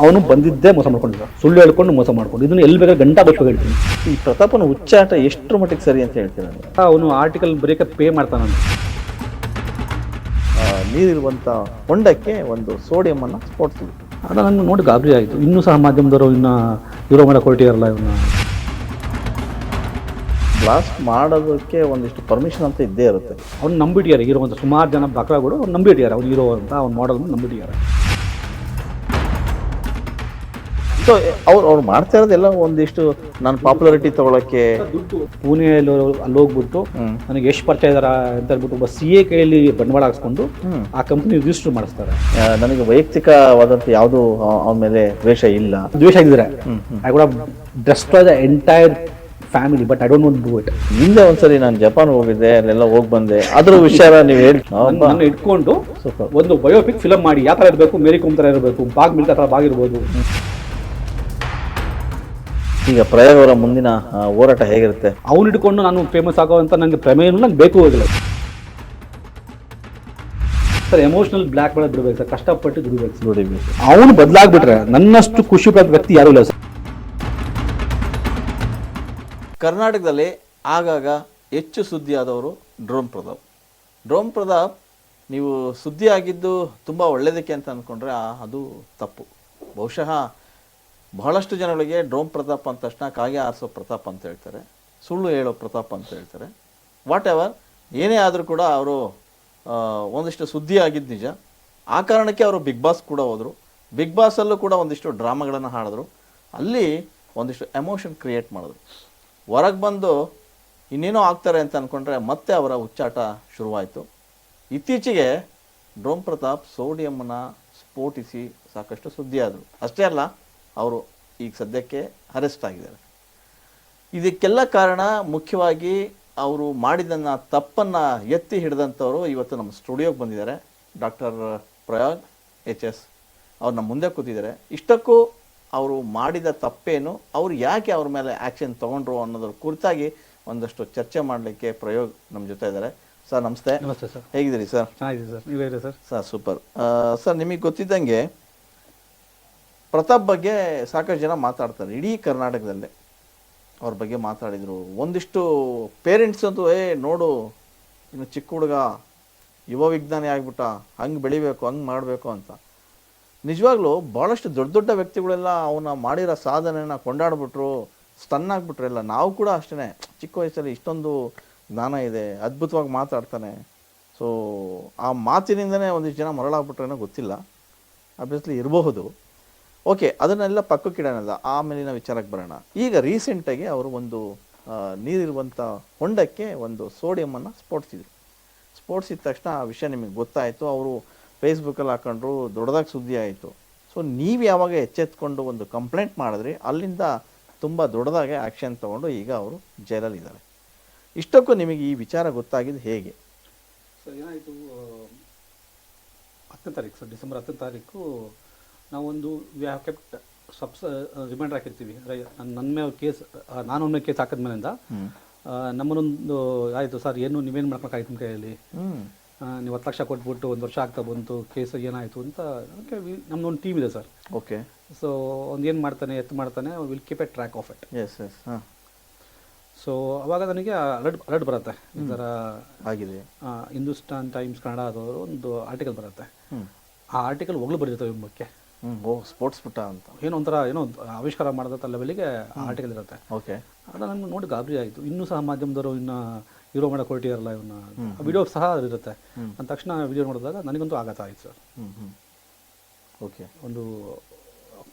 ಅವನು ಬಂದಿದ್ದೇ ಮೋಸ ಮಾಡ್ಕೊಂಡಿದ್ದ, ಸುಳ್ಳು ಹೇಳ್ಕೊಂಡು ಮೋಸ ಮಾಡ್ಕೊಂಡು, ಇದನ್ನು ಎಲ್ಲಿ ಬೇಕಾದ್ರೆ ಗಂಟಾ ಬಸ್ ಹೇಳ್ತೀನಿ. ಈ ಪ್ರತಾಪನ ಉಚ್ಚಾಟ ಎಷ್ಟರ ಮಟ್ಟಿಗೆ ಸರಿ ಅಂತ ಹೇಳ್ತೀನಿ ನಾನು. ಅವನು ಆರ್ಟಿಕಲ್ ಬರೀಕ ಪೇ ಮಾಡ್ತಾನಂತ. ನೀರಿರುವಂಥ ಹೊಂಡಕ್ಕೆ ಒಂದು ಸೋಡಿಯಮನ್ನು ಸ್ಫೋಟಿಸಿದ್ರು. ಅದು ನನಗೆ ನೋಡಿ ಗಾಬರಿ ಆಯಿತು. ಇನ್ನೂ ಸಹ ಮಾಧ್ಯಮದವರು ಇನ್ನು ಹೀರೋ ಮಾಡಕ್ಕೆ ಹೊರಟಿಯಾರಲ್ಲ ಇವನ್ನ. ಬ್ಲಾಸ್ಟ್ ಮಾಡೋದಕ್ಕೆ ಒಂದಿಷ್ಟು ಪರ್ಮಿಷನ್ ಅಂತ ಇದ್ದೇ ಇರುತ್ತೆ. ಅವ್ನು ನಂಬಿಟ್ಟಿದ್ದಾರೆ ಹೀರೋ ಅಂತ. ಸುಮಾರು ಜನ ಬಕ್ರಾಗಳು ಅವ್ನು ನಂಬಿಟ್ಟಿದ್ದಾರೆ ಅವ್ನು ಹೀರೋ ಅಂತ, ಅವ್ನು ಮಾಡಲ್ ನಂಬಿಟ್ಟಿದ್ದಾರೆ. ಸೊ ಅವ್ರು ಮಾಡ್ತಾ ಇರೋದೆಲ್ಲ ಒಂದಿಷ್ಟು ನಾನು ಪಾಪ್ಯುಲಾರಿಟಿ ತಗೊಳಕ್ಕೆ. ಪುಣೆಯಲ್ಲಿ ಅಲ್ಲಿ ಹೋಗ್ಬಿಟ್ಟು ನನಗೆ ಎಷ್ಟು ಪರಿಚಯ ಇದಾರ ಅಂತ ಹೇಳ್ಬಿಟ್ಟು ಒಬ್ಬ CA ಕೈಯಲ್ಲಿ ಬಂಡವಾಳ ಹಾಕ್ಸ್ಕೊಂಡು ಆ ಕಂಪ್ನಿ ರಿಜಿಸ್ಟರ್ ಮಾಡಿಸ್ತಾರೆ. ನನಗೆ ವೈಯಕ್ತಿಕವಾದಂಥ ಯಾವುದು ಅವನ ಮೇಲೆ ದ್ವೇಷ ಇಲ್ಲ. ದ್ವೇಷ ಆಗಿದ್ದಾರೆ. ಐ ಕೂಡ destroy the entire family, but I don't want to do it. ಹಿಂದೆ ಒಂದ್ಸರಿ ನಾನು ಜಪಾನ್ ಹೋಗಿದ್ದೆ, ಅಲ್ಲೆಲ್ಲ ಹೋಗಿ ಬಂದೆ. ಅದ್ರ ವಿಚಾರ ನೀವು ಹೇಳಿ. ನನ್ನ ಇಟ್ಕೊಂಡು ಒಂದು ಬಯೋಪಿಕ್ ಫಿಲಮ್ ಮಾಡಿ ಯಾವ ಥರ ಇರಬೇಕು, ಮೇರಿ ಕೋಮ್ ಥರ ಇರಬೇಕು, ಬಾಗ್ ಮಿಲ್ಕ ಥರ ಬಾಗಿರ್ಬೋದು. ಈಗ ಪ್ರಯಾಗ್ ಅವರ ಮುಂದಿನ ಹೋರಾಟ ಹೇಗಿರುತ್ತೆ? ಅವ್ನು ಇಟ್ಕೊಂಡು ನಾನು ಫೇಮಸ್ ಆಗೋವಂಥ ನನಗೆ ಪ್ರಮೇಯನೂ ನಂಗೆ ಬೇಕು ಹೋಗಿಲ್ಲ ಸರ್. ಎಮೋಷನಲ್ ಬ್ಲ್ಯಾಕ್ ಮೇಲೆ ಬಿಡಬೇಕು ಸರ್, ಕಷ್ಟಪಟ್ಟು ದುಡಿಬೇಕು. ಅವನು ಬದಲಾಗ್ಬಿಟ್ರೆ ನನ್ನಷ್ಟು ಖುಷಿ ಪಡ್ತ ವ್ಯಕ್ತಿ ಯಾರೂ ಇಲ್ಲ ಸರ್. ಕರ್ನಾಟಕದಲ್ಲಿ ಆಗಾಗ ಹೆಚ್ಚು ಸುದ್ದಿ ಆದವರು ಡ್ರೋನ್ ಪ್ರತಾಪ್. ನೀವು ಸುದ್ದಿ ಆಗಿದ್ದು ತುಂಬ ಒಳ್ಳೆಯದಕ್ಕೆ ಅಂತ ಅಂದ್ಕೊಂಡ್ರೆ ಅದು ತಪ್ಪು. ಬಹುಶಃ ಬಹಳಷ್ಟು ಜನಗಳಿಗೆ ಡ್ರೋನ್ ಪ್ರತಾಪ್ ಅಂದ ತಕ್ಷಣ ಕಾಗೆ ಆರಿಸೋ ಪ್ರತಾಪ್ ಅಂತ ಹೇಳ್ತಾರೆ, ಸುಳ್ಳು ಹೇಳೋ ಪ್ರತಾಪ್ ಅಂತ ಹೇಳ್ತಾರೆ. ವಾಟ್ ಎವರ್ ಏನೇ ಆದರೂ ಕೂಡ ಅವರು ಒಂದಿಷ್ಟು ಸುದ್ದಿ ಆಗಿದ್ದು ನಿಜ. ಆ ಕಾರಣಕ್ಕೆ ಅವರು ಬಿಗ್ ಬಾಸ್ ಕೂಡ ಹೋದರು. ಬಿಗ್ ಬಾಸಲ್ಲೂ ಕೂಡ ಒಂದಿಷ್ಟು ಡ್ರಾಮಾಗಳನ್ನು ಹಾಡಿದ್ರು. ಅಲ್ಲಿ ಒಂದಿಷ್ಟು ಎಮೋಷನ್ ಕ್ರಿಯೇಟ್ ಮಾಡಿದ್ರು. ಹೊರಗೆ ಬಂದು ಇನ್ನೇನೋ ಆಗ್ತಾರೆ ಅಂತ ಅಂದ್ಕೊಂಡ್ರೆ ಮತ್ತೆ ಅವರ ಹುಚ್ಚಾಟ ಶುರುವಾಯಿತು. ಇತ್ತೀಚೆಗೆ ಡ್ರೋನ್ ಪ್ರತಾಪ್ ಸೋಡಿಯಮ್ಮನ್ನು ಸ್ಫೋಟಿಸಿ ಸಾಕಷ್ಟು ಸುದ್ದಿ ಆದರು. ಅಷ್ಟೇ ಅಲ್ಲ, ಅವರು ಈಗ ಸದ್ಯಕ್ಕೆ ಅರೆಸ್ಟ್ ಆಗಿದ್ದಾರೆ. ಇದಕ್ಕೆಲ್ಲ ಕಾರಣ ಮುಖ್ಯವಾಗಿ ಅವರು ಮಾಡಿದ್ದನ್ನು ತಪ್ಪನ್ನು ಎತ್ತಿ ಹಿಡಿದಂಥವರು ಇವತ್ತು ನಮ್ಮ ಸ್ಟುಡಿಯೋಗೆ ಬಂದಿದ್ದಾರೆ. ಡಾಕ್ಟರ್ ಪ್ರಯಾಗ್ HS ಅವ್ರು ನಮ್ಮ ಮುಂದೆ ಕೂತಿದ್ದಾರೆ. ಇಷ್ಟಕ್ಕೂ ಅವರು ಮಾಡಿದ ತಪ್ಪೇನು, ಅವ್ರು ಯಾಕೆ ಅವ್ರ ಮೇಲೆ ಆ್ಯಕ್ಷನ್ ತೊಗೊಂಡ್ರು ಅನ್ನೋದ್ರ ಕುರಿತಾಗಿ ಒಂದಷ್ಟು ಚರ್ಚೆ ಮಾಡಲಿಕ್ಕೆ ಪ್ರಯೋಗ್ ನಮ್ಮ ಜೊತೆ ಇದ್ದಾರೆ. ಸರ್ ನಮಸ್ತೆ. ನಮಸ್ತೆ ಸರ್. ಹೇಗಿದ್ದೀರಿ ಸರ್? ಚೆನ್ನಾಗಿದೆ ಸರ್, ನೀವೇ ಸರ್? Sir super. ಸರ್ ನಿಮಗೆ ಗೊತ್ತಿದ್ದಂಗೆ ಪ್ರತಾಪ್ ಬಗ್ಗೆ ಸಾಕಷ್ಟು ಜನ ಮಾತಾಡ್ತಾರೆ ಇಡೀ ಕರ್ನಾಟಕದಲ್ಲೇ. ಅವ್ರ ಬಗ್ಗೆ ಮಾತಾಡಿದರು. ಒಂದಿಷ್ಟು ಪೇರೆಂಟ್ಸ್ ಅಂತೂ ನೋಡು ಇನ್ನು ಚಿಕ್ಕ ಹುಡುಗ ಯುವ ವಿಜ್ಞಾನಿ ಆಗಿಬಿಟ್ಟ, ಹಂಗೆ ಬೆಳಿಬೇಕು, ಹಂಗೆ ಮಾಡಬೇಕು ಅಂತ. ನಿಜವಾಗ್ಲೂ ಭಾಳಷ್ಟು ದೊಡ್ಡ ದೊಡ್ಡ ವ್ಯಕ್ತಿಗಳೆಲ್ಲ ಅವನ ಮಾಡಿರೋ ಸಾಧನೆಯನ್ನು ಕೊಂಡಾಡ್ಬಿಟ್ರು, ಸ್ಟನ್ ಆಗಿಬಿಟ್ರು ಎಲ್ಲ. ನಾವು ಕೂಡ ಅಷ್ಟೇ, ಚಿಕ್ಕ ವಯಸ್ಸಲ್ಲಿ ಇಷ್ಟೊಂದು ಜ್ಞಾನ ಇದೆ, ಅದ್ಭುತವಾಗಿ ಮಾತಾಡ್ತಾನೆ. ಸೊ ಆ ಮಾತಿನಿಂದನೇ ಒಂದಿಷ್ಟು ಜನ ಮರಳಾಗ್ಬಿಟ್ರೇನೋ ಗೊತ್ತಿಲ್ಲ, ಅಬ್ವಿಯಸ್ಲಿ ಇರಬಹುದು. ಓಕೆ, ಅದನ್ನೆಲ್ಲ ಪಕ್ಕಕ್ಕಿಡೋಣಲ್ಲ, ಆಮೇಲಿನ ವಿಚಾರಕ್ಕೆ ಬರೋಣ. ಈಗ ರೀಸೆಂಟಾಗಿ ಅವರು ಒಂದು ನೀರಿರುವಂಥ ಹೊಂಡಕ್ಕೆ ಒಂದು ಸೋಡಿಯಮನ್ನು ಸ್ಫೋಟಿಸಿದ ತಕ್ಷಣ ಆ ವಿಷಯ ನಿಮಗೆ ಗೊತ್ತಾಯಿತು. ಅವರು ಫೇಸ್ಬುಕ್ಕಲ್ಲಿ ಹಾಕೊಂಡ್ರು, ದೊಡ್ಡದಾಗಿ ಸುದ್ದಿ ಆಯಿತು. ಸೊ ನೀವು ಯಾವಾಗ ಎಚ್ಚೆತ್ಕೊಂಡು ಒಂದು ಕಂಪ್ಲೇಂಟ್ ಮಾಡಿದ್ರಿ, ಅಲ್ಲಿಂದ ತುಂಬ ದೊಡ್ಡದಾಗಿ ಆ್ಯಕ್ಷನ್ ತೊಗೊಂಡು ಈಗ ಅವರು ಜೈಲಲ್ಲಿದ್ದಾರೆ. ಇಷ್ಟಕ್ಕೂ ನಿಮಗೆ ಈ ವಿಚಾರ ಗೊತ್ತಾಗಿದ್ದು ಹೇಗೆ? ಸರ್ ಏನಾಯಿತು, 10ನೇ ತಾರೀಕು ಸರ್, ಡಿಸೆಂಬರ್ 10ನೇ ತಾರೀಕು ನಾವೊಂದು ಕೆಪ್ಟ್ ರಿಮೈಂಡರ್ ಹಾಕಿರ್ತೀವಿ. ನನ್ನ ಮೇಲೆ ಕೇಸ್, ನಾನು ಒಮ್ಮೆ ಕೇಸ್ ಹಾಕಿದ್ಮೇಲಿಂದ ನಮ್ಮನ್ನೊಂದು ಆಯಿತು ಸರ್, ಏನು ನೀವೇನು ಮಾಡ್ಕೊಳಕ್ಕಾಯ್ತು ನಿಮ್ಮ ಕೈಯಲ್ಲಿ, ನೀವು 10 ಲಕ್ಷ ಕೊಟ್ಬಿಟ್ಟು 1 ವರ್ಷ ಆಗ್ತಾ ಬಂತು, ಕೇಸ್ ಏನಾಯಿತು ಅಂತ. ನಮ್ಮದೊಂದು ಟೀಮ್ ಇದೆ ಸರ್. ಓಕೆ. ಸೊ ಒಂದು ಏನು ಮಾಡ್ತಾನೆ, ಮಾಡ್ತಾನೆ, will keep a track of it. Yes yes. ಹಾಂ. ಸೊ ಅವಾಗ ನನಗೆ ಅಲರ್ಟ್ ಬರುತ್ತೆ, ಈ ಥರ ಆಗಿದೆ. ಹಿಂದೂಸ್ತಾನ್ ಟೈಮ್ಸ್ ಕನ್ನಡ ಅದವರು ಒಂದು ಆರ್ಟಿಕಲ್ ಬರುತ್ತೆ. ಆ ಆರ್ಟಿಕಲ್ ಒಗ್ಳು ಬರೆದಿರ್ತವೆ ನಿಮ್ಮ ಬಗ್ಗೆ. ಸ್ಪೋರ್ಟ್ಸ್ಬಿಟ್ಟ ಅಂತ ಏನೋ ಆವಿಷ್ಕಾರ ಮಾಡಿದಂಥ ಲೆವೆಲಿಗೆ ಆರ್ಟಿಕಲ್ ಇರುತ್ತೆ. ಓಕೆ. ಅದು ನನಗೆ ನೋಡಿ ಗಾಬರಿ ಆಯಿತು. ಇನ್ನೂ ಸಹ ಮಾಧ್ಯಮದವರು ಇನ್ನು ಹೀರೋ ಮಾಡಕ್ಕೆ ಹೊರಟಿಯಾರಲ್ಲ ಇವನ್ನ. ವಿಡಿಯೋ ಸಹ ಇರುತ್ತೆ. ಅಂದ ತಕ್ಷಣ ವಿಡಿಯೋ ನೋಡಿದಾಗ ನನಗಂತೂ ಆಘಾತ ಆಯಿತು ಸರ್. ಓಕೆ. ಒಂದು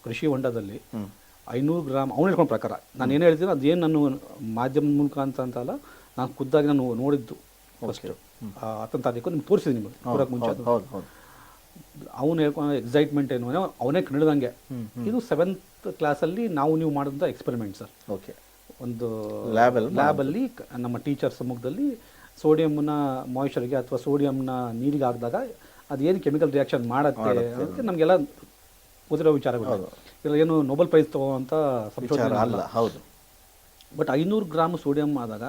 ಕೃಷಿ ಹೊಂಡದಲ್ಲಿ 500 ಗ್ರಾಮ್, ಅವ್ನು ಹೇಳ್ಕೊಂಡ ಪ್ರಕಾರ, ನಾನು ಏನು ಹೇಳ್ತೀನಿ ಅದೇನು ನಾನು ಮಾಧ್ಯಮದ ಮೂಲಕ ಅಂತಲ್ಲ, ನಾನು ಖುದ್ದಾಗಿ ನಾನು ನೋಡಿದ್ದು ಫಸ್ಟ್ 10ನೇ ತಾರೀಕು ನಿಮ್ಗೆ ತೋರಿಸಿದ್ದೀನಿ ನಿಮಗೆ ಬರೋಕ್ಕೆ ಮುಂಚೆ. ಅವನು ಹೇಳ್ಕೊಂಡು ಎಕ್ಸೈಟ್ಮೆಂಟ್ ಏನು, ಅವನೇ ಕನ್ನಡದಂಗೆ. ಇದು 7th ಕ್ಲಾಸಲ್ಲಿ ನೀವು ಮಾಡಿದಂಥ ಎಕ್ಸ್ಪೆರಿಮೆಂಟ್ ಸರ್. ಓಕೆ. ಒಂದು ಲ್ಯಾಬಲ್ಲಿ ನಮ್ಮ ಟೀಚರ್ ಸಮ್ಮುಖದಲ್ಲಿ ಸೋಡಿಯಂನ ಮಾಯಿಶ್ಚರ್ಗೆ ಅಥವಾ ಸೋಡಿಯಂನ ನೀರಿಗೆ ಹಾಕಿದಾಗ ಅದೇನು ಕೆಮಿಕಲ್ ರಿಯಾಕ್ಷನ್ ಮಾಡುತ್ತೆ ಅಂತ ನಮಗೆಲ್ಲ ಗೊತ್ತಿರೋ ವಿಚಾರಗಳು. ಇಲ್ಲ ಏನು ನೊಬೆಲ್ ಪ್ರೈಸ್ ತಗೋಂಥ ಸಂಶೋಧನೆ ಅಲ್ಲ. ಹೌದು. ಬಟ್ 500 ಗ್ರಾಮ್ ಸೋಡಿಯಂ ಆದಾಗ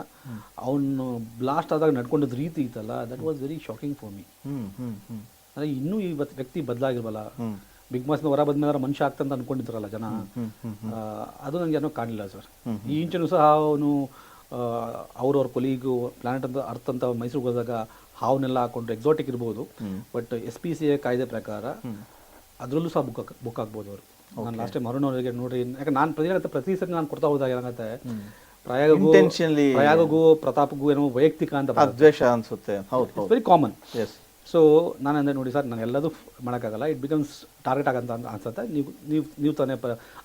ಅವನು ಬ್ಲಾಸ್ಟ್ ಆದಾಗ ನಡ್ಕೊಂಡಿದ್ದ ರೀತಿ ಇತ್ತಲ್ಲ, that was very shocking for me. ಅಂದರೆ ಇನ್ನೂ ಇವತ್ತು ವ್ಯಕ್ತಿ ಬದಲಾಗಿಲ್ವಲ್ಲ. ಬಿಗ್ ಬಾಸ್ನ ಹೊರ ಬಂದ್ಮೇಲೆ ಮನುಷ್ಯ ಆಗ್ತಂತ ಅನ್ಕೊಂಡಿದ್ರಲ್ಲ ಜನ, ಅದು ನನಗೆ ಏನೋ ಕಾಣಲಿಲ್ಲ ಸರ್. ಈ ಇಂಚನೂ ಸಹ ಅವನು ಅವ್ರವ್ರ ಕೊಲೀಗು ಪ್ಲಾನೆಟ್ ಅಂತ ಅರ್ಥ ಅಂತ ಮೈಸೂರಿಗೆ ಹೋದಾಗ ಹಾವನ್ನೆಲ್ಲ ಹಾಕೊಂಡ್ರೆ ಎಕ್ಸಾಟಿಕ್ ಇರ್ಬೋದು, ಬಟ್ SPCA ಕಾಯ್ದೆ ಪ್ರಕಾರ ಅದರಲ್ಲೂ ಸಹ ಬುಕ್ ಆಗ್ಬೋದು ಅವರು. ನಾನು ಲಾಸ್ಟ್ ಟೈಮ್ ಅರುಣ್ ಅವರಿಗೆ ನೋಡಿ, ಯಾಕೆ ನಾನು ಪ್ರತಿ ಸರಿ ನಾನು ಕೊಡ್ತಾ ಹೋದಾಗ ಏನಾಗುತ್ತೆ, ಪ್ರಯಾಗಗೂ ಪ್ರತಾಪ್ಗೂ ಏನೋ ವೈಯಕ್ತಿಕ ಅಂತ ದ್ವೇಷ ಅನ್ಸುತ್ತೆ. Very common. ಸೊ ನಾನು ಅಂದರೆ ನೋಡಿ ಸರ್, ನಾನು ಎಲ್ಲದೂ ಮಾಡೋಕ್ಕಾಗಲ್ಲ, ಇಟ್ ಬಿಕಮ್ಸ್ ಟಾರ್ಗೆಟ್ ಆಗಂತ ಅನ್ಸುತ್ತೆ. ನೀವು ತಾನೇ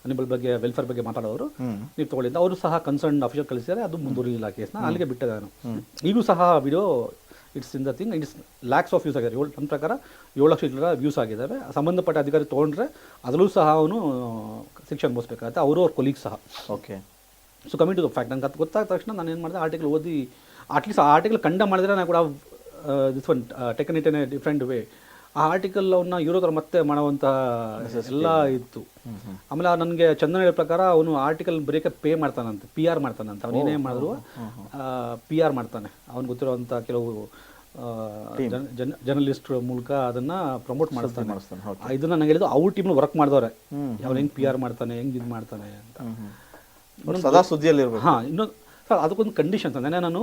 ಅನಿಮಲ್ ಬಗ್ಗೆ ವೆಲ್ಫೇರ್ ಬಗ್ಗೆ ಮಾತಾಡೋರು, ನೀವು ತೊಗೊಳ್ಳಿ ಅಂತ ಅವರು ಸಹ ಕನ್ಸರ್ನ್ ಅಫಿಷಿಯಲ್ ಕಳಿಸಿದ್ದಾರೆ. ಅದು ಮುಂದುವರಿಲಿಲ್ಲ ಕೇಸ್ನ, ಅಲ್ಲಿಗೆ ಬಿಟ್ಟೆ ನಾನು. ಈಗೂ ಸಹ video it's in the thing, it's lakhs of views ಆಗಿದೆ. ನನ್ನ ಪ್ರಕಾರ 7 ಲಕ್ಷ ವ್ಯೂಸ್ ಆಗಿದ್ದಾವೆ. ಸಂಬಂಧಪಟ್ಟ ಅಧಿಕಾರಿ ತೊಗೊಂಡ್ರೆ ಅದರಲ್ಲೂ ಸಹ ಅವನು ಶಿಕ್ಷೆ ಅನುಭವಿಸ್ಬೇಕಾಗತ್ತೆ, ಅವರು ಅವ್ರ ಕೊಲೀಗ್ ಸಹ. Okay. So coming to the fact, ನಂಗೆ ಗೊತ್ತಾದ ತಕ್ಷಣ ನಾನು ಏನು ಮಾಡಿದೆ, ಆರ್ಟಿಕಲ್ ಓದಿ, ಅಟ್ಲೀಸ್ಟ್ ಆ ಆರ್ಟಿಕಲ್ ಕಂಡ ಮಾಡಿದ್ರೆ ನಾನು ಕೂಡ this one taken it in a different way. ಆ ಆರ್ಟಿಕಲ್ ಅವನ್ನ ಇರೋ ಥರ ಮತ್ತೆ ಮಾಡೋವಂಥ ಎಲ್ಲ ಇತ್ತು. ಆಮೇಲೆ ನನಗೆ ಚಂದನ ಹೇಳೋ ಪ್ರಕಾರ ಅವನು ಆರ್ಟಿಕಲ್ ಬರೆಯೋಕ್ಕೆ ಪೇ ಮಾಡ್ತಾನಂತೆ, PR ಮಾಡ್ತಾನಂತೆ. ಅವನು ಏನೇ ಮಾಡಿದ್ರು PR ಮಾಡ್ತಾನೆ. ಅವ್ನು ಗೊತ್ತಿರೋವಂಥ ಕೆಲವು ಜರ್ನಲಿಸ್ಟ್ ಮೂಲಕ ಅದನ್ನು ಪ್ರಮೋಟ್ ಮಾಡಿಸ್ತಾನೆ. ಇದನ್ನು ನಂಗೆ ಹೇಳಿದ್ದು ಅವ್ರ ಟೀಮ್ನ ವರ್ಕ್ ಮಾಡಿದವ್ರೆ, ಅವ್ನು ಹೆಂಗೆ PR ಮಾಡ್ತಾನೆ, ಹೆಂಗೆ ಇದು ಮಾಡ್ತಾನೆ ಅಂತ ಸದಾ ಸುದ್ದಿಯಲ್ಲಿ ಇರಬೇಕು. ಹಾಂ, ಇನ್ನೊಂದು ಸರ್ ಅದಕ್ಕೊಂದು ಕಂಡೀಷನ್ಸ್. ನೆನೆ ನಾನು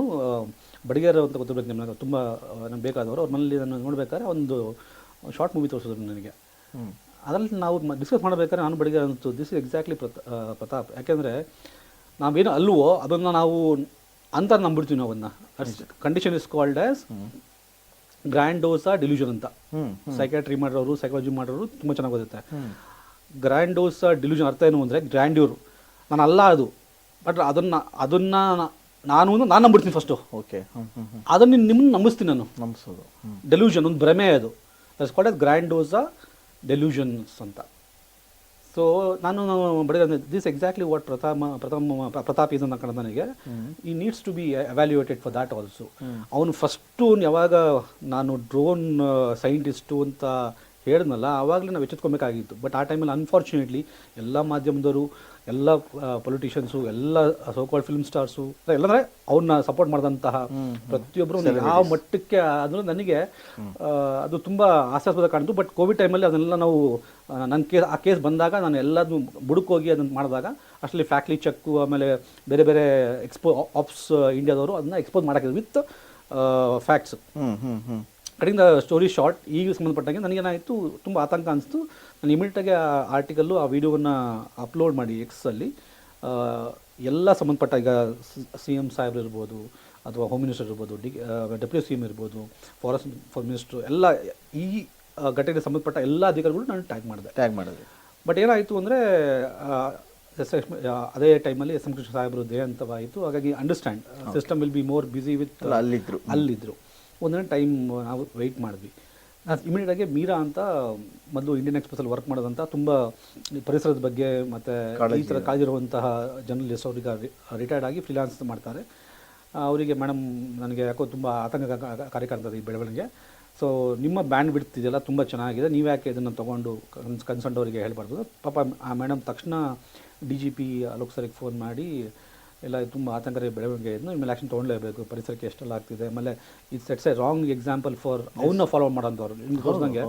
ಬಡಿಗೇರ್ ಅಂತ ಗೊತ್ತಿರಬೇಕು ನಿಮಗೆ, ತುಂಬ ನನಗೆ ಬೇಕಾದವರು. ಅವ್ರ ಮನೇಲಿ ನಾನು ನೋಡ್ಬೇಕಾದ್ರೆ ಒಂದು ಶಾರ್ಟ್ ಮೂವಿ ತೋರಿಸಿದ್ರು ನನಗೆ. ಅದರಲ್ಲಿ ನಾವು ಡಿಸ್ಕಸ್ ಮಾಡಬೇಕಾದ್ರೆ ನಾನು ಬಡಿಗೇರ್ ಅಂತು, ದಿಸ್ ಇಸ್ ಎಕ್ಸಾಕ್ಟ್ಲಿ ಪ್ರತಾಪ್. ಯಾಕೆಂದರೆ ನಾವೇನು ಅಲ್ವೋ ಅದನ್ನು ನಾವು ಅಂತ ನಂಬಿಡ್ತೀವಿ ನಾವು. ಅದನ್ನ ಕಂಡೀಷನ್ ಇಸ್ ಕಾಲ್ಡ್ ಆಸ್ ಗ್ರ್ಯಾಂಡೋಸಾ ಡಿಲ್ಯೂಷನ್ ಅಂತ. ಸೈಕ್ಯಾಟ್ರಿ ಮಾಡೋರು, ಸೈಕಾಲಜಿ ಮಾಡೋರು ತುಂಬ ಚೆನ್ನಾಗಿ ಗೊತ್ತಿರುತ್ತೆ. ಗ್ರ್ಯಾಂಡೋಸಾ ಡಿಲ್ಯೂಷನ್ ಅರ್ಥ ಏನು ಅಂದರೆ, ಗ್ರ್ಯಾಂಡ್ಯೂರ್ ನಾನು ಅಲ್ಲ ಅದು, ಬಟ್ ಅದನ್ನು ನಾನು ನಂಬಿಡ್ತೀನಿ ಫಸ್ಟು. ಓಕೆ. ಅದನ್ನು ನಿಮ್ಮನ್ನು ನಂಬಿಸ್ತೀನಿ ನಾನು. ನಂಬಿಸೋದು ಡೆಲ್ಯೂಷನ್, ಒಂದು ಭ್ರಮೆ ಅದು. That's called as grandiose delusions ಅಂತ. ಸೊ ನಾನು ಬಡಿಗೆ this exactly what Pratap is ಅಂತ ಕಣ ನನಗೆ. ಈ needs to be evaluated for that also. ಅವನು ಫಸ್ಟು ಯಾವಾಗ ನಾನು ಡ್ರೋನ್ ಸೈಂಟಿಸ್ಟು ಅಂತ ಹೇಳಿದ್ನಲ್ಲ, ಆವಾಗಲೇ ನಾವು ಎಚ್ಚೆತ್ಕೊಬೇಕಾಗಿತ್ತು. ಬಟ್ ಆ ಟೈಮಲ್ಲಿ ಅನ್ಫಾರ್ಚುನೇಟ್ಲಿ ಎಲ್ಲ ಮಾಧ್ಯಮದವರು, ಎಲ್ಲ ಪೊಲಿಟಿಷಿಯನ್ಸು, ಎಲ್ಲ ಸೋಕಾಲ್ಡ್ ಫಿಲ್ಮ್ ಸ್ಟಾರ್ಸು ಎಲ್ಲಂದರೆ ಅವ್ರನ್ನ ಸಪೋರ್ಟ್ ಮಾಡಿದಂತಹ ಪ್ರತಿಯೊಬ್ಬರು ಯಾವ ಮಟ್ಟಕ್ಕೆ ಅದು ನನಗೆ ಅದು ತುಂಬ ಹಾಸ್ಯಾಸ್ಪದ ಕಾಣ್ತು. ಬಟ್ ಕೋವಿಡ್ ಟೈಮಲ್ಲಿ ಅದನ್ನೆಲ್ಲ ನಾವು ಆ ಕೇಸ್ ಬಂದಾಗ ನಾನು ಎಲ್ಲದನ್ನು ಬುಡಕ್ಕೋಗಿ ಅದನ್ನು ಮಾಡಿದಾಗ ಅಷ್ಟರಲ್ಲಿ ಫ್ಯಾಕ್ಟ್ಲಿ ಚೆಕ್ಕು, ಆಮೇಲೆ ಬೇರೆ ಬೇರೆ ಆಪ್ಸ್ ಇಂಡಿಯಾದವರು ಅದನ್ನ ಎಕ್ಸ್ಪೋಸ್ ಮಾಡೋಕ್ಕಿದೆ with facts. Cutting the story short, ಈಗ ಸಂಬಂಧಪಟ್ಟಂಗೆ ನನಗೇನಾಯಿತು, ತುಂಬ ಆತಂಕ ಅನಿಸ್ತು. ನಾನು ಇಮಿಡಿಯೇಟಾಗಿ ಆ ಆರ್ಟಿಕಲ್ಲು, ಆ ವಿಡಿಯೋವನ್ನು ಅಪ್ಲೋಡ್ ಮಾಡಿ ಎಕ್ಸಲ್ಲಿ ಎಲ್ಲ ಸಂಬಂಧಪಟ್ಟ, ಈಗ CM ಸಾಹೇಬ್ರು ಇರ್ಬೋದು, ಅಥವಾ ಹೋಮ್ ಮಿನಿಸ್ಟರ್ ಇರ್ಬೋದು, ಡೆಪ್ಯೂಟಿ CM ಇರ್ಬೋದು, ಫಾರೆಸ್ಟ್ ಮಿನಿಸ್ಟ್ರು, ಎಲ್ಲ ಈ ಘಟನೆಗೆ ಸಂಬಂಧಪಟ್ಟ ಎಲ್ಲ ಅಧಿಕಾರಿಗಳು ನಾನು ಟ್ಯಾಗ್ ಮಾಡಿದೆ. ಬಟ್ ಏನಾಯಿತು ಅಂದರೆ ಅದೇ ಟೈಮಲ್ಲಿ SM ಕೃಷ್ಣ ಸಾಹೇಬರು ದೇಹಂತವಾಯಿತು. ಹಾಗಾಗಿ understand system will be more busy with ಅಲ್ಲಿದ್ದರು. ಒಂದೊಂದು ಟೈಮ್ ನಾವು ವೆಯ್ಟ್ ಮಾಡಿದ್ವಿ. ನಾನು ಇಮಿಡಿಯೇಟಾಗಿ ಮೀರಾ ಅಂತ ಮೊದಲು ಇಂಡಿಯನ್ ಎಕ್ಸ್ಪ್ರೆಸ್ಸಲ್ಲಿ ವರ್ಕ್ ಮಾಡೋದಂಥ, ತುಂಬ ಪರಿಸರದ ಬಗ್ಗೆ ಮತ್ತು ಈ ಥರ ಕಾಳಜಿರುವಂತಹ ಜರ್ನಲಿಸ್ಟ್, ಅವ್ರಿಗೆ ರಿಟೈರ್ಡ್ ಆಗಿ ಫ್ರೀಲಾನ್ಸ್ ಮಾಡ್ತಾರೆ. ಅವರಿಗೆ ಮೇಡಮ್ ನನಗೆ ಯಾಕೋ ತುಂಬ ಆತಂಕಕಾರಿ ಕಾಣ್ತದೆ ಈ ಬೆಳವಣಿಗೆ. ಸೊ ನಿಮ್ಮ ಬ್ಯಾಂಡ್ ಬಿಡ್ತಿದೆಯಲ್ಲ ತುಂಬ ಚೆನ್ನಾಗಿದೆ, ನೀವು ಯಾಕೆ ಇದನ್ನು ತೊಗೊಂಡು ಕನ್ಸರ್ನ್ ಅವರಿಗೆ ಹೇಳ್ಬಾರ್ದು. ಪಾಪ ಆ ಮೇಡಮ್ ತಕ್ಷಣ DGP ಅಲೋಕ್ ಸರ್ಗೆ ಫೋನ್ ಮಾಡಿ, ಎಲ್ಲ ತುಂಬ ಆತಂಕಕಾರಿ ಬೆಳವಣಿಗೆ ಇದನ್ನು ಇನ್ಮೇಲೆ ಆ್ಯಕ್ಷನ್ ತೊಗೊಳ್ಳೇಬೇಕು, ಪರಿಸರಕ್ಕೆ ಎಷ್ಟೆಲ್ಲ ಆಗ್ತಿದೆ. ಆಮೇಲೆ ಇದು sets A wrong example for ಅವನ್ನ ಫಾಲೋ ಮಾಡೋಂಥವ್ರು. ನಿಮ್ಗೆ ತೋರಿಸ್ದಂಗೆ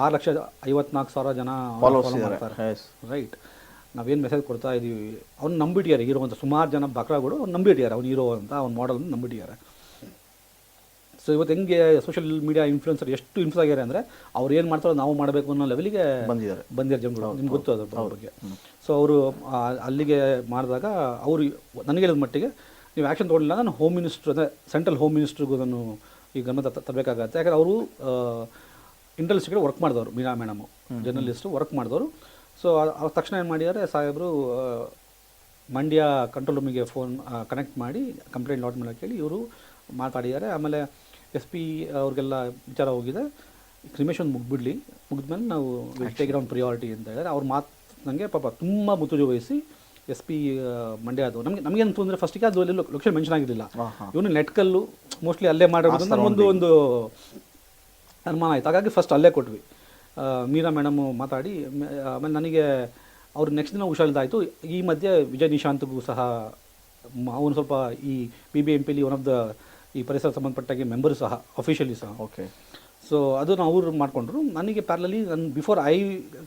6,54,000 ಜನ ಫಾಲೋ ಮಾಡ್ತಾರೆ, ರೈಟ್. ನಾವೇನು ಮೆಸೇಜ್ ಕೊಡ್ತಾ ಇದ್ದೀವಿ, ಅವ್ನು ನಂಬಿಟ್ಟಿದ್ದಾರೆ. ಹೀರೋ ಅಂತ ಸುಮಾರು ಜನ ಬಕ್ರಾಗಳು ಅವ್ನು ನಂಬಿಟ್ಟಿದ್ದಾರೆ, ಅವ್ನು ಹೀರೋ ಅಂತ ಅವ್ನ ಮಾಡಲ್ನ ನಂಬಿಟ್ಟಿದ್ದಾರೆ. ಸೊ ಇವತ್ತು ಹೆಂಗೆ ಸೋಷಿಯಲ್ ಮೀಡಿಯಾ ಇನ್ಫ್ಲುಯೆನ್ಸರ್ ಎಷ್ಟು ಇನ್ಫ್ಲೂಯೆನ್ಸ್ ಆಗ್ಯಾರೆ ಅಂದರೆ, ಅವ್ರು ಏನು ಮಾಡ್ತಾರೋ ನಾವು ಮಾಡಬೇಕು ಅನ್ನೋ ಲೆವೆಲಿಗೆ ಬಂದಿದ್ದಾರೆ ಜನಗಳು. ನಿಮ್ಗೆ ಗೊತ್ತು ಅದ್ರ ಬಗ್ಗೆ. ಸೊ ಅವರು ಅಲ್ಲಿಗೆ ಮಾಡಿದಾಗ ಅವರು ನನಗೆ ಹೇಳಿದ ಮಟ್ಟಿಗೆ ನೀವು ಆ್ಯಕ್ಷನ್ ತೊಗೊಳ್ಳಿಲ್ಲ, ನಾನು ಹೋಮ್ ಮಿನಿಸ್ಟ್ರು, ಅಂದರೆ ಸೆಂಟ್ರಲ್ ಹೋಮ್ ಮಿನಿಸ್ಟ್ರಿಗೂ ನಾನು ಈ ಗಮನ ತರಬೇಕಾಗತ್ತೆ. ಯಾಕಂದರೆ ಅವರು ಇಂಟೆಲಿಜೆನ್ಸ್ ಕಡೆ ವರ್ಕ್ ಮಾಡಿದವರು, ಮೀರಾ ಮೇಡಮು ಜರ್ನಲಿಸ್ಟು ವರ್ಕ್ ಮಾಡಿದವರು. ಸೊ ಅವ್ರ ತಕ್ಷಣ ಏನು ಮಾಡಿದ್ದಾರೆ ಸಾಹೇಬರು, ಮಂಡ್ಯ ಕಂಟ್ರೋಲ್ ರೂಮಿಗೆ ಫೋನ್ ಕನೆಕ್ಟ್ ಮಾಡಿ ಕಂಪ್ಲೇಂಟ್ ಲಾಟ್ ಮಾಡೋಕ್ಕೆ ಹೇಳಿ ಇವರು ಮಾತಾಡಿದ್ದಾರೆ. ಆಮೇಲೆ SP ಅವ್ರಿಗೆಲ್ಲ ವಿಚಾರ ಹೋಗಿದೆ, ಕ್ರಿಮೇಷನ್ ಮುಗಿದ್ಮೇಲೆ ನಾವು ಟೇಕ್ ಇಟ್ ಆನ್ ಪ್ರಿಯಾರಿಟಿ ಅಂತ ಹೇಳಿದ್ರೆ, ಅವ್ರ ಮಾತು ನನಗೆ ಪಾಪ ತುಂಬ ಮುತುವರ್ಜಿ ವಹಿಸಿ SP ಮಂಡ್ಯ ಅದು ನಮಗೇನು ಅಂದರೆ ಫಸ್ಟಿಗೆ ಅದು ಅಲ್ಲಿ ಲೊಕೇಶನ್ ಮೆನ್ಷನ್ ಆಗಿರಲಿಲ್ಲ. ಇವನು ನೆಟ್ಕಲ್ಲು ಮೋಸ್ಟ್ಲಿ ಅಲ್ಲೇ ಮಾಡಿರೋದು ಒಂದು ಅನುಮಾನ ಆಯಿತು. ಹಾಗಾಗಿ ಫಸ್ಟ್ ಅಲ್ಲೇ ಕೊಟ್ವಿ. ಮೀರಾ ಮೇಡಮು ಮಾತಾಡಿ ಆಮೇಲೆ ನನಗೆ ಅವ್ರು ನೆಕ್ಸ್ಟ್ ದಿನ ಹುಷಾರಿದ್ದಾಯಿತು. ಈ ಮಧ್ಯೆ ವಿಜಯ್ ನಿಶಾಂತ್ಗೂ ಸಹ ಅವನು ಸ್ವಲ್ಪ ಈ BBMPಲಿ ಒನ್ ಆಫ್ ದ ಈ ಪರಿಸರ ಸಂಬಂಧಪಟ್ಟಾಗಿ ಮೆಂಬರ್ ಸಹ, ಅಫಿಷಿಯಲಿ ಸಹ. ಓಕೆ. ಸೊ ಅದನ್ನು ಅವರು ಮಾಡಿಕೊಂಡ್ರು. ನನಗೆ ಪ್ಯಾರಲಲಿ ನಾನು ಬಿಫೋರ್ ಐ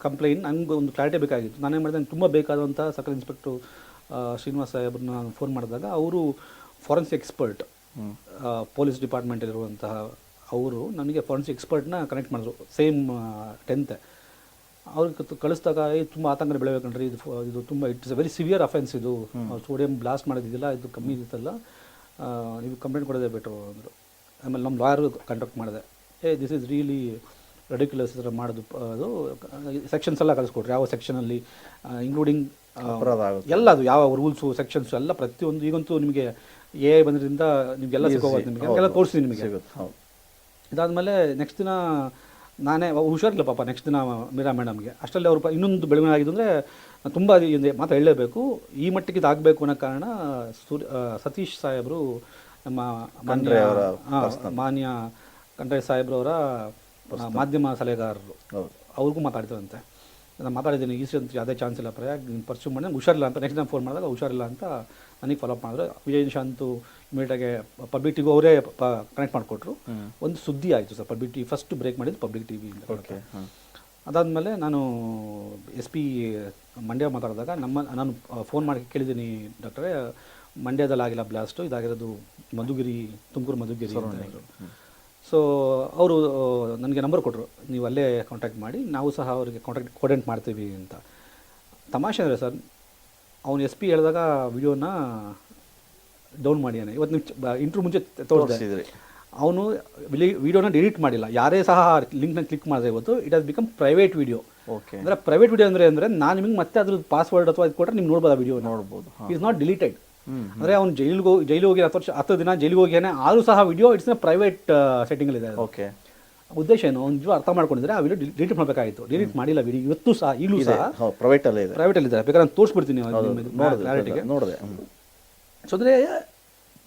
ಕಂಪ್ಲೇಂಟ್ ನನಗೆ ಒಂದು ಕ್ಲಾರಿಟಿ ಬೇಕಾಗಿತ್ತು. ನಾನೇನು ಮಾಡಿದೆ, ತುಂಬ ಬೇಕಾದಂಥ ಸರ್ಕಲ್ ಇನ್ಸ್ಪೆಕ್ಟ್ರು ಶ್ರೀನಿವಾಸ್ ಸಾಹೇಬ್ರನ್ನ ನಾನು ಫೋನ್ ಮಾಡಿದಾಗ ಅವರು ಫಾರೆನ್ಸಿಕ್ ಎಕ್ಸ್ಪರ್ಟ್ ಪೊಲೀಸ್ ಡಿಪಾರ್ಟ್ಮೆಂಟಲ್ಲಿರುವಂತಹ ಅವರು ನನಗೆ ಫಾರೆನ್ಸಿಕ್ ಎಕ್ಸ್ಪರ್ಟ್ನ ಕನೆಕ್ಟ್ ಮಾಡಿದ್ರು. ಸೇಮ್ 10th ಅವ್ರಿಗೆ ಕಳಿಸಿದಾಗ ತುಂಬ ಆತಂಕ ಬೆಳೆಬೇಕಂಡ್ರಿ, ಇದು ತುಂಬ it's A very severe offence, ಇದು ಸೋಡಿಯಂ ಬ್ಲಾಸ್ಟ್ ಮಾಡೋದಿಲ್ಲ, ಇದು ಕಮ್ಮಿ ಇರುತ್ತಲ್ಲ, ನೀವು ಕಂಪ್ಲೇಂಟ್ ಕೊಡೋದೇ ಬೆಟ್ರು ಅಂದರು. ಆಮೇಲೆ ನಮ್ಮ ಲಾಯರ್ ಕಾಂಟ್ಯಾಕ್ಟ್ ಮಾಡಿದೆ. ದಿಸ್ ಈಸ್ ರಿಯಲಿ ರೆಡಿಕ್ಯುಲಸ್ ಥರ ಮಾಡೋದು, ಅದು ಸೆಕ್ಷನ್ಸ್ ಎಲ್ಲ ಕಳಿಸ್ಕೊಡ್ರಿ, ಯಾವ ಸೆಕ್ಷನಲ್ಲಿ ಇನ್ಕ್ಲೂಡಿಂಗ್ ಎಲ್ಲ ಅದು ಯಾವ ರೂಲ್ಸು ಸೆಕ್ಷನ್ಸು ಎಲ್ಲ ಪ್ರತಿಯೊಂದು. ಈಗಂತೂ ನಿಮಗೆ ಬಂದ್ರಿಂದ ನಿಮಗೆಲ್ಲ ಸಿಗೋದು, ನಿಮಗೆ ಹಂಗೆಲ್ಲ ತೋರಿಸ್ತೀನಿ ನಿಮಗೆ. ಇದಾದಮೇಲೆ ನೆಕ್ಸ್ಟ್ ದಿನ ನಾನೇ ಹುಷಾರಿಲ್ಲ ಪಾಪ, ನೆಕ್ಸ್ಟ್ ದಿನ ಮೀರಾ ಮೇಡಮ್ಗೆ ಅಷ್ಟರಲ್ಲಿ ಅವರು ಇನ್ನೊಂದು ಬೆಳವಣಿಗೆ ಆಗಿದ್ದು ಅಂದರೆ ತುಂಬ ಮಾತು ಹೇಳಲೇಬೇಕು, ಈ ಮಟ್ಟಿಗೆ ಇದಾಗಬೇಕು ಅನ್ನೋ ಕಾರಣ ಸತೀಶ್ ಸಾಹೇಬರು ನಮ್ಮ ಮಾನ್ಯ ಕಂಡ್ರೆ ಸಾಹೇಬ್ರವರ ಮಾಧ್ಯಮ ಸಲಹೆಗಾರರು, ಅವ್ರಿಗೂ ಮಾತಾಡ್ತಾರಂತೆ. ನಾನು ಮಾತಾಡಿದ್ದೀನಿ, ಈ ಸರಿ ಯಾವುದೇ ಚಾನ್ಸ್ ಇಲ್ಲ ಪ್ರಯಾಗ್, ನೀನು ಪರ್ಸ್ಯೂ ಮಾಡಿ, ಹುಷಾರಿಲ್ಲ ಅಂತ. ನೆಕ್ಸ್ಟ್ ಟೈಮ್ ಫೋನ್ ಮಾಡಿದಾಗ ಹುಷಾರಿಲ್ಲ ಅಂತ ನನಗೆ ಫಾಲೋಅಪ್ ಮಾಡಿದ್ರು. ವಿಜಯ್ ನಿಶಾಂತು ಇಮಿಡಿಯೇಟಾಗೆ ಪಬ್ಲಿಕ್ ಟಿವಿ ಅವರೇ ಕನೆಕ್ಟ್ ಮಾಡಿಕೊಟ್ರು. ಒಂದು ಸುದ್ದಿ ಆಯಿತು sir, public TV first break ಮಾಡಿದ್ದು ಪಬ್ಲಿಕ್ ಟಿವಿಯಿಂದ. ಅದಾದಮೇಲೆ ನಾನು SP ಮಂಡ್ಯ ಮಾತಾಡಿದಾಗ ನಾನು ಫೋನ್ ಮಾಡಿ ಕೇಳಿದ್ದೀನಿ, ಡಾಕ್ಟ್ರೇ ಮಂಡ್ಯದಲ್ಲಿ ಆಗಿಲ್ಲ ಬ್ಲಾಸ್ಟು, ಇದಾಗಿರೋದು ಮಧುಗಿರಿ, ತುಮಕೂರು ಮಧುಗಿರಿ ಅಂತ ಹೇಳಿದ್ರು. ಸೊ ಅವರು ನನಗೆ ನಂಬರ್ ಕೊಟ್ಟರು, ನೀವು ಅಲ್ಲೇ ಕಾಂಟ್ಯಾಕ್ಟ್ ಮಾಡಿ, ನಾವು ಸಹ ಅವರಿಗೆ ಕೋರ್ಡಿನೇಟ್ ಮಾಡ್ತೀವಿ ಅಂತ. ತಮಾಷೆ ಅಂದರೆ ಸರ್, ಅವನು SP ಹೇಳಿದಾಗ ವಿಡಿಯೋನ ಡೌನ್ ಮಾಡಿಯಾನೆ. ಇವತ್ತು ನೀವು ಇಂಟ್ರೂ ಮುಂಚೆ ತೋರಿಸಿದ್ರಿ, ಅವನು ವಿಡಿಯೋನ ಡಿಲೀಟ್ ಮಾಡಿಲ್ಲ, ಯಾರೇ ಸಹ ಲಿಂಕ್ನ ಕ್ಲಿಕ್ ಮಾಡಿದ್ರೆ ಇವತ್ತು it has become private video. ಅಂದರೆ ಪ್ರೈವೇಟ್ ವಿಡಿಯೋ ಅಂದರೆ ನಾನು ನಿಮಗೆ ಮತ್ತೆ ಅದ್ರ ಪಾಸ್ವರ್ಡ್ ಅಥವಾ ಇದು ಕೊಟ್ಟರೆ ನೀವು ನೋಡ್ಬೋದು, ಆ ವಿಡಿಯೋ ನೋಡ್ಬೋದು. It's not deleted. ಅಂದರೆ ಅವ್ನು ಜೈಲಿಗೆ ಹೋಗಿ 10 ದಿನ ಜೈಲಿಗೆ ಹೋಗಿಯಾನೆ, ಆದರೂ ಸಹ ವಿಡಿಯೋ ಇಟ್ಸ್ ಪ್ರೈವೇಟ್ ಸೆಟ್ಟಿಂಗಲ್ಲಿದೆ. ಓಕೆ, ಉದ್ದೇಶ ಏನು ಅವ್ನು ನಿಜ ಅರ್ಥ ಮಾಡ್ಕೊಂಡಿದ್ರೆ ಆ ವಿಡಿಯೋ ಡಿಲೀಟ್ ಮಾಡಬೇಕಾಗಿತ್ತು. ಡಿಲೀಟ್ ಮಾಡಿಲ್ಲ ವಿಡಿಯೋ, ಇವತ್ತು ಸಹ ಈಗಲೂ ಸಹ ಪ್ರೈವೇಟಲ್ಲಿದೆ. ಬೇಕಾದ್ರೆ ನಾನು ತೋರಿಸ್ಬಿಡ್ತೀನಿ ಕ್ಲಾರಿಟಿಗೆ. ನೋಡಿದೆ. ಸೊ ಅಂದರೆ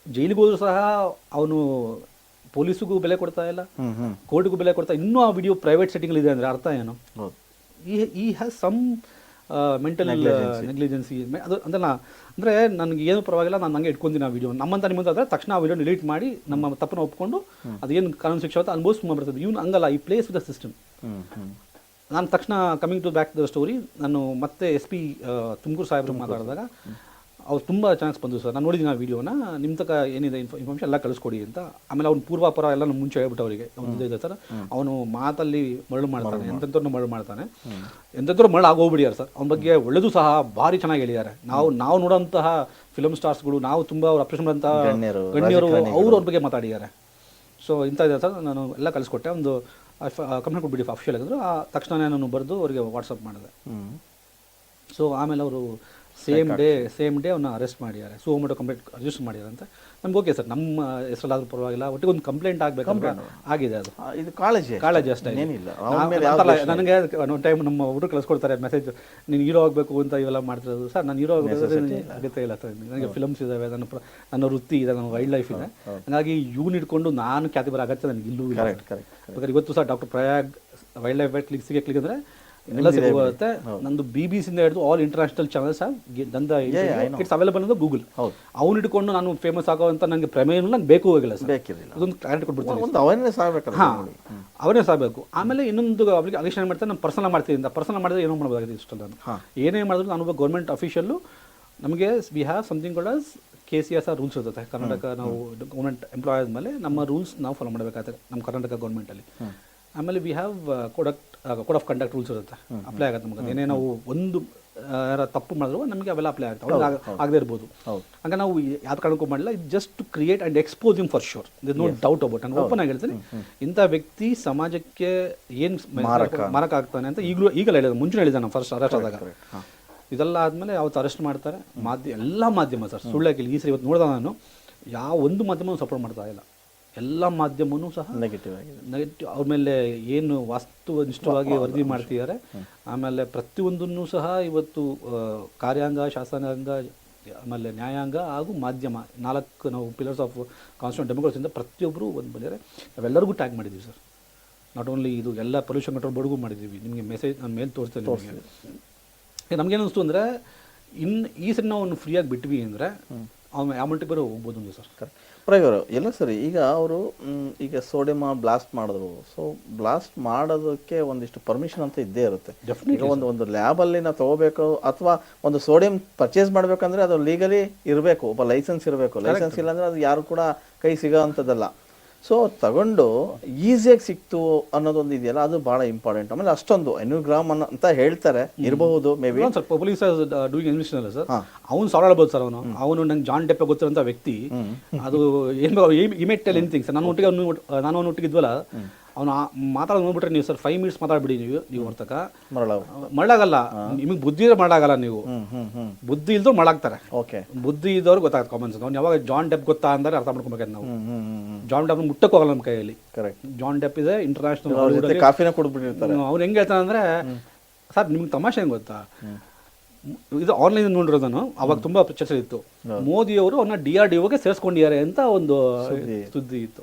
ಜೈಲಿಗೆ ಹೋದ್ರು ಸಹ ಅವನು ಪೊಲೀಸಿಗೂ ಬೆಲೆ ಕೊಡ್ತಾ ಇಲ್ಲ, ಕೋರ್ಟ್ಗೂ ಬೆಲೆ ಕೊಡ್ತಾ, ಇನ್ನೂ ಆ ವಿಡಿಯೋ ಪ್ರೈವೇಟ್ ಸೆಟ್ಟಿಂಗಲ್ಲಿದೆ ಅಂದರೆ ಅರ್ಥ ಏನು? ಈ ಹ್ಯಾಸ್ ಸಮ್ ಮೆಂಟಲ್ ನೆಗ್ಲಿಜೆನ್ಸಿ. ಅದು ಅಂದಲ್ಲ ಅಂದರೆ ನನಗೆ ಏನು ಪರವಾಗಿಲ್ಲ, ನಾನು ಹಂಗೆ ಇಟ್ಕೊಂತೀನಿ ಆ ವಿಡಿಯೋ. ನಮ್ಮಂತ ನಿಮ್ಮಂತ ಆದರೆ ತಕ್ಷಣ ಆ ವಿಡಿಯೋ ಡಿಲೀಟ್ ಮಾಡಿ ನಮ್ಮ ತಪ್ಪನ್ನು ಒಪ್ಕೊಂಡು ಅದೇನು ಕಾನೂನು ಶಿಕ್ಷೆ ಅಂತ ಅನುಭವಿಸ್ಕೊಂಡ್ಬರ್ತದೆ. ಇವನು ಹಂಗಲ್ಲ, ಈ ಪ್ಲೇಸ್ ವಿತ್ ದ ಸಿಸ್ಟಮ್. ನಾನು ತಕ್ಷಣ coming to back the story, ನಾನು ಮತ್ತೆ SP ತುಮಕೂರು ಸಾಹೇಬ್ರು ಮಾತಾಡಿದಾಗ ಅವ್ರು ತುಂಬ ಚೆನ್ನಾಗಿ ಸ್ಪಂದಿದ್ರು ಸರ್. ನಾನು ನೋಡಿದ್ದೀನಿ ಆ ವಿಡಿಯೋನ, ನಿಮ್ಮ ತನಕ ಏನಿದೆ ಇನ್ಫಾರ್ಮೇಷನ್ ಎಲ್ಲ ಕಳಿಸ್ಕೊಡಿ ಅಂತ. ಆಮೇಲೆ ಅವ್ನು ಪೂರ್ವಾಪರ ಎಲ್ಲ ಮುಂಚೆ ಹೇಳ್ಬಿಟ್ಟು ಅವರಿಗೆ ಒಂದು ಇದೆ ಸರ್, ಅವನು ಮಾತಲ್ಲಿ ಮರಳು ಮಾಡ್ತಾನೆ, ಎಂತೆಂಥವ್ರನ್ನ ಮರಳು ಮಾಡ್ತಾನೆ, ಎಂತೆಂಥವ್ರು ಮರಳು ಆಗೋಗ್ಬಿಡಿಯಾರೆ ಸರ್. ಅವನ ಬಗ್ಗೆ ಒಳ್ಳೆಯದು ಸಹ ಭಾರಿ ಚೆನ್ನಾಗಿ ಹೇಳಿದ್ದಾರೆ. ನಾವು ನೋಡೋಂತಹ ಫಿಲಮ್ ಸ್ಟಾರ್ಸ್ಗಳು, ನಾವು ತುಂಬ ಅವ್ರು ಅಪ್ರಿಷಿಯೇಟ್ ಮಾಡೋಂಥ ಗಣ್ಯರು, ಅವ್ರ ಬಗ್ಗೆ ಮಾತಾಡಿದ್ದಾರೆ. ಸೊ ಇಂಥ ಇದೆ ಸರ್, ನಾನು ಎಲ್ಲ ಕಳಿಸ್ಕೊಟ್ಟೆ. ಒಂದು ಕಂಪ್ಲೇಂಟ್ ಕೊಟ್ಬಿಡಿ ಅಫಿಷಿಯಲ್ ಆಗಿದ್ರು, ತಕ್ಷಣ ನಾನು ಬರೆದು ಅವರಿಗೆ ವಾಟ್ಸಪ್ ಮಾಡಿದೆ. ಸೊ ಆಮೇಲೆ ಅವರು ಸೇಮ್ ಡೇ ಅವನ್ನ ಅರೆಸ್ಟ್ ಮಾಡಿದ್ದಾರೆ, ಸುಮೋಟೋ ಕಂಪ್ಲೇಂಟ್ ರಿಜಿಸ್ಟರ್ ಮಾಡಿದ್ದಾರೆ ಅಂತ. ನಮ್ಗೆ ಓಕೆ ಸರ್, ನಮ್ಮ ಹೆಸರಲ್ಲಾದ್ರೂ ಪರವಾಗಿಲ್ಲ, ಒಟ್ಟಿಗೆ ಒಂದು ಕಂಪ್ಲೇಂಟ್ ಆಗಬೇಕಂದ್ರೆ ಆಗಿದೆ. ಅದು ಇದು ಕಾಳಜಿ ಅಷ್ಟೇ, ಏನಿಲ್ಲ. ನನಗೆ ಒಂದು ಟೈಮ್ ನಮ್ಮ ಹುಡುಗರು ಕಳಿಸ್ಕೊಡ್ತಾರೆ ಮೆಸೇಜ್, ನೀನು ಹೀರೋ ಆಗಬೇಕು ಅಂತ ಇವೆಲ್ಲ ಮಾಡ್ತಿರೋದು. ಸರ್ ನಾನು ಹೀರೋ ಆಗತ್ತೆ ಇಲ್ಲ ಸರ್, ನನಗೆ ಫಿಲಮ್ಸ್ ಇದ್ದಾವೆ, ನನ್ನ ವೃತ್ತಿ ಇದೆ, ನನ್ನ ವೈಲ್ಡ್ ಲೈಫ್ ಇದೆ. ಹಾಗಾಗಿ ಇವ್ನು ಇಟ್ಕೊಂಡು ನಾನು ಖ್ಯಾತಿ ಬರೋ ಅಗತ್ಯ ನನಗೆ ಇಲ್ಲೂ ಇಲ್ಲ. ಬೇಕಾದ್ರೆ ಇವತ್ತು ಸರ್ ಡಾಕ್ಟರ್ ಪ್ರಯಾಗ್ ವೈಲ್ಡ್ ಲೈಫ್ ಕ್ಲಿಕ್ ಅಂದರೆ ಎಲ್ಲ ಸಿಗುತ್ತೆ. ನಂದು BBC ಇಂದ ಹಿಡಿದು all international channels it's available ಅಂದ್ರೆ ಗೂಗಲ್. ಅವ್ನು ಇಟ್ಕೊಂಡು ನಾನು ಫೇಮಸ್ ಆಗೋ ಅಂತ ನನಗೆ ಪ್ರಮೇಯ ನಂಗೆ ಬೇಕು ಹೋಗಿಲ್ಲ ಸರ್. ಅದೊಂದು ಕ್ಲಾರಿಟಿ ಕೊಟ್ಬಿಡ್ತೀನಿ. ಅವೇರ್ನೆಸ್ ಆಗಬೇಕು. ಆಮೇಲೆ ಇನ್ನೊಂದು ಅವ್ರಿಗೆ ಅಲಿಕ್ಷನ್ ಮಾಡ್ತಾರೆ, ನಾನು ಪರ್ಸನಲ್ ಮಾಡ್ತೀನಿ. ಪರ್ಸನಲ್ ಮಾಡಿದ್ರೆ ಏನೋ ಮಾಡಬೇಕಾಗಿದೆ ಇಷ್ಟಲ್ಲ. ನಾನು ಏನೇ ಮಾಡಿದ್ರು ನಾನೊಬ್ಬ ಗೌರ್ಮೆಂಟ್ ಅಫಿಷಿಯಲ್ಲು, ನಮಗೆ we have something called as KCSR rules ಇರ್ತದೆ. ಕರ್ನಾಟಕ ನಾವು ಗೌರ್ಮೆಂಟ್ ಎಂಪ್ಲಾಯ್ ಆದಮೇಲೆ ನಮ್ಮ ರೂಲ್ಸ್ ನಾವು ಫಾಲೋ ಮಾಡಬೇಕಾಗ್ತದೆ ನಮ್ಮ ಕರ್ನಾಟಕ ಗೌರ್ಮೆಂಟಲ್ಲಿ. ಆಮೇಲೆ we have code of conduct rules ಇರುತ್ತೆ, ಅಪ್ಲೈ ಆಗುತ್ತೆ ನಮಗೆ. ಏನೇ ನಾವು ಒಂದು ಯಾರು ತಪ್ಪು ಮಾಡಿದ್ರು ನಮಗೆ ಅವೆಲ್ಲ ಅಪ್ಲೈ ಆಗ್ತವೆ, ಆಗದೇ ಇರ್ಬೋದು. ಹಂಗೆ ನಾವು ಯಾವ ಕಾರಣಕ್ಕೂ ಮಾಡಿಲ್ಲ. ಇದು just to create and expose him for sure, this no doubt about. ನಾನು ಓಪನ್ ಆಗಿ ಹೇಳ್ತೀನಿ, ಇಂಥ ವ್ಯಕ್ತಿ ಸಮಾಜಕ್ಕೆ ಏನು ಮಾರಕ ಆಗ್ತಾನೆ ಅಂತ ಈಗಲೇ ಹೇಳಿದ, ಮುಂಚೆ ಹೇಳಿದ ನಾನು ಫಸ್ಟ್ ಅರೆಸ್ಟ್ ಆದಾಗ. ಇದೆಲ್ಲ ಆದಮೇಲೆ ಅವತ್ತು ಅರೆಸ್ಟ್ ಮಾಡ್ತಾರೆ. ಎಲ್ಲ ಮಾಧ್ಯಮ ಸರ್, ಸುಳ್ಳಾಗಿಲ್ಲ. ಈ ಸರಿ ಇವತ್ತು ನೋಡಿದ ನಾನು ಯಾವ ಒಂದು ಮಾಧ್ಯಮ ಸಪೋರ್ಟ್ ಮಾಡ್ತಾ ಇಲ್ಲ. ಎಲ್ಲ ಮಾಧ್ಯಮವೂ ಸಹ ನೆಗೆಟಿವ್ ಅವ್ರ ಮೇಲೆ ಏನು ವಾಸ್ತುನಿಷ್ಠವಾಗಿ ವರದಿ ಮಾಡ್ತಿದ್ದಾರೆ. ಆಮೇಲೆ ಪ್ರತಿಯೊಂದನ್ನು ಸಹ ಇವತ್ತು ಕಾರ್ಯಾಂಗ, ಶಾಸನಾಂಗ, ಆಮೇಲೆ ನ್ಯಾಯಾಂಗ ಹಾಗೂ ಮಾಧ್ಯಮ, 4 ನಾವು ಪಿಲ್ಲರ್ಸ್ ಆಫ್ ಕಾನ್ಸ್ಟಿಟ್ಯೂಷನ್ ಡೆಮೋಕ್ರಸಿಯಿಂದ ಪ್ರತಿಯೊಬ್ಬರು ಒಂದು ಬಂದಿದ್ದಾರೆ. ನಾವೆಲ್ಲರಿಗೂ ಟ್ಯಾಗ್ ಮಾಡಿದ್ದೀವಿ ಸರ್. ನಾಟ್ ಓನ್ಲಿ ಇದು, ಎಲ್ಲ ಪೊಲ್ಯೂಷನ್ ಕಂಟ್ರೋಲ್ ಬೋರ್ಡ್ಗೂ ಮಾಡಿದ್ದೀವಿ. ನಿಮಗೆ ಮೆಸೇಜ್ ನಾನು ಮೇಲೆ ತೋರಿಸ್ತೇನೆ. ನಮಗೇನು ಅನಿಸ್ತು ಅಂದರೆ, ಈ ಸರಿ ನಾವು ಫ್ರೀಯಾಗಿ ಬಿಟ್ವಿ ಅಂದರೆ ಅವ್ನು ಅಮೌಂಟಿಗೆ ಬೇರೆ ಹೋಗ್ಬೋದು ಒಂದು ಸರ್. ಕರೆಕ್ಟ್. ಪ್ರಯೋಗ ಎಲ್ಲ ಸರಿ. ಈಗ ಅವರು ಈಗ ಸೋಡಿಯಂ ಬ್ಲಾಸ್ಟ್ ಮಾಡಿದ್ರು. ಸೊ ಬ್ಲಾಸ್ಟ್ ಮಾಡೋದಕ್ಕೆ ಒಂದಿಷ್ಟು ಪರ್ಮಿಷನ್ ಅಂತ ಇದ್ದೇ ಇರುತ್ತೆ. ಈಗ ಒಂದು ಲ್ಯಾಬಲ್ಲಿ ನಾವು ತಗೋಬೇಕು ಅಥವಾ ಒಂದು ಸೋಡಿಯಂ ಪರ್ಚೇಸ್ ಮಾಡಬೇಕಂದ್ರೆ ಅದು ಲೀಗಲಿ ಇರಬೇಕು, ಒಬ್ಬ ಲೈಸೆನ್ಸ್ ಇರಬೇಕು. ಲೈಸೆನ್ಸ್ ಇಲ್ಲಾಂದ್ರೆ ಅದು ಯಾರು ಕೂಡ ಕೈ ಸಿಗೋ ಅಂಥದ್ದಲ್ಲ. ಸೊ ತಗೊಂಡು ಈಸಿಯಾಗಿ ಸಿಕ್ತು ಅನ್ನೋದೊಂದು ಇದೆಯಲ್ಲ, ಅದು ಭಾಳ ಇಂಪಾರ್ಟೆಂಟ್. ಆಮೇಲೆ ಅಷ್ಟೊಂದು 500 ಗ್ರಾಮ್ ಅಂತ ಹೇಳ್ತಾರೆ, ಇರಬಹುದು may be. Sir police doing investigation ಅಲ್ಲ ಸರ್, ಅವ್ನು ಸಾಲ ಹೇಳ್ಬೋದು ಸರ್. ಅವನು ನಂಗೆ ಜಾನ್ ಡೆಪ್ ಗೊತ್ತಿರೋಂಥ ವ್ಯಕ್ತಿ. ಅದು ಏನು ಇಮೇಟ್ ಟೆಲ್ ಎನಿಥಿಂಗ್ ಸರ್. ನಾನು ಅವನು ಒಟ್ಟಿಗೆ ಇದ್ವಲ್ಲ, ಅವನು ಮಾತಾಡೋದು ನೋಡ್ಬಿಟ್ರೆ ನೀವು ಸರ್ 5 ಮಿನಿಟ್ಸ್ ಮಾತಾಡ್ಬಿಡಿ ನೀವು ಹೊರ್ತಕ ಮರಳಾಗಲ್ಲ. ನಿಮಗೆ ಬುದ್ಧಿ ಇದ್ರೆ ಮಾಡಾಗಲ್ಲ. ನೀವು ಬುದ್ಧಿ ಇಲ್ದವ್ರು ಮಾಡಾಕ್ತಾರೆ. ಓಕೆ, ಬುದ್ಧಿ ಇದ್ದವ್ರು ಗೊತ್ತಾಗುತ್ತೆ ಕಾಮನ್ಸ್. ಅವ್ನು ಯಾವಾಗ ಜಾನ್ ಡೆಪ್ ಗೊತ್ತಾ ಅಂದ್ರೆ ಅರ್ಥ ಮಾಡ್ಕೊಬೇಕಾದ್ರೆ ನಾವು ಜಾನ್ ಡೆಪ್ ಮುಟ್ಟಕ್ಕೆ ಹೋಗಲ್ಲ ನಮ್ಮ ಕೈಯಲ್ಲಿ. ಕರೆಕ್ಟ್. ಜಾನ್ ಡೆಪ್ ಇದೆ ಇಂಟರ್ನ್ಯಾಷನಲ್. ಕಾಫಿನ ಕುಡಿದ್ಬಿಟ್ಟಿರ್ತಾರೆ. ಅವ್ನು ಹೆಂಗೆ ಹೇಳ್ತಾನೆ ಅಂದ್ರೆ, ಸರ್ ನಿಮ್ಗೆ ತಮಾಷೆ ಹೆಂಗೆ ಗೊತ್ತಾ, ಇದು ಆನ್ಲೈನ್ ನೋಡಿರೋದು ನಾನು, ಅವಾಗ ತುಂಬಾ ಚರ್ಚೆ ಇತ್ತು. ಮೋದಿಯವರು ಅವನ್ನ DRDOಗೆ ಸೇರಿಸ್ಕೊಂಡಿದ್ದಾರೆ ಅಂತ ಒಂದು ಸುದ್ದಿ ಇತ್ತು.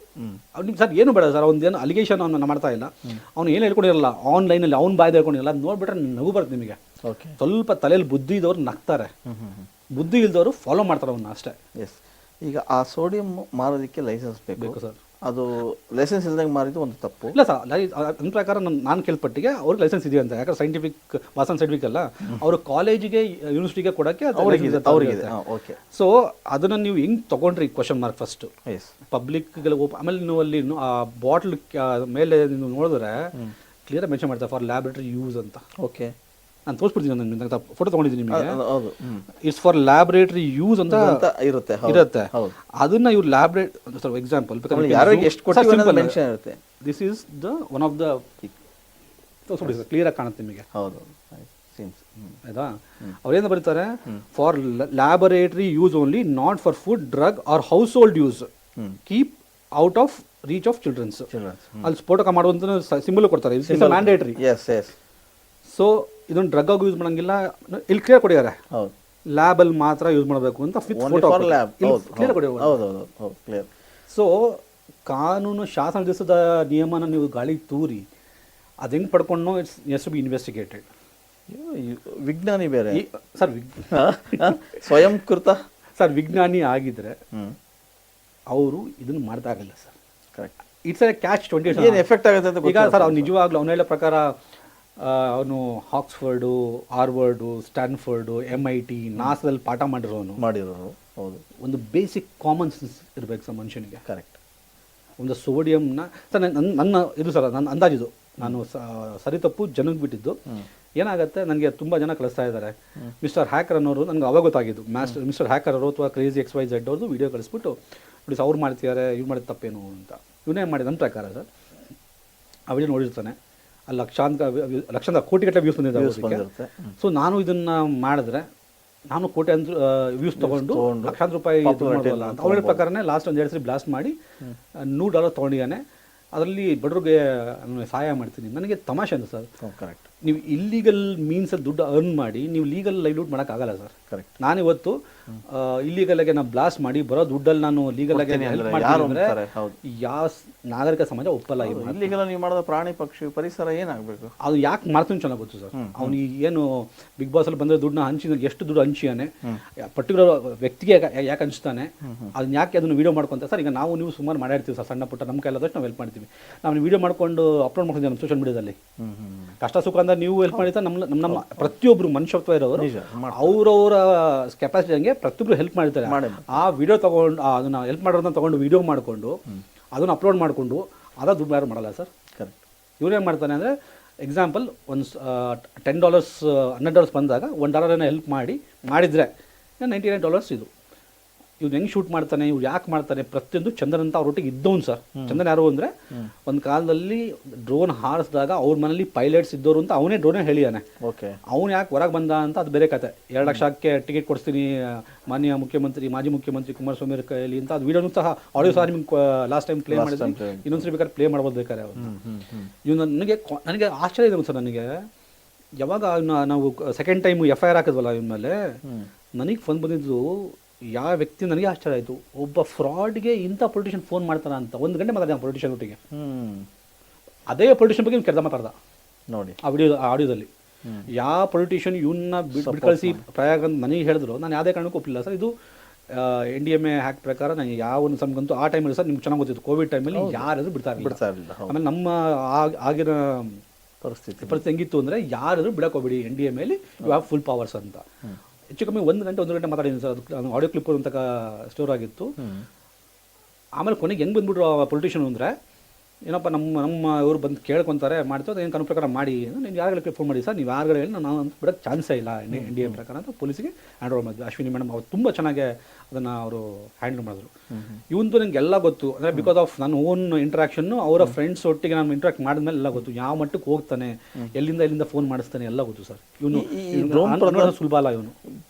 ನಿಮ್ಗೆ ಸರ್ ಏನು ಬೇಡ ಸರ್, ಒಂದೇನು ಅಲಿಗೇಷನ್ ಅವನ್ನ ಮಾಡ್ತಾ ಇಲ್ಲ. ಅವ್ನು ಏನು ಹೇಳ್ಕೊಂಡಿರಲ್ಲ ಆನ್ಲೈನಲ್ಲಿ, ಅವ್ನು ಬಾಯ್ದು ಹೇಳ್ಕೊಂಡಿರಲ್ಲ. ಅದು ನೋಡ್ಬಿಟ್ರೆ ನಗು ಬರುತ್ತೆ ನಿಮಗೆ. ಸ್ವಲ್ಪ ತಲೆಯಲ್ಲಿ ಬುದ್ಧಿ ಇದ್ದವ್ರು ನಗ್ತಾರೆ, ಬುದ್ಧಿ ಇಲ್ದವರು ಫಾಲೋ ಮಾಡ್ತಾರೆ ಅವನ್ನ ಅಷ್ಟೇ. ಎಸ್. ಈಗ ಆ ಸೋಡಿಯಂ ಮಾರೋದಕ್ಕೆ ಲೈಸೆನ್ಸ್ ಬೇಕು ಸರ್. ಅದು ಲೈಸೆನ್ಸ್ ಇಲ್ದಂಗೆ ಮಾರಿದ್ದು ಒಂದು ತಪ್ಪು. ಇಲ್ಲ ಸರ್, ನನ್ನ ಪ್ರಕಾರ ನಾನು ಕೇಳ್ಪಟ್ಟಿಗೆ ಅವ್ರಿಗೆ ಲೈಸೆನ್ಸ್ ಇದೆ ಅಂತ. ಯಾಕಂದ್ರೆ ಸೈಂಟಿಫಿಕ್ ವಾಸನ್ ಸೈಂಟಿಫಿಕ್ ಅಲ್ಲ, ಅವರು ಕಾಲೇಜಿಗೆ ಯೂನಿವರ್ಸಿಟಿಗೆ ಕೊಡೋಕ್ಕೆ ಅವರಿಗೆ. ಓಕೆ. ಸೊ ಅದನ್ನ ನೀವು ಹೆಂಗೆ ತೊಗೊಂಡ್ರಿ ಕ್ವಶನ್ ಮಾರ್ಕ್ ಫಸ್ಟ್. ಪಬ್ಲಿಕ್ಗೆ ಆಮೇಲೆ ನೀವು ಅಲ್ಲಿ ಆ ಬಾಟ್ಲ್ ಮೇಲೆ ನೀವು ನೋಡಿದ್ರೆ ಕ್ಲಿಯರ್ ಮೆನ್ಷನ್ ಮಾಡ್ತಾರೆ ಫಾರ್ ಲ್ಯಾಬೊರೇಟರಿ ಯೂಸ್ ಅಂತ. ಓಕೆ, ನಾನು ತೋರಿಸ್ಬಿಡ್ತೀನಿ, ನಾನು ಫೋಟೋ ತೊಗೊಂಡಿದ್ದೀನಿ ನಿಮಗೆ. ಇಟ್ಸ್ ಫಾರ್ ಲ್ಯಾಬೊರೇಟರಿ ಯೂಸ್ ಅಂತ ಇರುತ್ತೆ. ಅದನ್ನ ಇವ್ರು laboratory example this is the one of the clear ಆಗಿ ಕಾಣುತ್ತೆ ನಿಮಗೆ. ಹೌದು, ಆಯ್ತಾ? ಅವ್ರೇನು ಬರೀತಾರೆ, for laboratory use only, not for food, drug or household use, keep out of reach of childrens. ಅಲ್ಲಿ ಸ್ಫೋಟಕ ಮಾಡುವಂತ ಸಿಂಬಲ್ ಕೊಡ್ತಾರೆ, ಮ್ಯಾಂಡೇಟರಿ. ಸೊ ಇದೊಂದು ಡ್ರಗ್ ಆಗಿ ಯೂಸ್ ಮಾಡಂಗಿಲ್ಲ, ಇಲ್ಲಿ ಕ್ಲಿಯರ್ ಕೊಡಿದ್ದಾರೆ. ಲ್ಯಾಬಲ್ಲಿ ಮಾತ್ರ ಯೂಸ್ ಮಾಡಬೇಕು ಅಂತ ಕ್ಲಿಯರ್ ಕೊಡಿದ್ದಾರೆ. ಸೊ ಕಾನೂನು ಶಾಸನದ ನಿಯಮನ ನೀವು ಗಾಳಿಗೆ ತೂರಿ ಅದು ಹೆಂಗೆ ಪಡ್ಕೊಂಡು ಇಟ್ಸ್ ಟು ಬಿ ಇನ್ವೆಸ್ಟಿಗೇಟೆಡ್. ವಿಜ್ಞಾನಿ ಬೇರೆ ಸರ್, ಸ್ವಯಂಕೃತ ಸರ್. ವಿಜ್ಞಾನಿ ಆಗಿದ್ರೆ ಅವರು ಇದನ್ನು ಮಾಡ್ತಾ ಆಗಲ್ಲ sir. Correct. It's A catch 20. ಏನು ಎಫೆಕ್ಟ್ ಆಗುತ್ತೆ ಈಗ ಸರ್ ಅವ್ನು ನಿಜವಾಗ್ಲೂ ಅವ್ನು ಹೇಳೋ ಪ್ರಕಾರ ಅವನು ಆಕ್ಸ್ಫರ್ಡು, ಹಾರ್ವರ್ಡು, ಸ್ಟ್ಯಾನ್ಫರ್ಡು, MIT, ನಾಸಾದಲ್ಲಿ ಪಾಠ ಮಾಡಿರೋನು. ಹೌದು. ಒಂದು ಬೇಸಿಕ್ ಕಾಮನ್ ಸೆನ್ಸ್ ಇರಬೇಕು ಸರ್ ಮನುಷ್ಯನಿಗೆ. ಕರೆಕ್ಟ್. ಒಂದು ಸೋಡಿಯಂನ ಸರ್ ನನ್ನ ಇದು ಸರ್ ನನ್ನ ಅಂದಾಜಿದು, ನಾನು ಸರಿ ತಪ್ಪು ಜನಕ್ಕೆ ಬಿಟ್ಟಿದ್ದು. ಏನಾಗುತ್ತೆ, ನನಗೆ ತುಂಬ ಜನ ಕಳಿಸ್ತಾ ಇದ್ದಾರೆ. ಮಿಸ್ಟರ್ ಹ್ಯಾಕರ್ ಅನ್ನೋರು ನನಗೆ ಅವಾಗ ಗೊತ್ತಾಗಿದ್ದು. ಮಿಸ್ಟರ್ ಹ್ಯಾಕರ್ ಅವರು ಅಥವಾ ಕ್ರೇಜಿ XYZ ಅವ್ರದ್ದು ವಿಡಿಯೋ ಕಳಿಸ್ಬಿಟ್ಟು ನೋಡಿ ಅವ್ರು ಮಾಡ್ತಿದ್ದಾರೆ, ಇವ್ರು ಮಾಡಿದ ತಪ್ಪೇನು ಅಂತ. ಇವನೇ ಮಾಡಿದ ನನ್ನ ಪ್ರಕಾರ ಸರ್ ಆ ವಿಡಿಯೋ ನೋಡಿರ್ತಾನೆ, ಅಲ್ಲಿ ಲಕ್ಷಾಂತರ ಕೋಟಿಗಟ್ಟಲೆ ವ್ಯೂಸ್ ಬಂದಿದ್ದಾವೆ. ಸೊ ನಾನು ಇದನ್ನು ಮಾಡಿದ್ರೆ ನಾನು ಕೋಟಿ ವ್ಯೂಸ್ ತೊಗೊಂಡು ಲಕ್ಷಾಂತರ ರೂಪಾಯಿ ಅಂತ ಅವ್ರ ಪ್ರಕಾರನೇ ಲಾಸ್ಟ್ ಒಂದು 2 ಸರಿ ಬ್ಲಾಸ್ಟ್ ಮಾಡಿ $100 ತೊಗೊಂಡಿದ್ದಾನೆ. ಅದರಲ್ಲಿ ಬಡವ್ರಿಗೆ ಸಹಾಯ ಮಾಡ್ತೀನಿ. ನನಗೆ ತಮಾಷೆ ಅಂತ ಸರ್. ಕರೆಕ್ಟ್. ನೀವು ಇಲ್ಲಿಗಲ್ ಮೀನ್ಸಲ್ಲಿ ದುಡ್ಡು ಅರ್ನ್ ಮಾಡಿ ನೀವು ಲೀಗಲ್ ಲೈವ್ಲಿಹುಡ್ ಮಾಡೋಕ್ಕಾಗಲ್ಲ ಸರ್. ಕರೆಕ್ಟ್. ನಾನಿವತ್ತು ಇಲ್ಲಿಗಲಾಗೆ ನಾನು ಬ್ಲಾಸ್ಟ್ ಮಾಡಿ ಬರೋ ದುಡ್ಡಲ್ಲಿ ನಾನು ಲೀಗಲಾಗೆ ಹೆಲ್ಪ್ ಮಾಡ್ತೀನಿ, ಯಾವ ನಾಗರಿಕ ಸಮಾಜ ಒಪ್ಪಲ್ಲ. ಇಲ್ಲಿಗೆಲ್ಲ ನೀವು ಮಾಡೋದು ಪ್ರಾಣಿ ಪಕ್ಷಿ ಪರಿಸರ ಏನಾಗಬೇಕು, ಅದು ಯಾಕೆ ಮಾಡ್ತೀನಿ ಚೆನ್ನಾಗಿ ಗೊತ್ತು ಸರ್. ಅವ್ನಿಗೆ ಏನು ಬಿಗ್ ಬಾಸ್ ಅಲ್ಲಿ ಬಂದರೆ ದುಡ್ಡನ್ನ ಹಂಚಿ, ಎಷ್ಟು ದುಡ್ಡು ಹಂಚಿಯಾನೆ ಪರ್ಟಿಕ್ಯುಲರ್ ವ್ಯಕ್ತಿಗೆ ಯಾಕೆ ಹಂಚ್ತಾನೆ, ಅದನ್ನ ಯಾಕೆ ಅದನ್ನು ವೀಡಿಯೋ ಮಾಡ್ಕೊಂತ ಸರ್. ಈಗ ನೀವು ಸುಮಾರು ಮಾಡಿರ್ತೀವಿ ಸರ್, ಸಣ್ಣ ಪುಟ್ಟ ನಮ್ಮ ಕೈಲಾದಷ್ಟು ನಾವು ಹೆಲ್ಪ್ ಮಾಡ್ತೀವಿ. ನಾವು ವೀಡಿಯೋ ಮಾಡ್ಕೊಂಡು ಅಪ್ಲೋಡ್ ಮಾಡ್ತೀವಿ ನಮ್ಮ ಸೋಷಿಯಲ್ ಮೀಡಿಯಾದಲ್ಲಿ. ಕಷ್ಟ ಸುಖ ಅಂತ ನೀವು ಹೆಲ್ಪ್ ಮಾಡಿದ್ರೆ ನಮ್ಮ ಪ್ರತಿಯೊಬ್ಬರು ಮನುಷ್ಯತ್ವ ಇರೋರು ಅವರವರ ಕೆಪಾಸಿಟಿ ಹಂಗೆ ಪ್ರತಿಯೊಬ್ಬರು ಹೆಲ್ಪ್ ಮಾಡ್ತಾರೆ. ಆ ವಿಡಿಯೋ ತಗೊಂಡು ಅದನ್ನ ಹೆಲ್ಪ್ ಮಾಡೋದನ್ನ ತಗೊಂಡು ವಿಡಿಯೋ ಮಾಡಿಕೊಂಡು ಅದನ್ನು ಅಪ್ಲೋಡ್ ಮಾಡಿಕೊಂಡು ಅದ ದುಡ್ಡು ಯಾರು ಮಾಡಲ್ಲ ಸರ್. ಕರೆಕ್ಟ್. ಇವ್ರೇನು ಮಾಡ್ತಾನೆ ಅಂದರೆ, ಎಕ್ಸಾಂಪಲ್ ಒಂದು $10 $100 ಬಂದಾಗ $1 ಹೆಲ್ಪ್ ಮಾಡಿದರೆ $99 ಇದು. ಇವ್ನು ಹೆಂಗೆ ಶೂಟ್ ಮಾಡ್ತಾನೆ, ಇವ್ರು ಯಾಕೆ ಮಾಡ್ತಾನೆ, ಪ್ರತಿಯೊಂದು ಚಂದನ್ ಅಂತ ಅವ್ರೊಟ್ಟಿಗೆ ಇದ್ದವನು ಸರ್. ಚಂದನ್ ಯಾರು ಅಂದರೆ, ಒಂದು ಕಾಲದಲ್ಲಿ ಡ್ರೋನ್ ಹಾರಿಸಿದಾಗ ಅವ್ರ ಮನೇಲಿ ಪೈಲಟ್ಸ್ ಇದ್ದವರು ಅಂತ ಅವನೇ ಡ್ರೋನೇ ಹೇಳಿಯಾನೆ. ಓಕೆ. ಅವ್ನು ಯಾಕೆ ಹೊರಗೆ ಬಂದ ಅಂತ ಅದು ಬೇರೆ ಕತೆ. 2 ಲಕ್ಷಕ್ಕೆ ಟಿಕೆಟ್ ಕೊಡಿಸ್ತೀನಿ ಮಾನ್ಯ ಮುಖ್ಯಮಂತ್ರಿ, ಮಾಜಿ ಮುಖ್ಯಮಂತ್ರಿ ಕುಮಾರಸ್ವಾಮಿ ಅವ್ರ ಕೈಯಲ್ಲಿ ಅಂತ ಅದು ವಿಡಿಯೋನು ಸಹ ಆಡಿಯೋ ಸಹ ನಿಮ್ಗೆ ಲಾಸ್ಟ್ ಟೈಮ್ ಪ್ಲೇ ಮಾಡಿದ್ರೆ ಇನ್ನೊಂದ್ಸರಿ ಬೇಕಾದ್ರೆ ಪ್ಲೇ ಮಾಡ್ಬೋದು ಬೇಕಾದ್ರೆ ಅವರು. ಇವ್ನು ನನಗೆ ಆಶ್ಚರ್ಯ ಇದೆ ಸರ್. ನನಗೆ ಯಾವಾಗ ನಾವು ಸೆಕೆಂಡ್ ಟೈಮ್ FIR ಹಾಕಿದ್ವಲ್ಲ ಇವನ ಮೇಲೆ, ನನಗೆ ಫೋನ್ ಬಂದಿದ್ದು ಯಾವ ವ್ಯಕ್ತಿ ನನಗೆ ಆಶ್ಚರ್ಯ ಆಯಿತು. ಒಬ್ಬ ಫ್ರಾಡ್ಗೆ ಇಂಥ ಪೊಲಿಟಿಷಿಯನ್ ಫೋನ್ ಮಾಡ್ತಾರ ಅಂತ 1 ಗಂಟೆ ಮಾತಾಡಿದ ಪೊಲಿಟಿಷಿಯನ್ ಒಟ್ಟಿಗೆ. ಅದೇ ಪೊಲಿಟಿಷಿಯನ್ ಬಗ್ಗೆ ಕೆಲ್ಸ ಮಾತಾಡ್ದ ನೋಡಿ ಆ ಆಡಿಯೋದಲ್ಲಿ. ಯಾವ ಪೊಲಿಟಿಷಿಯನ್ ಇವನ್ನ ಬಿಟ್ಟು ಕಳಿಸಿ ಪ್ರಯಾಗ ಅಂತ ನನಗೆ ಹೇಳಿದ್ರು, ನಾನು ಯಾವುದೇ ಕಾರಣಕ್ಕೂ ಒಪ್ಪಿಲ್ಲ ಸರ್. ಇದು NDMA ಹ್ಯಾಕ್ ಪ್ರಕಾರ ನಾನು ಯಾವ ಒಂದು ಸಮಗಂತೂ ಆ ಟೈಮಲ್ಲಿ ಸರ್ ನಿಮ್ಗೆ ಚೆನ್ನಾಗಿ ಗೊತ್ತಿತ್ತು, ಕೋವಿಡ್ ಟೈಮಲ್ಲಿ ಯಾರಾದರೂ ಬಿಡ್ತಾ ಇರಲಿಲ್ಲ. ಆಮೇಲೆ ನಮ್ಮ ಆಗಿನ ಪರಿಸ್ಥಿತಿ ಹೆಂಗಿತ್ತು ಅಂದರೆ ಯಾರಾದರೂ ಬಿಡೋಕೋಬೇಡಿ NDMA you have full powers ಅಂತ. ಹೆಚ್ಚು ಕಮ್ಮಿ 1 ಗಂಟೆ ಮಾತಾಡಿದ್ದೀನಿ ಸರ್. ಅದು ಆಡಿಯೋ ಕ್ಲಿಪ್ ಅಂತ ಸ್ಟೋರ್ ಆಗಿತ್ತು. ಆಮೇಲೆ ಕೊನೆಗೆ ಹೆಂಗೆ ಬಂದ್ಬಿಟ್ರು ಪೊಲಿಟಿಷಿಯನ್ ಅಂದರೆ, ಏನಪ್ಪ ನಮ್ಮ ಇವರು ಬಂದು ಕೇಳ್ಕೊತಾರೆ ಮಾಡ್ತೀವಿ, ಅದು ಏನು ಕಾನೂನು ಪ್ರಕಾರ ಮಾಡಿ, ನೀವು ಯಾರುಗಳಿಗೆ ಫೋನ್ ಮಾಡಿ ಸರ್, ನೀವು ಯಾರುಗಳು ಹೇಳಿ ನಾನು ಬಿಡೋಕ್ಕೆ ಚಾನ್ಸೇ ಇಲ್ಲ NDMA ಪ್ರಕಾರ ಅಂತ ಪೊಲೀಸಿಗೆ ಹ್ಯಾಂಡ್ ಓವರ್ ಮಾಡಿದ್ವಿ. ಅಶ್ವಿನಿ ಮೇಡಮ್ ಅವ್ರು ತುಂಬ ಚೆನ್ನಾಗಿ ಅದನ್ನು ಅವರು ಹ್ಯಾಂಡಲ್ ಮಾಡಿದ್ರು. ಇವಂತೂ ನನಗೆ ಎಲ್ಲ ಗೊತ್ತು, ಅಂದರೆ ಬಿಕಾಸ್ ಆಫ್ ನನ್ನ ಓನ್ ಇಂಟ್ರಾಕ್ಷನ್ನು, ಅವರ ಫ್ರೆಂಡ್ಸ್ ಒಟ್ಟಿಗೆ ನಾನು ಇಂಟ್ರಾಕ್ಟ್ ಮಾಡಿದ್ಮೇಲೆ ಎಲ್ಲ ಗೊತ್ತು, ಯಾವ ಮಟ್ಟಕ್ಕೆ ಹೋಗ್ತಾನೆ, ಎಲ್ಲಿಂದ ಫೋನ್ ಮಾಡಿಸ್ತಾನೆ ಎಲ್ಲ ಗೊತ್ತು ಸರ್. ಇವನು ಸುಲಭ ಅಲ್ಲ ಇವನು.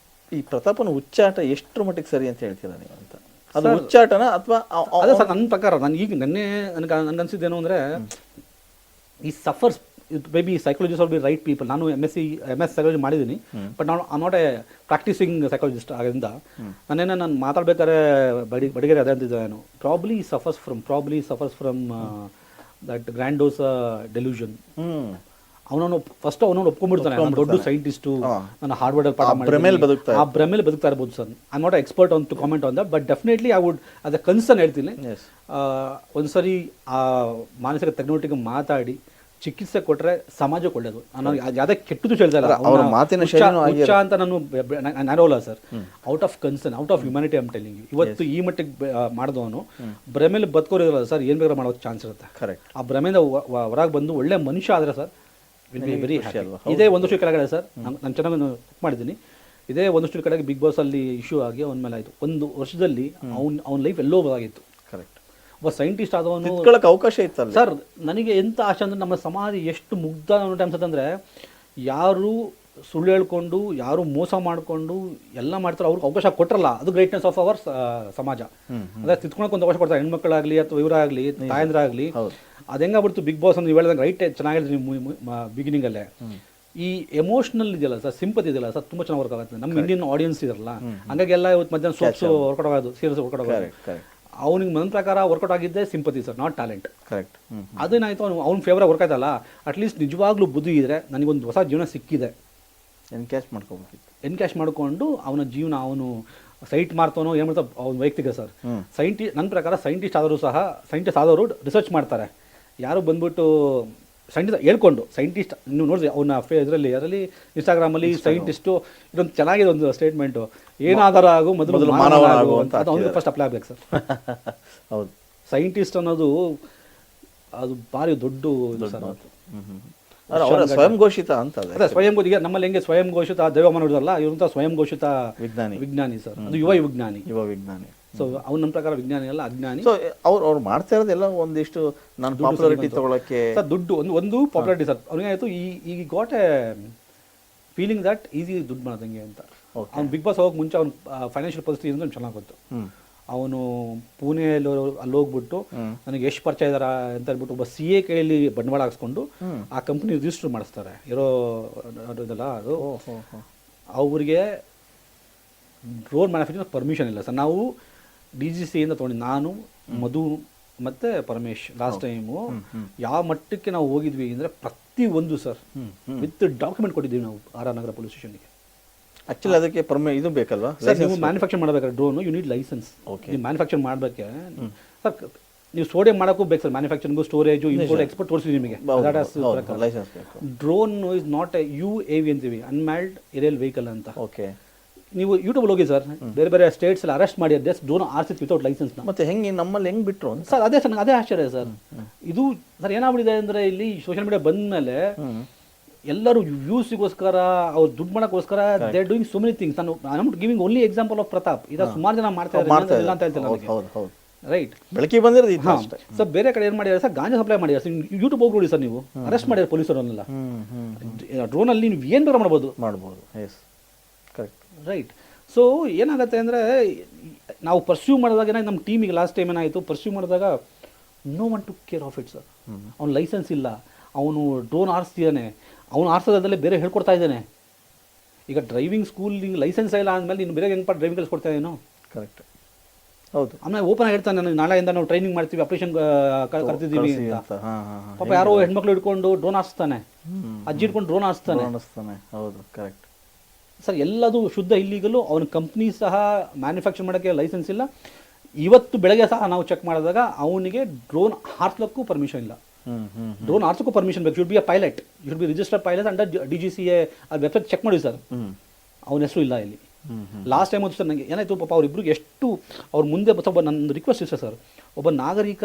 ಈ ಪ್ರತಾಪನ ಉಚ್ಚಾಟ ಎಷ್ಟರ ಮಟ್ಟಿಗೆ ಸರಿ ಅಂತ ಹೇಳ್ತೀರಾ ನೀವು ಅಂತ? ಅದು ಉಚ್ಚಾಟನ ಅಥವಾ ಅದೇ ಸರ್ ನನ್ನ ಪ್ರಕಾರ. ನಾನು ಈಗ ನನಗೆ ಅನ್ಸಿದ್ದೇನು ಅಂದರೆ, ಈ suffers may be psychologist or be right people. ನಾನು MS ಸೈಕಾಲಜಿ ಮಾಡಿದ್ದೀನಿ, ಬಟ್ ನಾನು ನಾಟ್ ಎ ಪ್ರಾಕ್ಟೀಸಿಂಗ್ ಸೈಕಾಲಜಿಸ್ಟ್. ಆದ್ದರಿಂದ ನಾನು ಮಾತಾಡ್ಬೇಕಾದ್ರೆ ಬಡಿಗೆರೆ ಅದೇ ಅಂತಿದ್ದೆ ನಾನು, probably suffers from that grandiose delusion. ಅವನನ್ನು ಒಪ್ಕೊಂಡ್ಬಿಡ್ತಾನೆ, ನಾನು ದೊಡ್ಡ ಸೈಂಟಿಸ್ಟು, ನಾನು ಹಾರ್ವರ್ಡಲ್ಲಿ ಪಾಠ ಮಾಡಿ ಆ ಭ್ರಮೇಲೆ ಬದುಕ್ತಾ ಇರ್ಬೋದು ಸರ್. I am not expert on to comment on that, but definitely I would as a concern ಹೇಳ್ತೀನಿ, ಒಂದ್ಸರಿ ಆ ಮಾನಸಿಕ ತಜ್ಞರೊಟ್ಟಿಗೆ ಮಾತಾಡಿ ಚಿಕಿತ್ಸೆ ಕೊಟ್ಟರೆ ಸಮಾಜಕ್ಕೆ ಒಳ್ಳೇದು. ನಾನು ಯಾವುದೇ ಕೆಟ್ಟದ್ದು ಹೇಳ್ತಾ ಇಲ್ಲ, ಹುಚ್ಚ ಅಂತ ನಾನು ಅಲ್ಲ sir. Out of concern, out of humanity I am telling you. ಇವತ್ತು ಈ ಮಟ್ಟಿಗೆ ಮಾಡಿದವನು ಭ್ರಮೇಲೆ ಬದುಕೋರಿರಲ್ಲ ಸರ್, ಏನು ಬೇಕಾದ್ರೂ ಮಾಡೋಕ್ಕೆ ಚಾನ್ಸ್ ಇರುತ್ತೆ. ಕರೆಕ್ಟ್. ಆ ಭ್ರಮೆಯಿಂದ ಹೊರಗೆ ಬಂದು ಒಳ್ಳೆ ಮನುಷ್ಯ ಆದರೆ sir, will be very happy. ಇದೇ ಒಂದಷ್ಟು ಕೆಳಗಡೆ ಸರ್, ನಾನು ಚೆನ್ನಾಗಿ ಮಾಡಿದ್ದೀನಿ. ಇದೇ ಒಂದಷ್ಟು ಕಡೆಗೆ ಬಿಗ್ ಬಾಸ್ ಅಲ್ಲಿ ಇಶ್ಯೂ ಆಗಿ ಅವನ ಮೇಲೆ ಆಯಿತು. 1 ವರ್ಷದಲ್ಲಿ ಅವ್ನ ಲೈಫ್ ಎಲ್ಲೋ ಬದಾಗಿತ್ತು. ಕರೆಕ್ಟ್. ಒಬ್ಬ ಸೈಂಟಿಸ್ಟ್ ಆದವನು ಅವಕಾಶ ಇತ್ತಲ್ಲ ಸರ್. ನನಗೆ ಎಂಥ ಆಶೆ ಅಂದರೆ, ನಮ್ಮ ಸಮಾಜ ಎಷ್ಟು ಮುಗ್ಧ ಅನ್ಸುತ್ತಂದರೆ, ಯಾರು ಸುಳ್ಳು ಹೇಳ್ಕೊಂಡು, ಯಾರು ಮೋಸ ಮಾಡಿಕೊಂಡು ಎಲ್ಲ ಮಾಡ್ತಾರೆ, ಅವ್ರಿಗೆ ಅವಕಾಶ ಕೊಟ್ಟರಲ್ಲ, ಅದು ಗ್ರೇಟ್ನೆಸ್ ಆಫ್ ಅವರ್ ಸಮಾಜ. ಅದೇ ತಿತ್ಕೊಳಕ್ಕೆ ಒಂದು ಅವಕಾಶ ಕೊಡ್ತಾರೆ, ಹೆಣ್ಮಕ್ಳಾಗಲಿ ಅಥವಾ ಇವರಾಗಲಿ ತಾಯಂದ್ರಾಗಲಿ. ಅದು ಹೆಂಗಾಗ್ಬಿಡ್ತು ಬಿಗ್ ಬಾಸ್ ಅಂತ ನೀವು ಹೇಳಿದಂಗೆ, ರೈಟ್ ಚೆನ್ನಾಗಿ ಹೇಳಿದ್ರಿ ಬಿಗಿನಿಂಗಲ್ಲೇ. ಈ ಎಮೋಷನಲ್ ಇದೆಯಲ್ಲ ಸರ್, ಸಿಂಪತಿ ಇದೆಯಲ್ಲ ಸರ್, ತುಂಬ ಚೆನ್ನಾಗಿ ವರ್ಕ್ ಆಗುತ್ತೆ. ನಮ್ಮ ಇಂಡಿಯನ್ ಆಡಿಯನ್ಸ್ ಇರಲ್ಲ, ಹಂಗಾಗಿ ಎಲ್ಲ ಇವತ್ತು ಮಧ್ಯಾಹ್ನ ಸೋಪ್ಸ್ ವರ್ಕೌಟ್ ಆಗೋದು, ಸೀರಿಯಸ್ ವರ್ಕೌಟ್ ಆಗೋದು. ಅವ್ನಿಗೆ ನನ್ನ ಪ್ರಕಾರ ವರ್ಕೌಟ್ ಆಗಿದ್ದೆ sympathy sir, not talent. Correct. ಅದೇನಾಯ್ತು, ಅವ್ನ ಫೇವರ್ ವರ್ಕ್ ಆಯ್ತಲ್ಲ, ಅಟ್ಲೀಸ್ಟ್ ನಿಜವಾಗ್ಲೂ ಬುದ್ಧಿ ಇದ್ರೆ ನನಗೊಂದು ಹೊಸ ಜೀವನ ಸಿಕ್ಕಿದೆ, ಎನ್ಕ್ಯಾಶ್ ಮಾಡ್ಕೊಂಡು ಅವನ ಜೀವನ ಅವನು ಸೈಟ್ ಮಾಡ್ತಾನೋ ಏನು ಮಾಡ್ತಾವ ಅವ್ನ ವೈಯಕ್ತಿಕ ಸರ್. ನನ್ನ ಪ್ರಕಾರ ಸೈಂಟಿಸ್ಟ್ ಆದವರು ರಿಸರ್ಚ್ ಮಾಡ್ತಾರೆ. ಯಾರು ಬಂದ್ಬಿಟ್ಟು ಸೈಂಟಿಸ್ಟ್ ಹೇಳ್ಕೊಂಡು ಸೈಂಟಿಸ್ಟ್, ನೀವು ನೋಡಿದ್ರಿ ಅವನ ಅದರಲ್ಲಿ ಇನ್ಸ್ಟಾಗ್ರಾಮಲ್ಲಿ ಸೈಂಟಿಸ್ಟು ಇದೊಂದು ಚೆನ್ನಾಗಿದೆ ಒಂದು ಸ್ಟೇಟ್ಮೆಂಟು, ಏನಾದರೂ ಆಗು ಮೊದಲು ಮಾನವ ಆಗು ಅಂತ. ಅದು ಅವ್ನಿಗೆ ಫಸ್ಟ್ ಅಪ್ಲೈ ಆಗ್ಬೇಕು ಸರ್. ಹೌದು, ಸೈಂಟಿಸ್ಟ್ ಅನ್ನೋದು ಅದು ಭಾರಿ ದೊಡ್ಡ ಸರ್. ಸ್ವಯಂ ಘೋಷಿತ ಅಂತ. ಅದೇ ಸ್ವಯಂ ಘೋಷಿತ, ನಮ್ಮಲ್ಲಿ ಹೆಂಗೆ ಸ್ವಯಂ ಘೋಷಿತ ದೈವಮಾನ ಇರೋದಲ್ಲ, ಇವಂತ ಸ್ವಯಂ ಘೋಷಿತ ವಿಜ್ಞಾನಿ ಸರ್. ಅದು ಯುವ ವಿಜ್ಞಾನಿ. ಸೊ ಅವ್ನು ನಮ್ಮ ಪ್ರಕಾರ ವಿಜ್ಞಾನಿ ಅಲ್ಲ, ಅಜ್ಞಾನಿ. ಸೊ ಅವ್ರು ಮಾಡ್ತಾ ಇರೋದೆಲ್ಲ ಒಂದಿಷ್ಟು ನಾನು ಪಾಪ್ಯುಲಾರಿಟಿ ತಗೊಳಕ್ಕೆ ಸರ್, ದುಡ್ಡು ಒಂದು ಪಾಪ್ಯುಲಾರಿಟಿ ಸರ್. ಅವ್ನಿಗಾಯ್ತು ಈ got a feeling that easy ದುಡ್ಡು ಮಾಡೋದಂಗೆ ಅಂತ. ಅವ್ನು ಬಿಗ್ ಬಾಸ್ ಹೋಗಕ್ಕೆ ಮುಂಚೆ ಅವ್ನು ಫೈನಾನ್ಷಿಯಲ್ ಪರಿಸ್ಥಿತಿ ಅಂತ ಚೆನ್ನಾಗಿ ಗೊತ್ತು. ಅವನು ಪುಣೆಯಲ್ಲಿ ಅಲ್ಲಿ ಹೋಗ್ಬಿಟ್ಟು ನನಗೆ ಎಷ್ಟು ಪರಿಚಯ ಇದಾರ ಅಂತ ಹೇಳ್ಬಿಟ್ಟು ಒಬ್ಬ CA ಕೈಯಲ್ಲಿ ಬಂಡವಾಳ ಹಾಕ್ಸ್ಕೊಂಡು ಆ ಕಂಪ್ನಿ ರಿಜಿಸ್ಟರ್ ಮಾಡಿಸ್ತಾರೆ ಇರೋ ಇದಲ್ಲ. ಅದು ಅವ್ರಿಗೆ ಡ್ರೋನ್ ಮ್ಯಾನುಫ್ಯಾಕ್ಚರಿಂಗ್ ಪರ್ಮಿಷನ್ ಇಲ್ಲ ಸರ್. ನಾವು DGCಯಿಂದ ತೊಗೊಂಡು, ನಾನು ಮಧು ಮತ್ತು ಪರಮೇಶ್ ಲಾಸ್ಟ್ ಟೈಮು ಯಾವ ಮಟ್ಟಕ್ಕೆ ನಾವು ಹೋಗಿದ್ವಿ ಅಂದರೆ, ಪ್ರತಿಯೊಂದು ಸರ್ ವಿತ್ ಡಾಕ್ಯುಮೆಂಟ್ ಕೊಟ್ಟಿದ್ದೀವಿ ನಾವು RR ನಗರ ಪೊಲೀಸ್ ಸ್ಟೇಷನ್ಗೆ. ಆಕ್ಚುಲಿ ಅದಕ್ಕೆ ಇದು ಬೇಕಲ್ವಾ ಸರ್? ನೀವು ಮ್ಯಾನುಫ್ಯಾಕ್ಚರ್ ಮಾಡಬೇಕಾದ್ರೆ ಡ್ರೋನ್ ಯು ನೀಡ್ ಲೈಸೆನ್ಸ್. ನೀವು ಮ್ಯಾನುಫ್ಯಾಕ್ಚರ್ ಮಾಡಬೇಕೆ ಸರ್, ನೀವು ಸ್ಟೋರೇಜ್ ಮಾಡೋಕ್ಕೂ ಬೇಕು sir. Manufacturing, storage, import, export ತೋರಿಸಿ ನಿಮಗೆ. Drone is not A UAV ಅಂತೀವಿ, ಅನ್ಮ್ಯಾನ್ಡ್ ಏರಿಯಲ್ ವೆಹಿಕಲ್ ಅಂತ. ಓಕೆ, ನೀವು ಯೂಟ್ಯೂಬ್ ಹೋಗಿ ಸರ್, ಬೇರೆ ಸ್ಟೇಟ್ಸ್ ಅಲ್ಲಿ ಅರೆಸ್ಟ್ ಮಾಡಿ ಜಸ್ಟ್ ಡ್ರೋನ್ ಆರ್ಸಿತ್ ವಿತೌಟ್ ಲೈಸೆನ್ಸ್. ಮತ್ತೆ ಹೆಂಗೆ ನಮ್ಮಲ್ಲಿ ಹೆಂಗ್ ಬಿಟ್ರು ಸರ್? ಅದೇ ಸರ್, ಅದೇ ಆಶ್ಚರ್ಯ ಸರ್. ಇದು ಸರ್ ಏನಾಗ್ಬಿಟ್ಟಿದೆ ಅಂದ್ರೆ, ಇಲ್ಲಿ ಸೋಷಿಯಲ್ ಮೀಡಿಯಾ ಬಂದ ಮೇಲೆ ಎಲ್ಲರೂ ವ್ಯೂಸ್ಗೋಸ್ಕರ, ಅವ್ರು ದುಡ್ಡು ಮಾಡೋಕ್ಕೋಸ್ಕರ they are doing so many things. ನಾನು I am giving only example of Pratap. ಈಗ ಸುಮಾರು ಜನ ಮಾಡ್ತಾ ಇಲ್ಲ ಅಂತ ಹೇಳ್ತಾರೆ, ರೈಟ್? ಬೆಳಕಿಗೆ ಬಂದಿರೋದು ಸರ್. ಬೇರೆ ಕಡೆ ಏನು ಮಾಡಿದ್ದಾರೆ ಸರ್, ಗಾಂಜಾ ಸಪ್ಲೈ ಮಾಡಿದ್ದಾರೆ ಸರ್. ಯೂಟ್ಯೂಬ್ ಹೋಗಿ ನೋಡಿ ಸರ್, ನೀವು ಅರೆಸ್ಟ್ ಮಾಡಿದ್ದಾರೆ ಪೊಲೀಸರನ್ನೆಲ್ಲ. ಡ್ರೋನಲ್ಲಿ ನೀವು ಏನು ಬೇಕಾದ್ರೂ ಮಾಡ್ಬೋದು. S, correct, right. ಸೊ ಏನಾಗುತ್ತೆ ಅಂದರೆ, ನಾವು ಪರ್ಸ್ಯೂ ಮಾಡಿದಾಗ ನಮ್ಮ ಟೀಮಿಗೆ ಲಾಸ್ಟ್ ಟೈಮ್ ಏನಾಯಿತು, ಪರ್ಸ್ಯೂ ಮಾಡಿದಾಗ no one to care of it sir. ಅವ್ನು ಲೈಸೆನ್ಸ್ ಇಲ್ಲ, ಅವನು ಡ್ರೋನ್ ಆರಿಸ್ತಿದ್ದಾನೆ, ಅವನು ಆರಿಸೋದ್ರಲ್ಲೇ ಬೇರೆ ಹೇಳ್ಕೊಡ್ತಾ ಇದ್ದಾನೆ. ಈಗ ಡ್ರೈವಿಂಗ್ ಸ್ಕೂಲ್ ಲೈಸೆನ್ಸ್ ಇಲ್ಲ ಅಂದಮೇಲೆ ನೀನು ಬೇರೆ ಹೆಂಗೆ ಡ್ರೈವಿಂಗ್ ಕಲಿಸ್ಕೊಡ್ತಾ ಇದ್ದೇನೋ? ಕರೆಕ್ಟ್, ಹೌದು. ಆಮೇಲೆ ಓಪನ್ ಆಗಿ ಹೇಳ್ತಾನೆ, ನಾನು ನಾಳೆಯಿಂದ ನಾವು ಟ್ರೈನಿಂಗ್ ಮಾಡ್ತೀವಿ, ಅಪ್ಲಿಕೇಶನ್ ಕರ್ತಿದ್ದೀವಿ ಅಂತ. ಪಾಪ ಯಾರೋ ಹೆಣ್ಮಕ್ಳು ಹಿಡ್ಕೊಂಡು ಡ್ರೋನ್ ಆರಿಸ್ತಾನೆ, ಅಜ್ಜಿ ಹಿಡ್ಕೊಂಡು ಡ್ರೋನ್ ಆರಿಸ್ತಾನೆ. ಹೌದು, ಕರೆಕ್ಟ್. ಸರ್ ಎಲ್ಲದು ಶುದ್ಧ ಇಲ್ಲಿಗಲು. ಅವನ ಕಂಪ್ನಿ ಸಹ ಮ್ಯಾನುಫ್ಯಾಕ್ಚರ್ ಮಾಡೋಕ್ಕೆ ಲೈಸೆನ್ಸ್ ಇಲ್ಲ. ಇವತ್ತು ಬೆಳಗ್ಗೆ ಸಹ ನಾವು ಚೆಕ್ ಮಾಡಿದಾಗ ಅವನಿಗೆ ಡ್ರೋನ್ ಹಾರಿಸ್ಲಿಕ್ಕೂ ಪರ್ಮಿಷನ್ ಇಲ್ಲ. ಡ್ರೋನ್ ಹಾರಿಸೋಕ್ಕೂ ಪರ್ಮಿಷನ್ ಬೇಕು. Should be a pilot, should be registered pilot under DGCA. ಅದು ವೆಬ್ಸೈಟ್ ಚೆಕ್ ಮಾಡಿ ಸರ್, ಅವನ ಹೆಸರು ಇಲ್ಲ ಇಲ್ಲಿ. ಲಾಸ್ಟ್ ಟೈಮ್ ಸರ್ ನನಗೆ ಏನಾಯಿತು ಪಾಪ ಅವ್ರಿಬ್ರಿಗೆ ಎಷ್ಟು ಅವ್ರ ಮುಂದೆ ಸ್ವಲ್ಪ ನನ್ನ ರಿಕ್ವೆಸ್ಟ್ ಇಷ್ಟ ಸರ್, ಒಬ್ಬ ನಾಗರಿಕ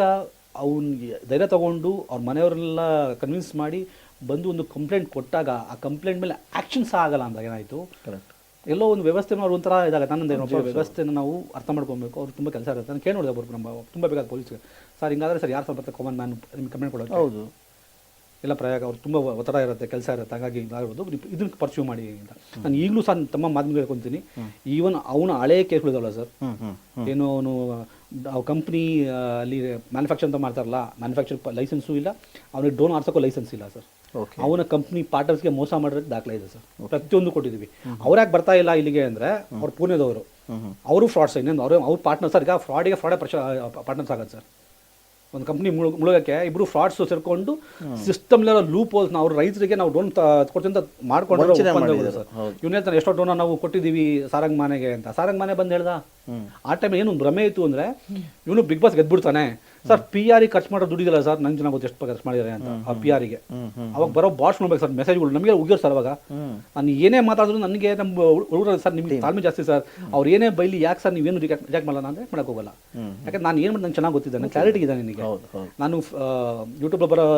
ಅವ್ನಿಗೆ ಧೈರ್ಯ ತೊಗೊಂಡು ಅವ್ರ ಮನೆಯವರೆಲ್ಲ ಕನ್ವಿನ್ಸ್ ಮಾಡಿ ಬಂದು ಒಂದು ಕಂಪ್ಲೇಂಟ್ ಕೊಟ್ಟಾಗ ಆ ಕಂಪ್ಲೇಂಟ್ ಮೇಲೆ ಆ್ಯಕ್ಷನ್ ಸಹ ಆಗಲ್ಲ ಅಂದಾಗ ಏನಾಯಿತು, ಕರೆಕ್ಟ್ ಎಲ್ಲೋ ಒಂದು ವ್ಯವಸ್ಥೆ ಅವ್ರು ಒಂಥರ ಇದಾಗುತ್ತೆ. ನನ್ನದೇನಪ್ಪ ವ್ಯವಸ್ಥೆನ ನಾವು ಅರ್ಥ ಮಾಡ್ಕೊಬೇಕು, ಅವ್ರು ತುಂಬ ಕೆಲಸ ಇರುತ್ತೆ. ನಾನು ಕೇಳಿ ನೋಡಿದೆ ಒಬ್ಬರು ನಮ್ಮ ತುಂಬ ಬೇಕಾದ ಪೊಲೀಸ್ಗೆ, ಸರ್ ಹಿಂಗಾದ್ರೆ ಸರ್ ಯಾರು ಸ್ವಲ್ಪ ಕಾಮನ್ ಮ್ಯಾನ್ ನಿಮ್ಗೆ ಕಂಪ್ಲೇಂಟ್ ಕೊಡೋದು? ಹೌದು, ಎಲ್ಲ ಪ್ರಯಾಗ ಅವ್ರು ತುಂಬ ಒತ್ತಡ ಇರುತ್ತೆ, ಕೆಲಸ ಇರುತ್ತೆ, ಹಾಗಾಗಿ ಇದಾಗ್ಬೋದು, ಇದನ್ನು ಪರ್ಸ್ಯೂ ಮಾಡಿ ಅಂತ. ನಾನು ಈಗಲೂ ಸಹ ತಮ್ಮ ಮಾಧ್ಯಮ ಹೇಳ್ಕೊತೀನಿ. ಈವನ್ ಅವನ ಹಳೆಯ ಕೇಸ್ಗಳಿದಾವಲ್ಲ ಸರ್, ಏನು ಅವನು ಕಂಪ್ನಿ ಅಲ್ಲಿ ಮ್ಯಾನುಫ್ಯಾಕ್ಚರ್ ಅಂತ ಮಾಡ್ತಾರಲ್ಲ, ಮ್ಯಾನುಫ್ಯಾಕ್ಚರ್ ಲೈಸೆನ್ಸು ಇಲ್ಲ, ಅವನಿಗೆ ಡ್ರೋನ್ ಆರ್ಸೋಕ್ಕೂ ಲೈಸೆನ್ಸ್ ಇಲ್ಲ ಸರ್. ಅವನ ಕಂಪ್ನಿ ಪಾರ್ಟ್ನರ್ಸ್ಗೆ ಮೋಸ ಮಾಡೋಕ್ಕೆ ದಾಖಲೆ ಇದೆ ಸರ್, ಪ್ರತಿಯೊಂದು ಕೊಟ್ಟಿದ್ದೀವಿ. ಅವ್ರು ಯಾಕೆ ಬರ್ತಾ ಇಲ್ಲ ಇಲ್ಲಿಗೆ ಅಂದರೆ, ಅವ್ರು ಪುಣೆದವರು, ಅವರು ಫ್ರಾಡ್ಸ್. ಇನ್ನೊಂದು ಅವ್ರ ಪಾರ್ಟ್ನರ್ ಸರ್, ಈಗ ಫ್ರಾಡೇ ಪಾರ್ಟ್ನರ್ಸ್ ಆಗುತ್ತೆ ಸರ್. ಒಂದು ಕಂಪ್ನಿ ಮುಳುಗಕ್ಕೆ ಇಬ್ಬರು ಫ್ರಾಡ್ಸ್ ಸೇರ್ಕೊಂಡು ಸಿಸ್ಟಮ್ಲೆಲ್ಲ ಲೂಪ್ ಹೋಲ್ಸ್ನ ಅವ್ರು ರೈತರಿಗೆ ನಾವು ಡ್ರೋನ್ ಕೊಡ್ತೀವಿ ಅಂತ ಮಾಡ್ಕೊಂಡು ಸರ್. ಇವ್ನು ಹೇಳ್ತಾನೆ ಎಷ್ಟೋ ಡ್ರೋನ್ ನಾವು ಕೊಟ್ಟಿದ್ದೀವಿ ಸಾರಂಗ್ ಮಾನೆಗೆ ಅಂತ. ಸಾರಂಗ್ ಮಾನೆ ಬಂದು ಹೇಳ್ದ. ಆ ಟೈಮ್ ಏನು ಭ್ರಮೆ ಇತ್ತು ಅಂದರೆ, ಇವನು ಬಿಗ್ ಬಾಸ್ ಗೆದ್ಬಿಡ್ತಾನೆ ಸರ್. PR ಖರ್ಚು ಮಾಡೋ ದುಡ್ಡಿದಲ್ಲ ಸರ್, ನಂಗೆ ಚೆನ್ನಾಗಿ ಗೊತ್ತು ಎಷ್ಟು ಖರ್ಚು ಮಾಡಿದ್ದಾರೆ ಅಂತ. ಆ PR ಗೆ ಅವಾಗ ಬರೋ ಬಾಟ್ಸ್ ನೋಡ್ಬೇಕು ಸರ್, ಮೆಸೇಜ್ಗಳು ನಮಗೆ ಉಗಿಯೋರು ಸರ್. ಅವಾಗ ನಾನು ಏನೇ ಮಾತಾಡಿದ್ರು ನನಗೆ ನಮ್ಮ ಹುಡುಗರು ಸರ್, ನಿಮಗೆ ತಾಳ್ಮೆ ಜಾಸ್ತಿ ಸರ್, ಅವ್ರು ಏನೇ ಬೈಲಿ ಯಾಕೆ ಸರ್ ನೀವೇನು ರಿಜೆಕ್ಟ್ ಮಾಡಲ್ಲ ಅಂದರೆ ಮಾಡಕ್ಕೆ ಹೋಗಲ್ಲ. ಯಾಕಂದ್ರೆ ನಾನು ಏನು ಮಾಡಿ ನಂಗೆ ಚೆನ್ನಾಗಿ ಗೊತ್ತಿದ್ದೆ, ನನಗೆ ಕ್ಲಾರಿಟಿ ಇದೆ ನಿನಗೆ. ನಾನು ಯೂಟ್ಯೂಬಲ್ಲಿ ಬರೋ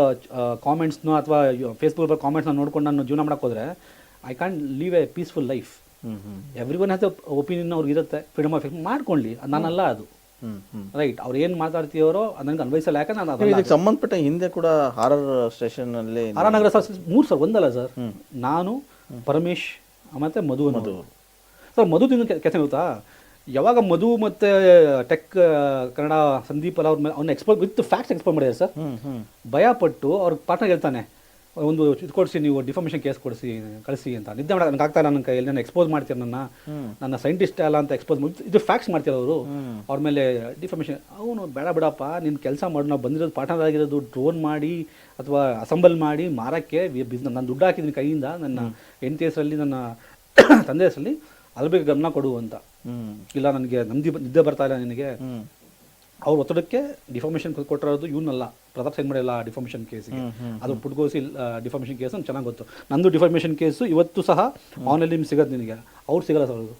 ಕಾಮೆಂಟ್ಸ್ನೋ ಅಥವಾ ಫೇಸ್ಬುಕ್ ಬರೋ ಕಾಮೆಂಟ್ಸ್ನ ನೋಡ್ಕೊಂಡು ನಾನು ಜೀವನ ಮಾಡೋಕ್ಕೆ ಹೋದರೆ I can leave A peaceful life. Every one has opinion ಅವ್ರಿಗೆ ಇರುತ್ತೆ, ಫ್ರೀಡಮ್ ಆಫ್ ಮಾಡ್ಕೊಳ್ಳಿ. ನಾನಲ್ಲ ಅದು, ರೈಟ್. ಅವ್ರು ಏನು ಮಾತಾಡ್ತೀವರೋ ನನಗೆ ಅನ್ವಯಿಸಲ್ಲ. ಯಾಕಂದ್ರೆ ನಾನು ಇದಕ್ಕೆ ಸಂಬಂಧಪಟ್ಟ ಹಿಂದೆ ಕೂಡ ಹಾರರ್ ಸ್ಟೇಷನ್ನಲ್ಲಿ ನಗರ ಸರ್ 3 ಸರ್, ಒಂದಲ್ಲ ಸರ್. ನಾನು, ಪರಮೇಶ್ ಮತ್ತು ಮಧು ಸರ್. ಮಧುದಿಂದ ಕೆಲಸ ಗೊತ್ತಾ, ಯಾವಾಗ ಮಧು ಮತ್ತು ಟೆಕ್ ಕನ್ನಡ ಸಂದೀಪ್ ಅಲ್ಲ ಅವ್ರ ಮೇಲೆ ಅವ್ನ ಎಕ್ಸ್ಪೋಸ್ ವಿತ್ ಫ್ಯಾಕ್ಟ್ಸ್ ಎಕ್ಸ್ಪೋಸ್ ಮಾಡಿದ್ದಾರೆ ಸರ್. ಭಯಪಟ್ಟು ಅವ್ರ ಪಾರ್ಟ್ನರ್ ಹೇಳ್ತಾನೆ, ಒಂದು ಇದು ಕೊಡಿಸಿ, ನೀವು ಡಿಫಾಮೇಷನ್ ಕೇಸ್ ಕೊಡಿಸಿ ಕಳಿಸಿ ಅಂತ. ನಿದ್ದೆ ಮಾಡೋಕೆ ನನಗೆ ಆಗ್ತಾ ಇಲ್ಲ, ನನ್ನ ಕೈಯಲ್ಲಿ ನಾನು ಎಕ್ಸ್ಪೋಸ್ ಮಾಡ್ತೀರ, ನನ್ನ ಸೈಂಟಿಸ್ಟ್ ಅಲ್ಲ ಅಂತ ಎಕ್ಸ್ಪೋಸ್ ಮಾಡಿ ಇದು ಫ್ಯಾಕ್ಟ್ಸ್ ಮಾಡ್ತೀರ ಅವರು ಅವ್ರ ಮೇಲೆ ಡಿಫಾಮೇಷನ್. ಅವನು ಬೇಡ ಬಿಡಪ್ಪ, ನಿನ್ನ ಕೆಲಸ ಮಾಡಿ, ನಾವು ಬಂದಿರೋದು ಪಾರ್ಟ್ನರ್ ಆಗಿರೋದು ಡ್ರೋನ್ ಮಾಡಿ ಅಥವಾ ಅಸೆಂಬಲ್ ಮಾಡಿ ಮಾರಕ್ಕೆ ಬಿಸ್ನೆಸ್. ನಾನು ದುಡ್ಡು ಹಾಕಿದ್ದೀನಿ ಕೈಯಿಂದ, ನನ್ನ ಹೆಂಡತಿ ಹೆಸರಲ್ಲಿ, ನನ್ನ ತಂದೆ ಹೆಸರಲ್ಲಿ, ಅದ್ರ ಬಗ್ಗೆ ಗಮನ ಕೊಡು ಅಂತ. ಇಲ್ಲ ನನಗೆ ನಿದ್ದೆ ಬರ್ತಾ ಇಲ್ಲ ನಿನಗೆ. ಅವ್ರ ಒತ್ತಡಕ್ಕೆ ಡಿಫಾಮೇಷನ್ ಕೊಟ್ಟಿರೋದು ಇವನಲ್ಲ, ಪ್ರತಾಪ್ ಸಿಂಗ್ ಮಾಡಿಲ್ಲ ಡಿಫಾಮೇಷನ್ ಕೇಸಿಗೆ. ಅದು ಪುಟ್ಗೋಸಿ ಡಿಫಾಮೇಷನ್ ಕೇಸ್ ಅಂತ ಚೆನ್ನಾಗಿ ಗೊತ್ತು. ನಂದು ಡಿಫಾಮೇಷನ್ ಕೇಸು ಇವತ್ತು ಸಹ ಆನ್ಲೈನ್ ನಿಮ್ಗೆ ಸಿಗೋದು, ನಿನಗೆ ಅವ್ರು ಸಿಗಲ್ಲ ಸರ್. ಅದು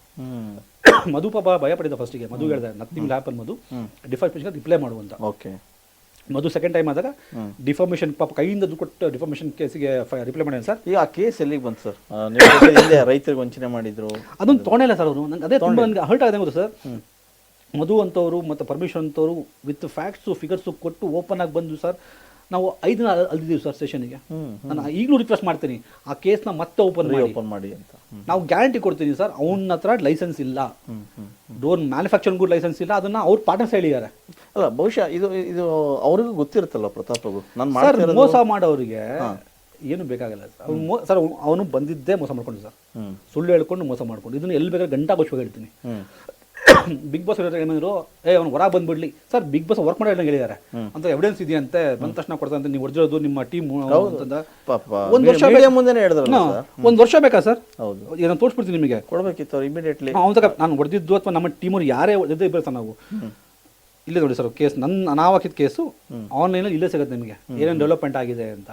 ಮಧು ಪಾಪ ಭಯ ಪಡಿದ ಫಸ್ಟಿಗೆ. ಮಧು ಹೇಳಿದೆ ನಥಿಂಗ್ ಹ್ಯಾಪನ್ ಮಧು, ಡಿಫಾಮೇಷನ್ಗೆ ರಿಪ್ಲೈ ಮಾಡುವಂತ. ಓಕೆ. ಮಧು ಸೆಕೆಂಡ್ ಟೈಮ್ ಆದಾಗ ಡಿಫಾಮೇಷನ್ ಪಾಪ ಕೈಯಿಂದ ದುಡ್ಡು ಕೊಟ್ಟು ಡಿಫಾಮೇಷನ್ ಕೇಸಿಗೆ ರಿಪ್ಲೈ ಮಾಡಿದೆ ಸರ್. ಈಗ ಆ ಕೇಸ್ ಎಲ್ಲಿಗೆ ಬಂತು ಸರ್? ನೀವು ರೈತರಿಗೆ ವಂಚನೆ ಮಾಡಿದ್ರು, ಅದೊಂದು ತೊಗೊಂಡಿಲ್ಲ ಸರ್ ಅವರು. ನಂಗೆ ಅದೇ ತುಂಬ ನನಗೆ ಹರ್ಟ್ ಆಗಿದೆ ಗೊತ್ತು ಸರ್. ಮಧು ಅಂತವರು ಮತ್ತು ಪರಮೇಶ್ವರ್ ಅಂತವರು ವಿತ್ ಫ್ಯಾಕ್ಟ್ಸು ಫಿಗರ್ಸು ಕೊಟ್ಟು ಓಪನ್ ಆಗಿ ಬಂದು ಸರ್, ನಾವು 5 ದಿನ ಅಲ್ದಿದ್ದೀವಿ ಸರ್ ಸ್ಟೇಷನ್ಗೆ. ನಾನು ಈಗಲೂ ರಿಕ್ವೆಸ್ಟ್ ಮಾಡ್ತೀನಿ, ಆ ಕೇಸ್ನ ಮತ್ತೆ ಓಪನ್ ಮಾಡಿ ಅಂತ. ನಾವು ಗ್ಯಾರಂಟಿ ಕೊಡ್ತೀನಿ ಸರ್, ಅವನ ಹತ್ರ ಲೈಸೆನ್ಸ್ ಇಲ್ಲ, ಡ್ರೋನ್ ಮ್ಯಾನುಫ್ಯಾಕ್ಚರಿಂಗ್ ಲೈಸೆನ್ಸ್ ಇಲ್ಲ. ಅದನ್ನ ಅವ್ರ ಪಾರ್ಟ್ನರ್ಸ್ ಹೇಳಿದ್ದಾರೆ. ಅಲ್ಲ, ಬಹುಶಃ ಇದು ಅವ್ರಿಗೂ ಗೊತ್ತಿರುತ್ತಲ್ಲ ಪ್ರತಾಪ್ಗೂ. ನಾನು ಮೋಸ ಮಾಡೋರಿಗೆ ಏನು ಬೇಕಾಗಲ್ಲ ಸರ್. ಅವನು ಬಂದಿದ್ದೇ ಮೋಸ ಮಾಡ್ಕೊಂಡು ಸರ್, ಸುಳ್ಳು ಹೇಳ್ಕೊಂಡು ಮೋಸ ಮಾಡ್ಕೊಂಡು. ಇದನ್ನು ಎಲ್ಲಿ ಬೇಕಾದ್ರೆ ಗಂಟಾಗೋಷ್ಠಿಗೆ ಹೇಳ್ತೀನಿ. ಬಿಗ್ ಬಾಸ್ ಏನಾದ್ರು ಅವ್ನು ಹೊರ ಬಂದ್ಬಿಡ್ಲಿ ಸರ್, ಬಿಗ್ ಬಾಸ್ ವರ್ಕ್ ಮಾಡೋ ಹೇಳಿದ್ದಾರೆ ಅಂತ ಎವಿಡೆನ್ಸ್ ಇದೆಯಂತೆ. ಬಂದ ತಕ್ಷಣ ಕೊಡ್ತಂತೆ, ನೀವು ಹೊಡೆದಿರೋದು ನಿಮ್ಮ ಟೀಮ್. ಒಂದು ವರ್ಷ ಬೇಕಾ ಸರ್? ಏನೋ ತೋರಿಸ್ಬಿಡ್ತೀನಿ ನಿಮಗೆ, ಕೊಡಬೇಕಿತ್ತು ಇಮಿಡಿಯೇಟ್ಲಿ. ನಾನು ಹೊಡೆದಿದ್ದು ಅಥವಾ ನಮ್ಮ ಟೀಮವ್ರು ಯಾರೇ ಹೊಡೆದೇ ಬರ್ತಾರೆ ನಾವು. ಇಲ್ಲೇ ನೋಡಿ ಸರ್, ಕೇಸ್ ನಾನು ಹಾಕಿದ ಕೇಸು ಆನ್ಲೈನಲ್ಲಿ ಇಲ್ಲೇ ಸಿಗುತ್ತೆ ನಿಮಗೆ, ಏನೇನು ಡೆವಲಪ್ಮೆಂಟ್ ಆಗಿದೆ ಅಂತ.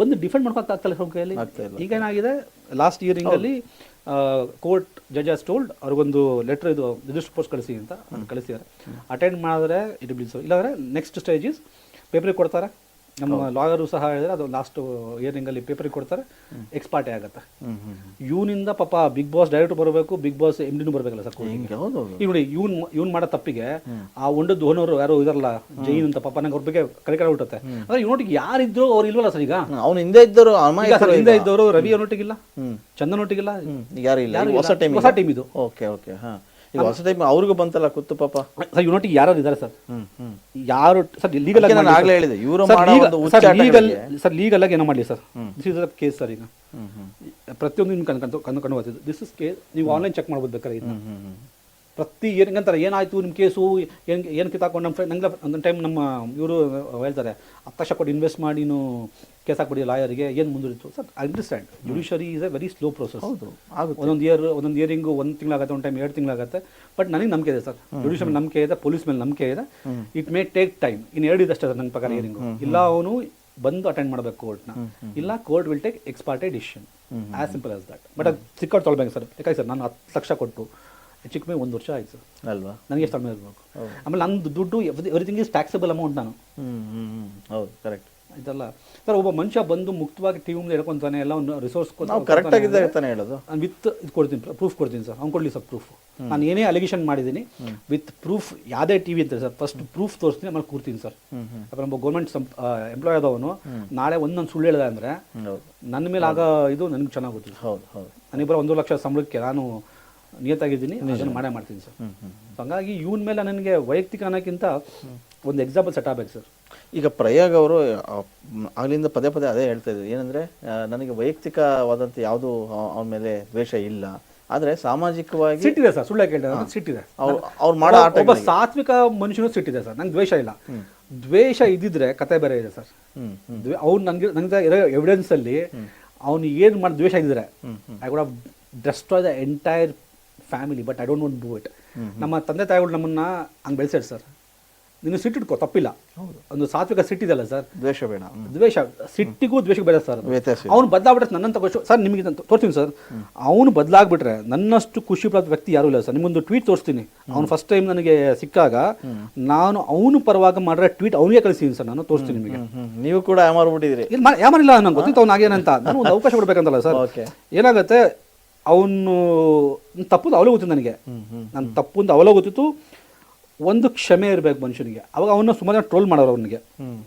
ಬಂದು ಡಿಫೆಂಡ್ ಮಾಡ್ಕೊತ ಆಗ್ತಲ್ಲ ಅವ್ರ ಕೈಯಲ್ಲಿ. ಈಗ ಏನಾಗಿದೆ, ಲಾಸ್ಟ್ ಇಯರಿಂಗಲ್ಲಿ ಕೋರ್ಟ್ ಜಡ್ಜ್ ಹ್ಯಾಸ್ ಟೋಲ್ಡ್ ಅವ್ರಿಗೊಂದು ಲೆಟರ್, ಇದು ರಿಜಿಸ್ಟರ್ ಪೋಸ್ಟ್ ಕಳಿಸಿ ಅಂತ ಕಳಿಸಿದ್ದಾರೆ. ಅಟೆಂಡ್ ಮಾಡಿದ್ರೆ ಇಟ್ ವಿಲ್ ಸೊ, ಇಲ್ಲಾಂದರೆ ನೆಕ್ಸ್ಟ್ ಸ್ಟೇಜ್ ಇಸ್ ಪೇಪರಿಗೆ ಕೊಡ್ತಾರೆ. ನಮ್ಮ ಲಾಯರು ಸಹ ಹೇಳಿದ್ರೆ ಅದು ಲಾಸ್ಟ್ ಇಯರಿಂಗಲ್ಲಿ ಪೇಪರಿಗೆ ಕೊಡ್ತಾರೆ, ಎಕ್ಸ್ಪಾರ್ಟೇ ಆಗುತ್ತೆ. ಇವನಿಂದ ಪಾಪ ಬಿಗ್ ಬಾಸ್ ಡೈರೆಕ್ಟರ್ ಬರಬೇಕು, ಬಿಗ್ ಬಾಸ್ MDನೂ ಬರಬೇಕಲ್ಲ ಸರ್. ಈಗ ನೋಡಿ, ಇವ್ನು ಮಾಡೋ ತಪ್ಪಿಗೆ ಆ ಒಂಡದ್ದು ಓನರು ಯಾರು ಇದಾರಲ್ಲ, ಜೈನ್ ಅಂತ, ಪಾಪ ನಂಗೆ ಅವ್ರ ಬಗ್ಗೆ ಕರೆ ಹುಟ್ಟುತ್ತೆ. ಅಂದ್ರೆ ಇವನೊಟ್ಟಿಗೆ ಯಾರಿದ್ರು ಅವ್ರು ಇಲ್ವಲ್ಲ ಸರ್. ಈಗ ಅವ್ನು ಹಿಂದೆ ಇದ್ದವರು, ಹಿಂದೆ ಇದ್ದವರು ರವಿ ಅವನೊಟ್ಟಿಗಿಲ್ಲ, ಚಂದನ್ ಒಟ್ಟಿಗಿಲ್ಲ, ಹೊಸ ಟೀಮ್ ಇದು. Okay okay. ಹಾಂ, ಹೊಸ ಟೈಮ್ ಅವ್ರಿಗೂ ಬಂತಲ್ಲ ಕುತ್ತು ಪಾಪ. ಸರ್ ಇವನೊಟ್ಟಿಗೆ ಯಾರು ಇದ್ದಾರೆ ಸರ್? ಯಾರು ಸರ್ ಲೀಗಲ್ ಆಗಲೇ ಹೇಳಿದೆ ಇವರು ಸರ್ ಲೀಗಲ್ ಆಗಿ ಏನೋ ಮಾಡಲಿ sir. This is case sir. ಈಗ ಪ್ರತಿಯೊಂದು ಕಂಡು ಬರ್ತಿದ್ದು ದಿಸ್ ಇಸ್ ಕೇಸ್. ನೀವು ಆನ್ಲೈನ್ ಚೆಕ್ ಮಾಡ್ಬೋದು ಬೇಕಾದ್ರೆ ಇದನ್ನ. ಪ್ರತಿ ಏನಂತಾರೆ ಏನಾಯಿತು ನಿಮ್ಮ ಕೇಸು ಏನು ಕಿತ್ತಾಕೊಂಡು ನಮ್ಮ ಫ್ರೆಂಡ್ ನಂಗೆ ಒಂದು ಟೈಮ್ ನಮ್ಮ ಇವರು ಹೇಳ್ತಾರೆ 10 ಲಕ್ಷ ಕೊಟ್ಟು ಇನ್ವೆಸ್ಟ್ ಮಾಡಿ ನೀನು ಕೇಸ್ ಹಾಕ್ಬಿಡಿ ಲಾಯರ್ಗೆ ಏನು ಮುಂದುವರಿತು ಸರ್. I understand judiciary is a very slow process. ಹೌದು ಆಗುತ್ತೆ. ಒಂದೊಂದು ಇಯರಿಂಗು 1 ತಿಂಗಳಾಗುತ್ತೆ, ಒಂದು ಟೈಮ್ 2 ತಿಂಗಳಾಗುತ್ತೆ. ಬಟ್ ನನಗೆ ನಂಬಿಕೆ ಇದೆ ಸರ್, ಜುಡಿಷರಿ ಮೇಲೆ ನಂಬಿಕೆ ಇದೆ, ಪೊಲೀಸ್ ಮೇಲೆ ನಂಬಿಕೆ ಇದೆ. It may take time. ಇನ್ನು 2 ಇದಷ್ಟೇ ಸರ್ ನನ್ನ ಪ್ರಕಾರ ಇಯರಿಂಗು. ಇಲ್ಲ ಅವನು ಬಂದು ಅಟೆಂಡ್ ಮಾಡಬೇಕು ಕೋರ್ಟ್ನ, ಇಲ್ಲ court will take ex parte decision, as simple as that. But ಅದು ಸಿಕ್ಕಾಡ್ ತೊಳ್ಬೇಕು ಸರ್. ಯಾಕಂದ್ರೆ ಸರ್ ನಾನು 10 ಲಕ್ಷ ಕೊಟ್ಟು ಹೆಚ್ಚಿಗೆ 1 ವರ್ಷ ಆಯ್ತು ಸರ್ ಅಲ್ವಾ, ನನಗೆ ಎಷ್ಟು ಸಮಯ ಇರಬೇಕು. ಆಮೇಲೆ ನಂದು ದುಡ್ಡು ಎವ್ರಿಥಿಂಗ್ ಇಸ್ ಟ್ಯಾಕ್ಸಬಲ್ ಅಮೌಂಟ್. ನಾನು ಹೌದು ಕರೆಕ್ಟ್ ಇದಲ್ಲ ಸರ್. ಒಬ್ಬ ಮನುಷ್ಯ ಬಂದು ಮುಕ್ತವಾಗಿ ಟಿ ಮುಂದೆ ಹೇಳ್ಕೊಂತಾನೆ, ಎಲ್ಲ ಒಂದು ರಿಸೋರ್ಸ್ ಕರೆಕ್ಟ್ ಆಗಿದ್ದಾಗ ತಾನೇ ಹೇಳೋದು. ನಾನು ವಿತ್ ಇದು ಕೊಡ್ತೀನಿ, ಪ್ರೂಫ್ ಕೊಡ್ತೀನಿ ಸರ್. ಅವ್ನು ಕೊಡಲಿ ಸರ್ ಪ್ರೂಫ್. ನಾನು ಏನೇ ಅಲಿಗೇಷನ್ ಮಾಡಿದ್ದೀನಿ ವಿತ್ ಪ್ರೂಫ್, ಯಾವುದೇ ಟಿ ವಿ ಅಂತ ಸರ್ ಫಸ್ಟ್ ಪ್ರೂಫ್ ತೋರಿಸ್ತೀನಿ, ಆಮೇಲೆ ಕೂರ್ತೀನಿ ಸರ್. ಯಾಕಂದ್ರೆ ನಮ್ಮ ಗೌರ್ಮೆಂಟ್ ಎಂಪ್ಲಾಯ್ ಆದವನು ನಾಳೆ ಒಂದೊಂದು ಸುಳ್ಳು ಹೇಳಿದೆ ಅಂದರೆ ನನ್ನ ಮೇಲೆ ಆಗ ಇದು ನನಗೆ ಚೆನ್ನಾಗಿ ಗೊತ್ತಿಲ್ಲ. ಹೌದು ಹೌದು. ನನಗೆ ಬರೋ 1 ಲಕ್ಷ ಸಂಬಳಕ್ಕೆ ನಾನು ನಿಯತ್ತಾಗಿದ್ದೀನಿ, ಅದನ್ನು ಮಾಡೇ ಮಾಡ್ತೀನಿ ಸರ್. ಹಾಗಾಗಿ ಇವನ ಮೇಲೆ ನನಗೆ ವೈಯಕ್ತಿಕ ಅನ್ನೋಕ್ಕಿಂತ ಒಂದು ಎಕ್ಸಾಂಪಲ್ ಸೆಟ್ ಆಗಬೇಕು ಸರ್. ಈಗ ಪ್ರಯಾಗ್ ಅವರು ಆಗ್ಲಿಂದ ಪದೇ ಪದೇ ಅದೇ ಹೇಳ್ತಾ ಇದ್ರು, ಏನಂದ್ರೆ ನನಗೆ ವೈಯಕ್ತಿಕವಾದಂಥ ಯಾವುದು ಅವನ ಮೇಲೆ ದ್ವೇಷ ಇಲ್ಲ, ಆದ್ರೆ ಸಾಮಾಜಿಕವಾಗಿ ಸಿಟ್ಟಿದೆ ಸರ್. ಸುಳ್ಳು ಕೇಳಿದ್ರೆ ಸಿಟ್ಟಿದೆ. ಅವ್ರು ಮಾಡೋ ಒಬ್ಬ ಸಾತ್ವಿಕ ಮನುಷ್ಯನು ಸಿಟ್ಟಿದೆ ಸರ್. ನಂಗೆ ದ್ವೇಷ ಇಲ್ಲ. ದ್ವೇಷ ಇದ್ದಿದ್ರೆ ಕತೆ ಬೇರೆ ಇದೆ ಸರ್. ಅವ್ನು ನನಗೆ ಇರೋ ಎವಿಡೆನ್ಸ್ ಅಲ್ಲಿ ಅವನು ಏನು ಮಾಡಿ ದ್ವೇಷ ಇದ್ದಿದ್ರೆ I would have destroy the entire family, but I don't want do it. ನಮ್ಮ ತಂದೆ ತಾಯಿಗಳು ನಮ್ಮನ್ನ ಹಂಗೆ ಬೆಳೆಸಿಡ್ ಸರ್. ನೀನು ಸಿಟ್ಟಿಟ್ಕೋ, ತಪ್ಪಿಲ್ಲ. ಒಂದು ಸಾತ್ವಿಕ ಸಿಟ್ಟಿದಲ್ಲ ಸರ್, ದ್ವೇಷ ಬೇಡ. ದ್ವೇಷ ಸಿಟ್ಟಿಗೂ ದ್ವೇಷಕ್ಕೆ ಬೇಡ ಸರ್. ವ್ಯತ್ಯಾಸ. ಅವ್ನು ಬದಲಾಗ್ಬಿಟ್ರೆ ನನ್ನಂತ ಖುಷಿ ಸರ್. ನಿಮಗೆ ತೋರಿಸ್ತೀನಿ ಸರ್. ಅವನು ಬದಲಾಗ್ಬಿಟ್ರೆ ನನ್ನಷ್ಟು ಖುಷಿ ಪಡೋ ವ್ಯಕ್ತಿ ಯಾರೂ ಇಲ್ಲ ಸರ್. ನಿಮ್ಮೊಂದು ಟ್ವೀಟ್ ತೋರಿಸ್ತೀನಿ. ಅವ್ನು ಫಸ್ಟ್ ಟೈಮ್ ನನಗೆ ಸಿಕ್ಕಾಗ ನಾನು ಅವನು ಪರವಾಗಿ ಮಾಡಿರೋ ಟ್ವೀಟ್ ಅವನಿಗೆ ಕಳಿಸ್ತೀನಿ ಸರ್. ನಾನು ತೋರಿಸ್ತೀನಿ ನಿಮಗೆ. ನೀವು ಕೂಡ ಯಾಮಾರ್ಬಿಟ್ಟಿದ್ರಿ. ಯಾಮರಿಲ್ಲ, ನಂಗೆ ಗೊತ್ತಿತ್ತು ಅವ್ನು ಆಗೇನಂತ. ನಾನು ಒಂದು ಅವಕಾಶ ಕೊಡ್ಬೇಕಂತಲ್ಲ ಸರ್. ಏನಾಗುತ್ತೆ, ಅವನು ತಪ್ಪುದು ಅವಲೇ ಗೊತ್ತಿತ್ತು ನನಗೆ. ನನ್ನ ತಪ್ಪು ಅಂತ ಅವಲೇ ಗೊತ್ತಿತ್ತು. ಒಂದು ಕ್ಷಮೆ ಇರಬೇಕು ಮನುಷ್ಯನಿಗೆ. ಅವಾಗ ಅವನ್ನ ಸುಮ್ಮನೆ ಟ್ರೋಲ್ ಮಾಡೋರು ಅವನಿಗೆ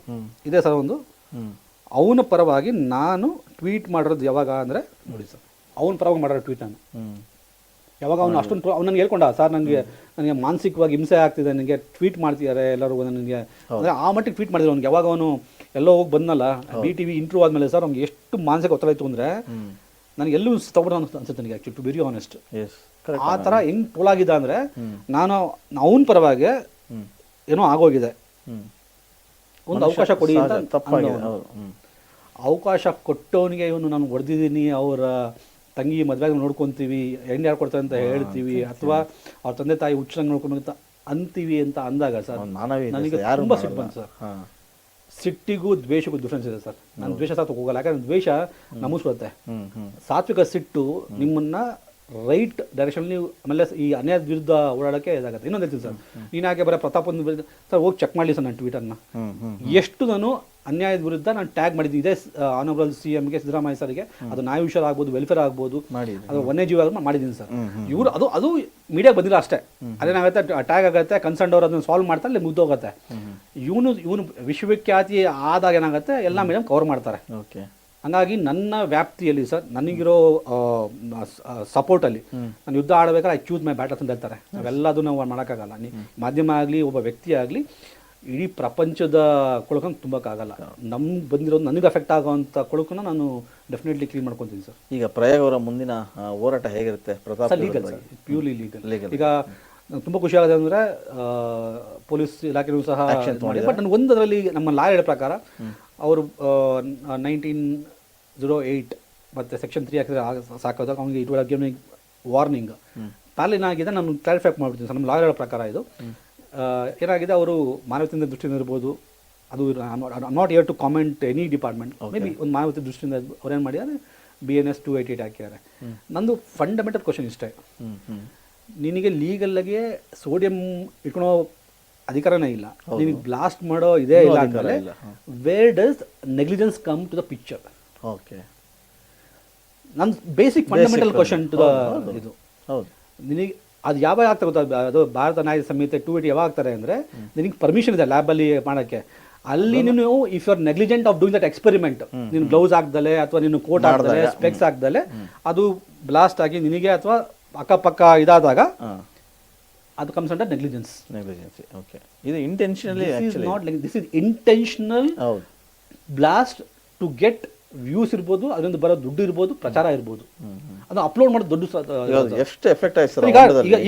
ಇದೆ ಸರ್. ಒಂದು ಅವನ ಪರವಾಗಿ ನಾನು ಟ್ವೀಟ್ ಮಾಡಿರೋದು ಯಾವಾಗ ಅಂದರೆ ನೋಡಿ ಸರ್, ಅವನ ಪರವಾಗಿ ಮಾಡಿರೋ ಟ್ವೀಟ್ ನಾನು ಯಾವಾಗ ಅವನು ಅಷ್ಟೊಂದು ಅವ್ನು ನನಗೆ ಹೇಳ್ಕೊಂಡ ಸರ್, ನನಗೆ ಮಾನಸಿಕವಾಗಿ ಹಿಂಸೆ ಆಗ್ತಿದೆ, ನನಗೆ ಟ್ವೀಟ್ ಮಾಡ್ತಿದ್ದಾರೆ ಎಲ್ಲರೂ ನನಗೆ ಅಂದರೆ ಆ ಮಟ್ಟಿಗೆ ಟ್ವೀಟ್ ಮಾಡಿದ್ರು ಅವ್ನಿಗೆ. ಯಾವಾಗ ಅವನು ಎಲ್ಲೋ ಹೋಗಿ ಬಂದಲ್ಲ BTV ಇಂಟ್ರೂ ಆದಮೇಲೆ ಸರ್, ಅವ್ನಿಗೆ ಎಷ್ಟು ಮಾನಸಿಕ ಒತ್ತಡ ಇತ್ತು ಅಂದರೆ ನನಗೆ ಎಲ್ಲೂ ತಗೊಂಡು ಅನ್ಸುತ್ತೆ ನನಗೆ ಆ್ಯಕ್ಚುಲಿ, ಟು ವೆರಿ ಆನೆಸ್ಟ್. ಆ ಥರ ಹೆಂಗೆ ಟೋಲಾಗಿದ್ದ ಅಂದರೆ ನಾನು ಅವನ ಪರವಾಗಿ ಏನೋ ಆಗೋಗಿದೆ, ಒಂದು ಅವಕಾಶ ಕೊಡಿ ಅಂತ. ಅವಕಾಶ ಕೊಟ್ಟವನಿಗೆ ಇವನು ನಾನು ಹೊಡೆದಿದ್ದೀನಿ, ಅವರ ತಂಗಿ ಮದುವೆಗೆ ನೋಡ್ಕೊತೀವಿ, ಹೆಣ್ಣು ಯಾರು ಕೊಡ್ತಾರೆ ಅಂತ ಹೇಳ್ತೀವಿ, ಅಥವಾ ಅವ್ರ ತಂದೆ ತಾಯಿ ಹುಚ್ಚಂಗೆ ನೋಡ್ಕೊಬೇಕಂತ ಅಂತೀವಿ ಅಂತ ಅಂದಾಗ ಸರ್ ನನಗೆ ತುಂಬ ಸಿಟ್ಟು ಬಂತು ಸರ್. ಸಿಟ್ಟಿಗೂ ದ್ವೇಷಕ್ಕೂ ಡಿಫ್ರೆನ್ಸ್ ಇದೆ ಸರ್. ನಾನು ದ್ವೇಷ ಸಾತ್ವಿಕ ಹೋಗಲ್ಲ, ಯಾಕಂದ್ರೆ ದ್ವೇಷ ನಮಸ್ಸುತ್ತೆ. ಸಾತ್ವಿಕ ಸಿಟ್ಟು ನಿಮ್ಮನ್ನ ರೈಟ್ ಡೈರೆಕ್ಷನ್, ಆಮೇಲೆ ಈ ಅನ್ಯಾಯದ ವಿರುದ್ಧ ಓಡಾಡೋಕ್ಕೆ ಇದಾಗುತ್ತೆ. ಇನ್ನೊಂದು ಹೇಳ್ತೀನಿ ಸರ್, ನೀನು ಯಾಕೆ ಬರೋ ಪ್ರತಾಪನ ವಿರುದ್ಧ ಸರ್ ಹೋಗಿ ಚೆಕ್ ಮಾಡಲಿ ಸರ್ ನನ್ನ ಟ್ವೀಟರ್ನ. ಎಷ್ಟು ನಾನು ಅನ್ಯಾಯದ ವಿರುದ್ಧ ನಾನು ಟ್ಯಾಗ್ ಮಾಡಿದ್ದೀನಿ. ಇದೇ ಆನರಬಲ್ CMಗೆ ಸಿದ್ದರಾಮಯ್ಯ ಸರ್ಗೆ, ಅದು ನ್ಯಾಯ ವಿಷಯ ಆಗ್ಬೋದು, ವೆಲ್ಫೇರ್ ಆಗ್ಬೋದು, ಅದು ವನ್ಯಜೀವಿ ಮಾಡಿದ್ದೀನಿ ಸರ್. ಇವರು ಅದು ಮೀಡಿಯಾಗೆ ಬಂದಿಲ್ಲ ಅಷ್ಟೇ. ಅದೇನಾಗುತ್ತೆ, ಟ್ಯಾಗ್ ಆಗುತ್ತೆ, ಕನ್ಸರ್ನ್ ಅವ್ರು ಅದನ್ನು ಸಾಲ್ವ್ ಮಾಡ್ತಾರೆ, ಅಲ್ಲಿ ಮುಗ್ದೋಗುತ್ತೆ. ಇವನು ವಿಶ್ವವಿಖ್ಯಾತಿ ಆದಾಗ ಏನಾಗುತ್ತೆ, ಎಲ್ಲ ಮೀಡಿಯಂ ಕವರ್ ಮಾಡ್ತಾರೆ. ಹಂಗಾಗಿ ನನ್ನ ವ್ಯಾಪ್ತಿಯಲ್ಲಿ ಸರ್ ನನಗಿರೋ ಸಪೋರ್ಟಲ್ಲಿ ನಾನು ಯುದ್ಧ ಆಡಬೇಕಾದ್ರೆ ಐ ಚೂಸ್ ಮೈ ಬ್ಯಾಟಲ್ಸ್ ಅಂತ ಹೇಳ್ತಾರೆ. ನಾವೆಲ್ಲದೂ ನಾವು ಮಾಡೋಕ್ಕಾಗಲ್ಲ. ಮಾಧ್ಯಮ ಆಗಲಿ, ಒಬ್ಬ ವ್ಯಕ್ತಿ ಆಗಲಿ, ಇಡೀ ಪ್ರಪಂಚದ ಕೊಳಕನ್ನು ತುಂಬಕ್ಕಾಗಲ್ಲ. ನಮ್ಗೆ ಬಂದಿರೋದು, ನನಗೆ ಅಫೆಕ್ಟ್ ಆಗೋವಂಥ ಕೊಳಕನ್ನು ನಾನು ಡೆಫಿನೆಟ್ಲಿ ಕ್ಲೀನ್ ಮಾಡ್ಕೊತೀನಿ ಸರ್. ಈಗ ಪ್ರಯಾಗ್ ಅವರ ಮುಂದಿನ ಹೋರಾಟ ಹೇಗಿರುತ್ತೆ? Legal sir, purely legal. ಈಗ ತುಂಬ ಖುಷಿ ಆಗೋದು ಅಂದರೆ ಪೊಲೀಸ್ ಇಲಾಖೆಯೂ ಸಹ ಮಾಡಿ. ಬಟ್ ನನಗೆ ಒಂದು ಅದರಲ್ಲಿ ನಮ್ಮ ಲಾ ಹೇಳೋ ಪ್ರಕಾರ ಅವರು 1908 ಮತ್ತು ಸೆಕ್ಷನ್ 3 ಹಾಕಿದ್ರೆ ಸಾಕೋದಾಗ ಅವ್ನಿಗೆ it will give me warning. ಏನಾಗಿದೆ ನಾನು ಕ್ಲಾರಿಫೈ ಮಾಡ್ಬಿಡ್ತೀನಿ ಸರ್. ನಮ್ಮ ಲಾ ಹೇಳೋ ಪ್ರಕಾರ ಇದು ಏನಾಗಿದೆ, ಅವರು ಮಾನವತೆಯಿಂದ ದೃಷ್ಟಿಯಿಂದ ಇರ್ಬೋದು, ಅದು not here to comment any department. Maybe ಒಂದು ಮಾನವತೆ ದೃಷ್ಟಿಯಿಂದ ಅವ್ರೇನು ಮಾಡಿದ್ದಾರೆ, BNS 288 ಹಾಕಿದ್ದಾರೆ. ನಂದು ಫಂಡಮೆಂಟಲ್ ಕ್ವಶನ್ ಇಷ್ಟೇ, ನಿನಗೆ ಲೀಗಲ್ಲಾಗೆ ಸೋಡಿಯಂ ಇಟ್ಕೊಳೋ ಅಧಿಕಾರನೇ ಇಲ್ಲ, ನಿನಗೆ ಬ್ಲಾಸ್ಟ್ ಮಾಡೋ ಇದೇ ಇಲ್ಲ ಅಂದರೆ where does negligence come to the picture? ನನ್ನ basic fundamental question to the ಇದು. ನಿನಗೆ ಅದು ಯಾವಾಗ ಆಗ್ತಾ ಗೊತ್ತಾ, ಅದು ಭಾರತ ನ್ಯಾಯ ಸಂಹಿತೆ 280 ಯಾವಾಗ ಆಗ್ತಾರೆ ಅಂದರೆ, ನಿನಗೆ ಪರ್ಮಿಷನ್ ಇದೆ ಲ್ಯಾಬಲ್ಲಿ ಮಾಡೋಕ್ಕೆ. ಅಲ್ಲಿ ನೀನು if you are negligent of doing that experiment, ನೀನು ಗ್ಲೌಸ್ ಹಾಕ್ದಲೆ ಅಥವಾ ನೀನು ಕೋಟ್ ಹಾಕ್ದಲೆ ಸ್ಪೆಕ್ಸ್ ಹಾಕ್ದಲೆ ಅದು ಬ್ಲಾಸ್ಟ್ ಆಗಿ ನಿನಗೆ ಅಥವಾ ಅಕ್ಕಪಕ್ಕ ಇದಾದಾಗ ಅದು ಕಮ್ಸ್ ಅಂಡರ್ ನೆಗ್ಲಿಜೆನ್ಸ್. ಇದು intentionally this is intentional blast to get views ಇರ್ಬೋದು, ಅದರಿಂದ ಬರೋ ದುಡ್ಡು ಇರ್ಬೋದು, ಪ್ರಚಾರ ಇರ್ಬೋದು, ಅದನ್ನ ಅಪ್ಲೋಡ್ ಮಾಡೋದು ದೊಡ್ಡ ಎಷ್ಟು ಎಫೆಕ್ಟ್ ಆಯ್ತು ಸರ್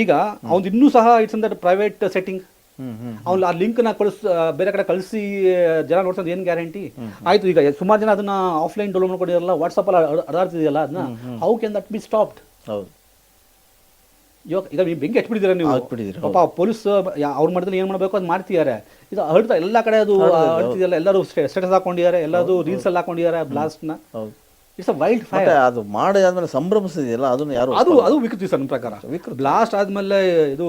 ಈಗ ಅವ್ನು ಇನ್ನೂ ಸಹ it's in that private setting. ಅವ್ನು ಆ ಲಿಂಕ್ನ ಬೇರೆ ಕಡೆ ಕಳಿಸಿ ಜನ ನೋಡ್ಸೋದು ಏನು ಗ್ಯಾರಂಟಿ? ಆಯ್ತು, ಈಗ ಸುಮಾರು ಜನ ಅದನ್ನ ಆಫ್ಲೈನ್ ಡೌನ್ಲೋಡ್ ಮಾಡ್ಕೊಂಡಿರಲ್ಲ, ವಾಟ್ಸಪ್ಪಲ್ಲಿ ಅದಾಡ್ತಿದೆಯಲ್ಲ, ಅದನ್ನ how can that be stopped? ಹೌದು, ಈಗ ನೀವು ಬೆಂಕಿ ಹಚ್ಬಿಟ್ಟಿದ್ದೀರಾ ನೀವು, ಪಾಪ ಪೊಲೀಸ್ ಅವ್ರ ಮಟ್ಟದಲ್ಲಿ ಏನು ಮಾಡಬೇಕು ಅದು ಮಾಡ್ತಿದ್ದಾರೆ. ಇದು ಹರಡ್ತಾ ಎಲ್ಲ ಕಡೆ ಅದು ಹರಡ್ತಿದೆಯಲ್ಲ, ಎಲ್ಲರೂ ಸ್ಟೇಟಸ್ ಹಾಕೊಂಡಿದ್ದಾರೆ, ಎಲ್ಲರೂ ರೀಲ್ಸ್ ಅಲ್ಲಿ ಹಾಕೊಂಡಿದ್ದಾರೆ ಬ್ಲಾಸ್ಟ್ನ. It's a wildfire. ಅದು ಮಾಡಿ ಆದ್ಮೇಲೆ ಸಂಭ್ರಮಿಸಿದೆಯಲ್ಲ, ಅದನ್ನು ಯಾರು ಅದು ವಿಕೃತಿ ಸರ್ ನನ್ನ ಪ್ರಕಾರ. ಬ್ಲಾಸ್ಟ್ ಆದ್ಮೇಲೆ ಇದು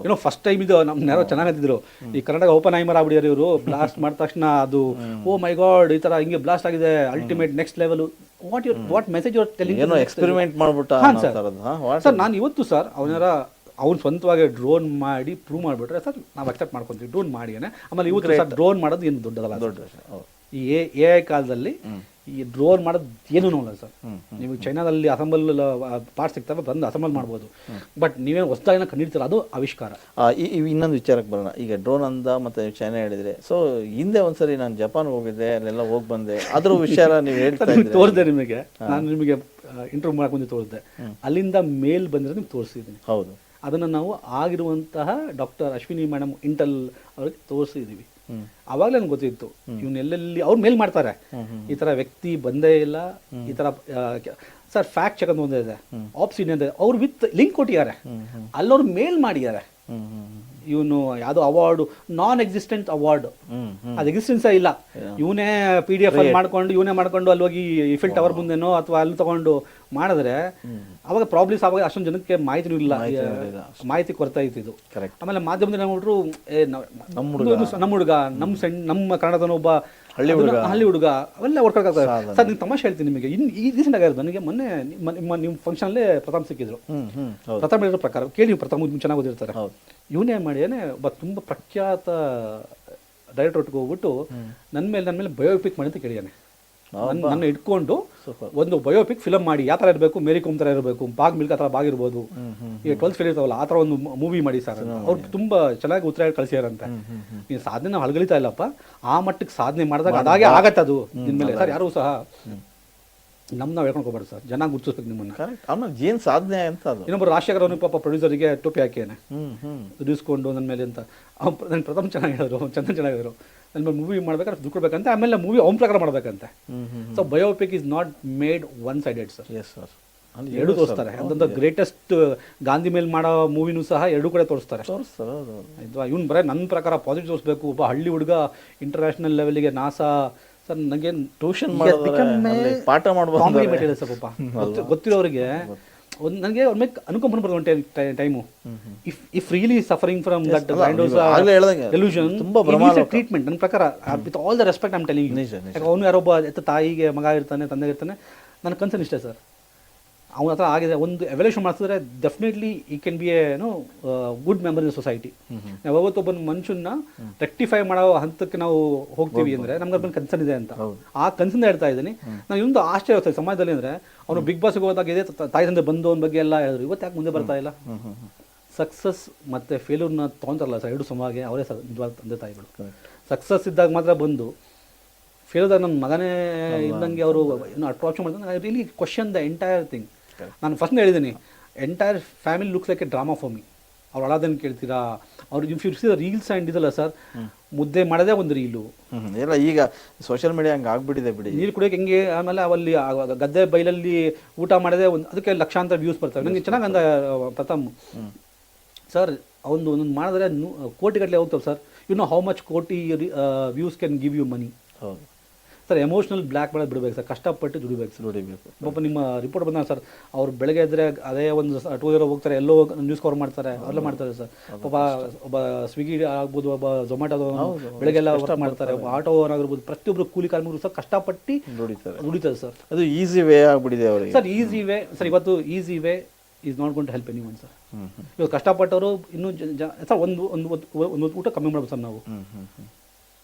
ಏನೋ ಫಸ್ಟ್ ಟೈಮ್ ಇದು ನಮ್ಮ ಯಾರೋ ಚೆನ್ನಾಗಿದ್ರು, ಈ ಕರ್ನಾಟಕ ಓಪನ್ ಐಮರ್ ಆಗ್ಬಿಡಿಯಾರು ಇವರು. ಬ್ಲಾಸ್ಟ್ ಮಾಡಿದ ತಕ್ಷಣ ಅದು ಓ ಮೈ ಗಾಡ್ ಈ ತರ ಹಿಂಗೆ ಬ್ಲಾಸ್ಟ್ ಆಗಿದೆ, ultimate next level. What message your telling? ಏನೋ ಎಕ್ಸ್ಪೆರಿಮೆಂಟ್ ಮಾಡ್ಬಿಟ್ಟ ಸರ್. ನಾನು ಇವತ್ತು ಸರ್ ಅವ್ನು ಸ್ವಂತವಾಗಿ ಡ್ರೋನ್ ಮಾಡಿ ಪ್ರೂವ್ ಮಾಡಿಬಿಟ್ರೆ ಸರ್ ನಾವು ಅಕ್ಸೆಪ್ಟ್ ಮಾಡ್ಕೊಂತೀವಿ, ಡ್ರೋನ್ ಮಾಡಿ. ಆಮೇಲೆ ಇವತ್ತು ಸರ್ ಡ್ರೋನ್ ಮಾಡೋದು ಏನು ದೊಡ್ಡದಲ್ಲ. ಈ AI ಕಾಲದಲ್ಲಿ ಈ ಡ್ರೋನ್ ಮಾಡೋದು ಏನೂ ಅಲ್ಲ ಸರ್. ನೀವು ಚೈನಾದಲ್ಲಿ ಅಸೆಂಬಲ್ ಪಾರ್ಟ್ ಸಿಗ್ತವೆ, ಬಂದು ಅಸೆಂಬಲ್ ಮಾಡ್ಬೋದು, ಬಟ್ ನೀವೇನು ಹೊಸದಾಗಿ ಕಂಡಿಡ್ತೀರ ಅದು ಆವಿಷ್ಕಾರ. ಇನ್ನೊಂದು ವಿಚಾರಕ್ಕೆ ಬರೋಣ. ಈಗ ಡ್ರೋನ್ ಅಂದ ಮತ್ತೆ ಚೈನಾ ಹೇಳಿದ್ರೆ, ಸೊ ಹಿಂದೆ ಒಂದ್ಸರಿ ನಾನು ಜಪಾನ್ ಹೋಗಿದ್ದೆ, ಅಲ್ಲೆಲ್ಲ ಹೋಗಿ ಬಂದೆ, ಅದ್ರ ವಿಚಾರ ನೀವು ಹೇಳ್ತಾ ತೋರಿಸಿದೆ ನಿಮಗೆ. ನಾನು ನಿಮಗೆ ಇಂಟರ್ವ್ಯೂ ಮಾಡಕ್ಕೆ ಮುಂದೆ ತೋರಿಸಿದೆ, ಅಲ್ಲಿಂದ ಮೇಲ್ ಬಂದಿರೋ ನಿಮ್ಗೆ ತೋರಿಸಿದ್ದೀನಿ. ಹೌದು, ಅದನ್ನು ನಾವು ಆಗಿರುವಂತಹ ಡಾಕ್ಟರ್ ಅಶ್ವಿನಿ ಮೇಡಮ್ ಇಂಟಲ್ ಅವ್ರಿಗೆ ತೋರಿಸಿದ್ದೀವಿ. ಅವಾಗಲೇ ನನಗೆ ಗೊತ್ತಿತ್ತು ಇವನ್ ಎಲ್ಲೆಲ್ಲಿ ಅವ್ರು ಮೇಲ್ ಮಾಡ್ತಾರೆ, ಈ ತರ ವ್ಯಕ್ತಿ ಬಂದೇ ಇಲ್ಲ, ಈ ತರ ಸರ್ ಫ್ಯಾಕ್ಟ್ ಚೆಕ್ ಅಂತ ಒಂದೇ ಇದೆ, ಆಪ್ಸಿನ್ ಇದೆ, ಅವ್ರು ವಿತ್ ಲಿಂಕ್ ಕೊಟ್ಟಿದ್ದಾರೆ, ಅಲ್ಲವ್ರು ಮೇಲ್ ಮಾಡಿದ್ದಾರೆ. ಇವನು ಯಾವುದೋ ಅವಾರ್ಡು ನಾನ್ ಎಕ್ಸಿಸ್ಟೆಂಟ್ ಅವಾರ್ಡ್, ಅದು ಎಕ್ಸಿಸ್ಟೆನ್ಸೇ ಇಲ್ಲ, ಇವನೇ PDF ಅಲ್ಲಿ ಮಾಡ್ಕೊಂಡು ಅಲ್ಲಿ ಹೋಗಿ ಇಫಿಲ್ ಟವರ್ ಮುಂದೆನೋ ಅಥವಾ ಅಲ್ಲಿ ತಗೊಂಡು ಮಾಡಿದ್ರೆ ಅವಾಗ ಪ್ರಾಬ್ಲಮ್ಸ್. ಅವಾಗ ಅಷ್ಟೊಂದು ಜನಕ್ಕೆ ಮಾಹಿತಿನೂ ಇಲ್ಲ, ಮಾಹಿತಿ ಕೊರತೆ ಇತ್ತು ಇದು. ಆಮೇಲೆ ಮಾಧ್ಯಮದಲ್ಲಿ ನೋಡ್ರು ನಮ್ಮ ಹುಡುಗ ನಮ್ಮ ಕನ್ನಡದನ ಒಬ್ಬ ಹಳ್ಳಿ ಹುಡುಗ ಅವೆಲ್ಲ ಹೊಡ್ಕೊಳ್ತಾರೆ ಸರ್. ನೀವು ತಮಾಷೆ ಹೇಳ್ತೀನಿ ನಿಮಗೆ, ಈ ರೀಸೆಂಟ್ ಆಗಿರೋದು ನನಗೆ ಮೊನ್ನೆ ನಿಮ್ಮ ಫಂಕ್ಷನ್ಲೇ ಪ್ರಥಮ್ ಸಿಕ್ಕಿದ್ರು. ಪ್ರಥಮ್ ಹೇಳಿರೋ ಪ್ರಕಾರ ಕೇಳಿ, ನೀವು ಪ್ರಥಮ್ ಚೆನ್ನಾಗಿ ಓದಿರ್ತಾರೆ, ಇವನೇ ಮಾಡಿಯೇನೆ ಒಬ್ಬ ತುಂಬ ಪ್ರಖ್ಯಾತ ಡೈರೆಕ್ಟರ್ ಒಟ್ಟಿಗೆ ಹೋಗ್ಬಿಟ್ಟು ನನ್ನ ಮೇಲೆ ಬಯೋಪಿಕ್ ಮಾಡಿ ಅಂತ ಕೇಳಿಯಾನೆ. ನನ್ನ ಇಟ್ಕೊಂಡು ಒಂದು ಬಯೋಪಿಕ್ ಫಿಲಮ್ ಮಾಡಿ, ಯಾವ ಥರ ಇರಬೇಕು, ಮೇರಿ ಕೋಮ್ ಥರ ಇರಬೇಕು, ಬಾಗ್ ಮಿಲ್ಕ್ ಆ ಥರ ಬಾಗ್ ಇರ್ಬೋದು, ಈ 12th ಫೇಲ್ ಇರ್ತಾವಲ್ಲ ಆ ಥರ ಒಂದು ಮೂವಿ ಮಾಡಿ ಸರ್. ಅವ್ರು ತುಂಬ ಚೆನ್ನಾಗಿ ಉತ್ತರ ಕಳಿಸ್ಯಾರಂತೆ. ನೀನು ಸಾಧನೆ ನಾವು ಹಳಗಳಿತಾ ಇಲ್ಲಪ್ಪ, ಆ ಮಟ್ಟಕ್ಕೆ ಸಾಧನೆ ಮಾಡಿದಾಗ ಅದಾಗೆ ಆಗತ್ತೆ ಅದು ನಿನ್ಮೇಲೆ ಸರ್. ಯಾರು ಸಹ ನಾವು ಹೇಳ್ಕೊಂಡು ಹೋಗ್ಬಾರ್ದು ಸರ್, ಜನ ಗುರ್ತಿಸ್ಬೇಕು ನಿಮ್ಮನ್ನು. ಏನು ಸಾಧನೆ ಅಂತ ಅದು. ಇನ್ನೊಬ್ಬರು ರಾಜಶೇಖರ್ ಅವನು ಪಾಪ ಪ್ರೊಡ್ಯೂಸರಿಗೆ ಟೋಪಿ ಹಾಕಿಯಾನೆ ದುಡಿಸ್ಕೊಂಡು ನನ್ನ ಮೇಲೆ ಅಂತ. ನನ್ನ ಪ್ರಥಮ್ ಚೆನ್ನಾಗಿ ಹೇಳಿದ್ರು, ಚಂದನ್ ಚೆನ್ನಾಗಿದ್ರು, ನನ್ನ ಮೇಲೆ ಮೂವಿ ಮಾಡ್ಬೇಕಾದ್ರೆ ದುಡ್ಡು ಕೊಡ್ಬೇಕಂತೆ, ಆಮೇಲೆ ಮೂವಿ ಅವ್ನ ಪ್ರಕಾರ ಮಾಡ್ಬೇಕಂತೆ. So biopic is not made one sided sir. Yes sir, ಎರಡು ತೋರಿಸ್ತಾರೆ. ಅದೊಂದು ಗ್ರೇಟೆಸ್ಟ್ ಗಾಂಧಿ ಮೇಲೆ ಮಾಡೋ ಮೂವಿನೂ ಸಹ ಎರಡು ಕಡೆ ತೋರಿಸ್ತಾರೆ. ಆಯ್ತು, ಇವ್ನು ಬರೀ ನನ್ನ ಪ್ರಕಾರ ಪಾಸಿಟಿವ್ ತೋರಿಸ್ಬೇಕು. ಒಬ್ಬ ಹಳ್ಳಿ ಹುಡುಗ ಇಂಟರ್ನ್ಯಾಷನಲ್ ಲೆವೆಲ್ಗೆ ನಾಸಾ ಸರ್, ನನಗೆ ಟ್ಯೂಷನ್ ಪಾಠ ಮಾಡ್ಬೋದು ಕಾಮಿಡಿ ಮೆಟೀರಿಯಲ್ ಸರ್. ಪಾಪ ಗೊತ್ತಿರೋರಿಗೆ ನನಗೆ ಅವ್ರ ಮೇಲೆ ಅನುಕಂಪ ಬರ್ತದೆ time. If really suffering from that delusion, treatment ನನ್ನ ಪ್ರಕಾರ with all the respect I am telling. ಅವನು ಯಾರೊಬ್ಬ ತಾಯಿಗೆ ಮಗ ಇರ್ತಾನೆ, ತಂದೆ ಇರ್ತಾನೆ, ನನ್ನ ಕನ್ಸರ್ನ್ ಇಷ್ಟೇ ಸರ್. ಅವನ ಹತ್ರ ಆಗಿದೆ ಒಂದು ಎವ್ಯಾಲ್ಯೂಷನ್ ಮಾಡಿಸಿದ್ರೆ ಡೆಫಿನೆಟ್ಲಿ ಈ can be a good member in society. ನಾವು ಯಾವತ್ತೊಬ್ಬ ಮನುಷ್ಯನ ರೆಕ್ಟಿಫೈ ಮಾಡೋ ಹಂತಕ್ಕೆ ನಾವು ಹೋಗ್ತೀವಿ ಅಂದರೆ ನಮ್ಗೆ ಅದ್ರ ಕನ್ಸರ್ನ್ ಇದೆ ಅಂತ. ಆ ಕನ್ಸರ್ನ್ ಹೇಳ್ತಾ ಇದ್ದೀನಿ ನಾನು. ಇನ್ನೊಂದು ಆಶ್ಚರ್ಯ ಹೋಗ್ತದೆ ಸಮಾಜದಲ್ಲಿ ಅಂದರೆ, ಅವನು ಬಿಗ್ ಬಾಸ್ಗೆ ಹೋದಾಗ ಇದೆ ತಾಯಿ ತಂದೆ ಬಂದು ಅವನ ಬಗ್ಗೆ ಎಲ್ಲ ಹೇಳಿದ್ರು, ಇವತ್ತು ಯಾಕೆ ಮುಂದೆ ಬರ್ತಾ ಇಲ್ಲ? ಸಕ್ಸಸ್ ಮತ್ತು ಫೇಲ್ಯೂರ್ನ ತೊಗೊಂತಾರಲ್ಲ ಸರ್, ಎರಡು ಸಮಾಗೆ ಅವರೇ ಸರ್ ನಿಜವಾದ ತಂದೆ ತಾಯಿಗಳು. ಸಕ್ಸಸ್ ಇದ್ದಾಗ ಮಾತ್ರ ಬಂದು, ಫೇಲ್ದಾಗ ನನ್ನ ಮಗನೇ ಇದ್ದಂಗೆ ಅವರು ಏನು ಅಟ್ರಾಕ್ಷನ್ ಮಾಡ್ತಾರೆ. I really question the entire thing. ನಾನು ಫಸ್ಟ್ ಹೇಳಿದ್ದೀನಿ, entire family looks like A drama for me. ಅವ್ರು ಅಳೋದನ್ನು ಕೇಳ್ತೀರಾ, ಅವ್ರು if U C the reels and ಇದಲ್ಲ ಸರ್, ಮುದ್ದೆ ಮಾಡೋದೇ ಒಂದು ರೀಲು ಎಲ್ಲ. ಈಗ ಸೋಷಿಯಲ್ ಮೀಡಿಯಾ ಹಂಗೆ ಆಗ್ಬಿಟ್ಟಿದೆ ಬಿಡಿ. ನೀರು ಕುಡಿಯೋಕೆ ಹೆಂಗೆ, ಆಮೇಲೆ ಅವಲ್ಲಿ ಗದ್ದೆ ಬೈಲಲ್ಲಿ ಊಟ ಮಾಡೋದೇ ಒಂದು, ಅದಕ್ಕೆ ಲಕ್ಷಾಂತರ ವ್ಯೂಸ್ ಬರ್ತವೆ. ನನಗೆ ಚೆನ್ನಾಗಿ ಅಂದ ಪ್ರಥಮ್ ಸರ್, ಒಂದೊಂದು ಮಾಡಿದ್ರೆ ಕೋಟಿಗಟ್ಟಲೆ ಹೋಗ್ತವೆ sir. You know how much koti views can give you money. ಹೌದು ಸರ್, ಎಮೋಷನಲ್ ಬ್ಲ್ಯಾಕ್ ಮಾಡೋದು ಬಿಡಬೇಕು ಸರ್, ಕಷ್ಟಪಟ್ಟು ದುಡಿಬೇಕು ಸರ್. ಪಾಪ ನಿಮ್ಮ ರಿಪೋರ್ಟ್ ಬಂದಾಗ ಸರ್, ಅವ್ರು ಬೆಳಗ್ಗೆ ಇದ್ದರೆ ಅದೇ ಒಂದು 2 ವೀಲರ್ ಹೋಗ್ತಾರೆ, ಎಲ್ಲೋ ನ್ಯೂಸ್ ಕವರ್ ಮಾಡ್ತಾರೆ, ಅವೆಲ್ಲ ಮಾಡ್ತಾರೆ ಸರ್. ಪಾಪ ಒಬ್ಬ ಸ್ವಿಗ್ಗಿ ಆಗ್ಬೋದು, ಒಬ್ಬ ಝೊಮ್ಯಾಟೋ ಬೆಳಗ್ಗೆಲ್ಲ ವರ್ಕ್ ಮಾಡ್ತಾರೆ, ಒಬ್ಬ ಆಟೋ ಆಗಿರ್ಬೋದು, ಪ್ರತಿಯೊಬ್ಬರು ಕೂಲಿ ಕಾರ್ಮಿಕರು ಸರ್ ಕಷ್ಟಪಟ್ಟು ದುಡಿತಾರೆ ಸರ್. ಅದು ಈಸಿ ವೇ ಆಗ್ಬಿಟ್ಟಿದೆ ಅವರಿಗೆ ಸರ್. ಈಸಿ ವೇ ಸರ್, ಇವತ್ತು easy way is not going to help anyone sir. ಇವಾಗ ಕಷ್ಟಪಟ್ಟವರು ಇನ್ನೂ ಸರ್ ಒಂದು ಊಟ ಕಮ್ಮಿ ಮಾಡ್ಬೋದು ಸರ್ ನಾವು.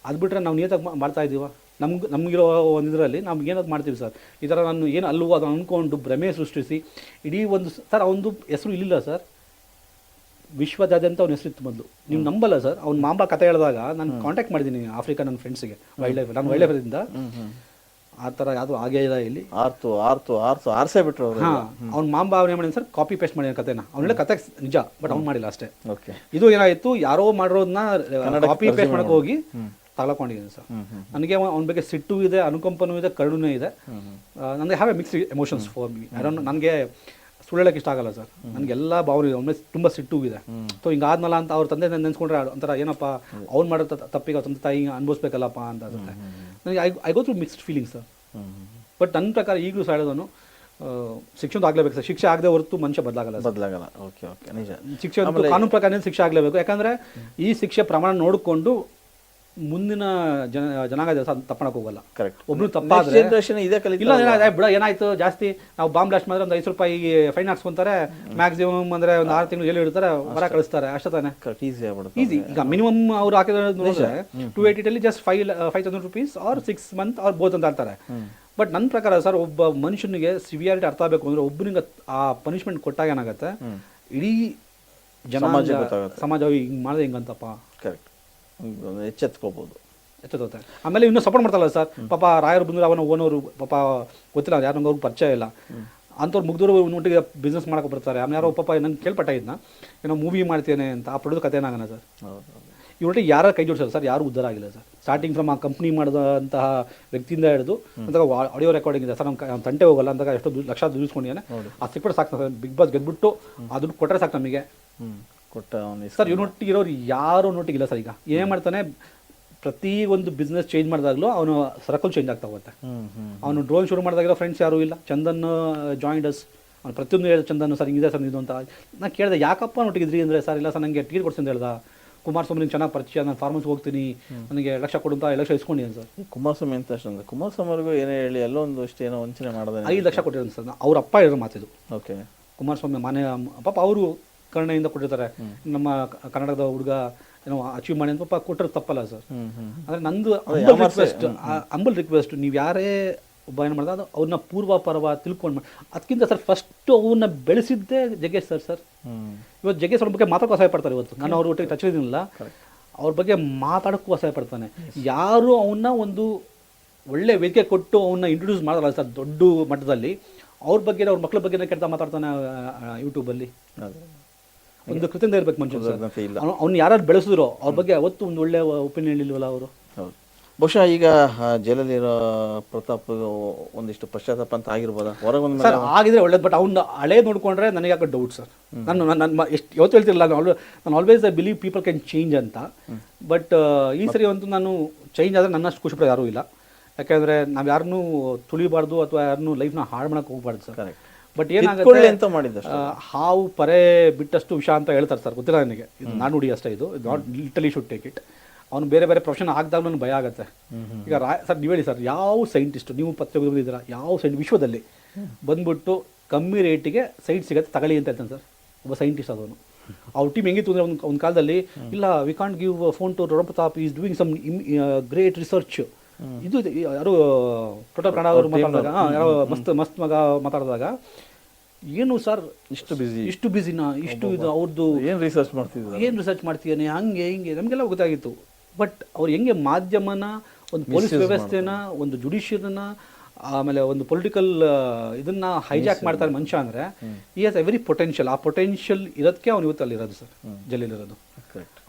ಅದು ಬಿಟ್ಟರೆ ನಾವು ನಿಯತಾಗಿ ಮಾಡ್ತಾ ಇದ್ದೀವ? ನಮಗಿರೋ ಒಂದು ಇದರಲ್ಲಿ ನಮ್ಗೆ ಏನಾದ್ರು ಮಾಡ್ತೀವಿ ಸರ್. ಈ ಥರ ನಾನು ಏನು ಅಲ್ಲವೋ ಅದನ್ನು ಅಂದ್ಕೊಂಡು ಭ್ರಮೆ ಸೃಷ್ಟಿಸಿ ಇಡೀ ಒಂದು ಸರ್ ಅವನದು ಹೆಸರು ಇಲ್ಲಿಲ್ಲ ಸರ್, ವಿಶ್ವದಾದ್ಯಂತ ಅವ್ನ ಹೆಸರಿತ್ತು ಮೊದಲು. ನೀವು ನಂಬಲ್ಲ ಸರ್, ಅವ್ನ ಮಾಂಬ ಕತೆ ಹೇಳಿದಾಗ ನಾನು ಕಾಂಟ್ಯಾಕ್ಟ್ ಮಾಡಿದ್ದೀನಿ ಆಫ್ರಿಕಾ ನನ್ನ ಫ್ರೆಂಡ್ಸಿಗೆ, ವೈಲ್ಡ್ ಲೈಫ್. ನಾನು ವೈಲ್ಡ್ ಲೈಫಿಂದ ಆ ಥರ ಯಾವುದೂ ಆಗೇ ಇಲ್ಲ ಇಲ್ಲಿ. ಆರ್ಸೇ ಬಿಟ್ರು ಅವರು. ಹಾಂ, ಅವ್ನು ಮಾಂಬ ಅವನೇ ಮಾಡಿ ಸರ್ ಕಾಪಿ ಪೇಸ್ಟ್ ಮಾಡಿ ಕತೆನ, ಅವನೆಲ್ಲ ಕತೆ ನಿಜ, ಬಟ್ ಅವ್ನು ಮಾಡಿಲ್ಲ ಅಷ್ಟೇ. ಓಕೆ. ಇದು ಏನಾಯಿತು, ಯಾರೋ ಮಾಡಿರೋದನ್ನ ಕಾಪಿ ಪೇಸ್ಟ್ ಮಾಡಕ್ಕೆ ಹೋಗಿ ತಗೊಳ್ಕೊಂಡಿದ್ದೀನಿ ಸರ್. ನನಗೆ ಅವನ ಬಗ್ಗೆ ಸಿಟ್ಟು ಇದೆ, ಅನುಕಂಪನೂ ಇದೆ, ಕರುಣೂ ಇದೆ. ನನಗೆ have A mix emotions for me. I don't, ನನಗೆ ಸುಳ್ಳು ಹೇಳೋಕ್ಕೆ ಇಷ್ಟ ಆಗಲ್ಲ ಸರ್. ನನಗೆಲ್ಲ ಭಾವನೆ ಇದೆ, ಅವನ ಮೇಲೆ ತುಂಬ ಸಿಟ್ಟು ಇದೆ. ಸೊ ಹಿಂಗಾದ್ನಲ್ಲ ಅಂತ ಅವ್ರ ತಂದೆ ನೆನೆಸ್ಕೊಂಡ್ರೆ ಒಂಥರ ಏನಪ್ಪ, ಅವ್ನು ಮಾಡೋ ತಪ್ಪಿಗೆ ಅವ್ರ ತಂದೆ ತಾಯಿ ಅನುಭವಿಸ್ಬೇಕಲ್ಲಪ್ಪ ಅಂತ ಅನ್ಸುತ್ತೆ ನನಗೆ. I go through mixed feelings sir. But ನನ್ನ ಪ್ರಕಾರ ಈಗಲೂ ಸಹ ಹೇಳೋದನ್ನು ಶಿಕ್ಷೆ ಆಗಲೇಬೇಕು ಸರ್. ಶಿಕ್ಷೆ ಆಗದೆ ಹೊರತು ಮನುಷ್ಯ ಬದಲಾಗಲ್ಲ. ಓಕೆ ಓಕೆ, ನಿಜ. ಶಿಕ್ಷೆ ಕಾನೂನು ಪ್ರಕಾರ ಶಿಕ್ಷೆ ಆಗಲೇಬೇಕು. ಯಾಕಂದರೆ ಈ ಶಿಕ್ಷೆ ಪ್ರಮಾಣ ನೋಡಿಕೊಂಡು ಮುಂದಿನ ಜನಾಂಗ ತಪ್ಪಣಕ್ಕೆ ಹೋಗಲ್ಲ. ಕರೆಕ್ಟ್. ಒಬ್ರು ತಪ್ಪಾದ್ರೆ ಇಲ್ಲ ಬಿಡ, ಏನಾಯ್ತು ಜಾಸ್ತಿ ನಾವು ಬಾಂಬ್ ಬ್ಲಾಸ್ಟ್ ಮಾಡಿದ್ರೆ ಒಂದು 5 ರೂಪಾಯಿ ಫೈನ್ ಹಾಕ್ಸ್ಕೊಂತಾರೆ, ಮ್ಯಾಕ್ಸಿಮಮ್ ಅಂದ್ರೆ ಒಂದು 6 ತಿಂಗಳು ಜೈಲು ಇಡ್ತಾರೆ, ಹೊರ ಕಳಿಸ್ತಾರೆ, ಅಷ್ಟೇ ತಾನೆ. ಈಸಿ. ಈಗ ಮಿನಿಮಮ್ ಅವ್ರು ಹಾಕಿದ್ರೆ ನೋಡಿದ್ರೆ 280 just 5,000 rupees or 6 months or both ಅಂತ ಹೇಳ್ತಾರೆ. ಬಟ್ ನನ್ನ ಪ್ರಕಾರ ಸರ್, ಒಬ್ಬ ಮನುಷ್ಯನಿಗೆ ಸಿವಿಯಾರಿಟಿ ಅರ್ಥ ಆಗಬೇಕು ಅಂದ್ರೆ ಒಬ್ಬನಿಗೆ ಆ ಪನಿಷ್ಮೆಂಟ್ ಕೊಟ್ಟಾಗ ಏನಾಗುತ್ತೆ, ಇಡೀ ಸಮಾಜ ಹಿಂಗೆ ಮಾಡಿದ್ರೆ ಹಿಂಗಂತಪ್ಪ ಕರೆಕ್ಟ್ ಎಚ್ಚೆತ್ಕೋಬಹುದು. ಆಮೇಲೆ ಇನ್ನೂ ಸಪೋರ್ಟ್ ಮಾಡ್ತಾರಲ್ಲ ಸರ್, ಪಾಪ ರಾಯರು ಬಂದ್ರೆ ಅವನ ಓನವರು ಪಾಪ ಗೊತ್ತಿಲ್ಲ, ಯಾರು ನಂಗೆ ಅವ್ರಿಗೆ ಪರಿಚಯ ಇಲ್ಲ ಅಂಥವ್ರು ಮುಗ್ದವರು ಒಟ್ಟಿಗೆ ಬಿಸ್ನೆಸ್ ಮಾಡಕ್ಕೆ ಬರ್ತಾರೆ. ಆಮೇಲೆ ಯಾರೋ ಪಾಪ ನಂಗೆ ಕೇಳ್ಪಟ್ಟ ಇದನ್ನ, ಏನೋ ಮೂವಿ ಮಾಡ್ತೇನೆ ಅಂತ, ಆ ಪಡೆದು ಕಥೆ ಏನಾಗೋಣ ಸರ್. ಇವರೊಟ್ಟಿಗೆ ಯಾರು ಕೈ ಜೋಡಿಸಲ್ಲ ಸರ್, ಯಾರು ಉದ್ಧಾರ ಆಗಿಲ್ಲ ಸರ್. ಸ್ಟಾರ್ಟಿಂಗ್ ಫ್ರಮ್ ಆ ಕಂಪ್ನಿ ಮಾಡಿದಂತಹ ವ್ಯಕ್ತಿಯಿಂದ ಹಿಡಿದು ಅಂತಾಗ ಆಡಿಯೋ ರೆಕಾರ್ಡಿಂಗ್ ಇದೆ ಸರ್, ನಮ್ಮ ತಂಟೆ ಹೋಗಲ್ಲ ಅಂದಾಗ ಎಷ್ಟೋ ಲಕ್ಷ ದುಡಿಸ್ಕೊಂಡಿದ್ದಾನೆ. ಆ ಸಿಕ್ಬಿಟ್ಟು ಸಾಕು ಸರ್, ಬಿಗ್ ಬಾಸ್ ಗೆದ್ಬಿಟ್ಟು ಆ ದುಡ್ಡು ಕೊಟ್ಟರೆ ಸಾಕು ನಮಗೆ ಸರ್. ಇವ್ನೊಟ್ಟಿಗೆ ಇರೋರು ಯಾರು ನೋಟಿಗಿಲ್ಲ ಸರ್. ಈಗ ಏನೇ ಮಾಡ್ತಾನೆ, ಪ್ರತಿ ಒಂದು ಬಿಸ್ನೆಸ್ ಚೇಂಜ್ ಮಾಡಿದಾಗಲೂ ಅವನು ಸರ್ಕಲ್ ಚೇಂಜ್ ಆಗ್ತಾ ಹೋಗುತ್ತೆ. ಅವನು ಡ್ರೋನ್ ಶುರು ಮಾಡಿದಾಗಿರೋ ಫ್ರೆಂಡ್ಸ್ ಯಾರೂ ಇಲ್ಲ. ಚಂದನ್ ಜಾಯಿಂಡಸ್, ಅವ್ನು ಪ್ರತಿಯೊಂದು ಹೇಳಿದ ಚಂದನ್ ಸರ್ ಹಿಂಗಿದೆ ಸರ್ ಇದು ಅಂತ. ನಾನು ಕೇಳಿದೆ ಯಾಕಪ್ಪ ನೋಟಿಗಿದ್ರಿ ಅಂದರೆ, ಸರ್ ಇಲ್ಲ ಸರ್ ನನಗೆ ಟಿಕೆಟ್ ಕೊಡ್ತೀನಿ ಅಂತ ಹೇಳ್ದ. ಕುಮಾರಸ್ವಾಮಿ ಚೆನ್ನಾಗಿ ಪರಿಚಯ, ನಾನು ಫಾರ್ಮರ್ಸ್ ಹೋಗ್ತೀನಿ, ನನಗೆ 1 ಲಕ್ಷ ಕೊಡು ಅಂತ 2 ಲಕ್ಷ ಇಸ್ಕೊಂಡಿದ್ದೀನಿ ಸರ್. ಕುಮಾರಸ್ವಾಮಿ ಅಂತ ಅಷ್ಟೊಂದು ಕುಮಾರಸ್ವಾಮಿಗೂ ಏನೇ ಹೇಳಿ ಎಲ್ಲೋ ಒಂದಷ್ಟು ಏನೋ ವಂಚನೆ ಮಾಡಿದೆ. 5 ಲಕ್ಷ ಕೊಟ್ಟಿರೋದು ಸರ್. ಅವ್ರ ಅಪ್ಪ ಹೇಳಿರೋ ಮಾತಿದು. ಓಕೆ. ಕುಮಾರಸ್ವಾಮಿ ಮನೆ ಪಾಪ ಅವರು ಕರುಣೆಯಿಂದ ಕೊಟ್ಟಿರ್ತಾರೆ. ನಮ್ಮ ಕನ್ನಡದ ಹುಡುಗ ಏನೋ ಅಚೀವ್ ಮಾಡಿ ಅಂತ ಪಾಪ ಕೊಟ್ಟರೆ ತಪ್ಪಲ್ಲ ಸರ್. ಅಂದರೆ ನಂದು ಅಂಬಲ್ ರಿಕ್ವೆಸ್ಟ್, ನೀವು ಯಾರೇ ಒಬ್ಬ ಏನು ಮಾಡಿದ ಅದು ಅವ್ರನ್ನ ಪೂರ್ವಾಪರವ ತಿಳ್ಕೊಂಡು ಅದಕ್ಕಿಂತ ಸರ್ ಫಸ್ಟು ಅವ್ರನ್ನ ಬೆಳೆಸಿದ್ದೇ ಜಗ್ಗೇಶ್ ಸರ್. ಇವತ್ತು ಜಗ್ಗೇಶ್ ಅವ್ರ ಬಗ್ಗೆ ಮಾತಾಡೋಕ್ಕೂ ಸಹಾಯ ಪಡ್ತಾರೆ. ಇವತ್ತು ನಾನು ಅವ್ರ ಒಟ್ಟಿಗೆ ಟಚ್ ಇದ್ದೀನಿಲ್ಲ, ಅವ್ರ ಬಗ್ಗೆ ಮಾತಾಡೋಕ್ಕೂ ಸಹಾಯ ಪಡ್ತಾನೆ. ಯಾರು ಅವನ್ನ ಒಂದು ಒಳ್ಳೆ ವೇದಿಕೆ ಕೊಟ್ಟು ಅವನ್ನ ಇಂಟ್ರೊಡ್ಯೂಸ್ ಮಾಡಲ್ಲ ಸರ್ ದೊಡ್ಡ ಮಟ್ಟದಲ್ಲಿ. ಅವ್ರ ಬಗ್ಗೆ, ಅವ್ರ ಮಕ್ಳ ಬಗ್ಗೆ ಕೆಟ್ಟ ಮಾತಾಡ್ತಾನೆ ಯೂಟ್ಯೂಬಲ್ಲಿ. ಒಂದು ಕೃತಿಯಿಂದ ಇರ್ಬೇಕು ಮನುಷ್ಯ. ಅವ್ನು ಯಾರು ಬೆಳೆಸಿದ್ರು ಅವ್ರ ಬಗ್ಗೆ ಅವತ್ತು ಒಂದು ಒಳ್ಳೆ ಒಪಿನಿಯನ್ ಇಲ್ವಲ್ಲ ಅವರು. ಹೌದು. ಬಹುಶಃ ಈಗ ಜೈಲಲ್ಲಿರೋ ಪ್ರತಾಪ್ ಒಂದಿಷ್ಟು ಪಶ್ಚಾತ್ತಾಪ ಅಂತ ಆಗಿರ್ಬೋದಾ ಹೊರಗೆ ಸರ್? ಆಗಿದ್ರೆ ಒಳ್ಳೇದು. ಬಟ್ ಅವ್ನು ಹಳೇ ನೋಡ್ಕೊಂಡ್ರೆ ನನಗೆ ಯಾಕೆ ಡೌಟ್ ಸರ್. ನಾನು ಎಷ್ಟು ಯಾವತ್ತು ಹೇಳ್ತಿರಲಿಲ್ಲ, ನಾನು always I believe people can change ಅಂತ. ಬಟ್ ಈ ಸರಿ ಅಂತೂ ನಾನು ಚೇಂಜ್ ಆದರೆ ನನ್ನಷ್ಟು ಖುಷಿಪಡೋ ಯಾರೂ ಇಲ್ಲ. ಯಾಕೆಂದರೆ ನಾವು ಯಾರನ್ನೂ ತುಳಿಬಾರ್ದು ಅಥವಾ ಯಾರನ್ನೂ ಲೈಫ್ನ ಹಾಳು ಮಾಡೋಕ್ಕೆ ಹೋಗ್ಬಾರ್ದು ಸರ್. ಬಟ್ ಏನಾಗುತ್ತೆ ಅಂತ ಮಾಡಿದ್ದ ಹಾವು ಪರೆ ಬಿಟ್ಟಷ್ಟು ವಿಷ ಅಂತ ಹೇಳ್ತಾರೆ ಸರ್. ಗೊತ್ತಿಲ್ಲ ನನಗೆ, ಇದು ನಾನುಡಿ ಅಷ್ಟೇ, ಇದು ನಾಟ್ ಲಿಟಲಿ ಶುಡ್ ಟೇಕ್ ಇಟ್. ಅವನು ಬೇರೆ ಬೇರೆ ಪ್ರೊಫೆಷನ್ ಆಗಿದಾಗಲೂ ನನಗೆ ಭಯ ಆಗುತ್ತೆ. ಈಗ ಸರ್ ನೀವು ಹೇಳಿ ಸರ್, ಯಾವ ಸೈಂಟಿಸ್ಟು ನೀವು ಪತ್ರಿಕೆ ಬಂದಿದ್ದೀರಾ, ಯಾವ ವಿಶ್ವದಲ್ಲಿ ಬಂದ್ಬಿಟ್ಟು ಕಮ್ಮಿ ರೇಟಿಗೆ ಸೈಟ್ ಸಿಗುತ್ತೆ ತಗೊಳ್ಳಿ ಅಂತ ಹೇಳ್ತಾನೆ ಸರ್. ಒಬ್ಬ ಸೈಂಟಿಸ್ಟ್ ಅದವನು. ಅವ್ರ ಟೀಮ್ ಹೆಂಗಿತ್ತು ಅಂದರೆ ಒಂದು ಕಾಲದಲ್ಲಿ, ಇಲ್ಲ we can't give phone to Rona Pratap, is doing some great research. ಇದು ಯಾರು ಪ್ರತಾಪ್ ರಾಣಾ ಅವರು ಮಾತಾಡಿದಾಗ, ಯಾರೋ ಮಸ್ತ್ ಮಗ ಮಾತಾಡಿದಾಗ, ಏನು ಸರ್ ಇಷ್ಟು ಬ್ಯುಸಿನಾ, ಇಷ್ಟು ಇದು ಅವ್ರದ್ದು ಏನು ರಿಸರ್ಚ್ ಮಾಡ್ತೀಯಾನೆ, ಹಂಗೆ ಹಿಂಗೆ ನಮಗೆಲ್ಲ ಗೊತ್ತಾಗಿತ್ತು. ಬಟ್ ಅವ್ರು ಹೆಂಗೆ ಮಾಧ್ಯಮನ, ಒಂದು ಪೊಲೀಸ್ ವ್ಯವಸ್ಥೆನ, ಒಂದು ಜುಡಿಷಿಯರಿನ, ಆಮೇಲೆ ಒಂದು ಪೊಲಿಟಿಕಲ್ ಇದನ್ನ ಹೈಜಾಕ್ ಮಾಡ್ತಾರೆ ಮನುಷ್ಯ ಅಂದರೆ, ಈ ಹ್ಯಾಸ್ ಎವ್ರಿ ಪೊಟೆನ್ಷಿಯಲ್. ಆ ಪೊಟೆನ್ಷಿಯಲ್ ಇರೋದಕ್ಕೆ ಅವ್ನು ಇವತ್ತು ಅಲ್ಲಿರೋದು ಸರ್, ಜೈಲಲ್ಲಿರೋದು.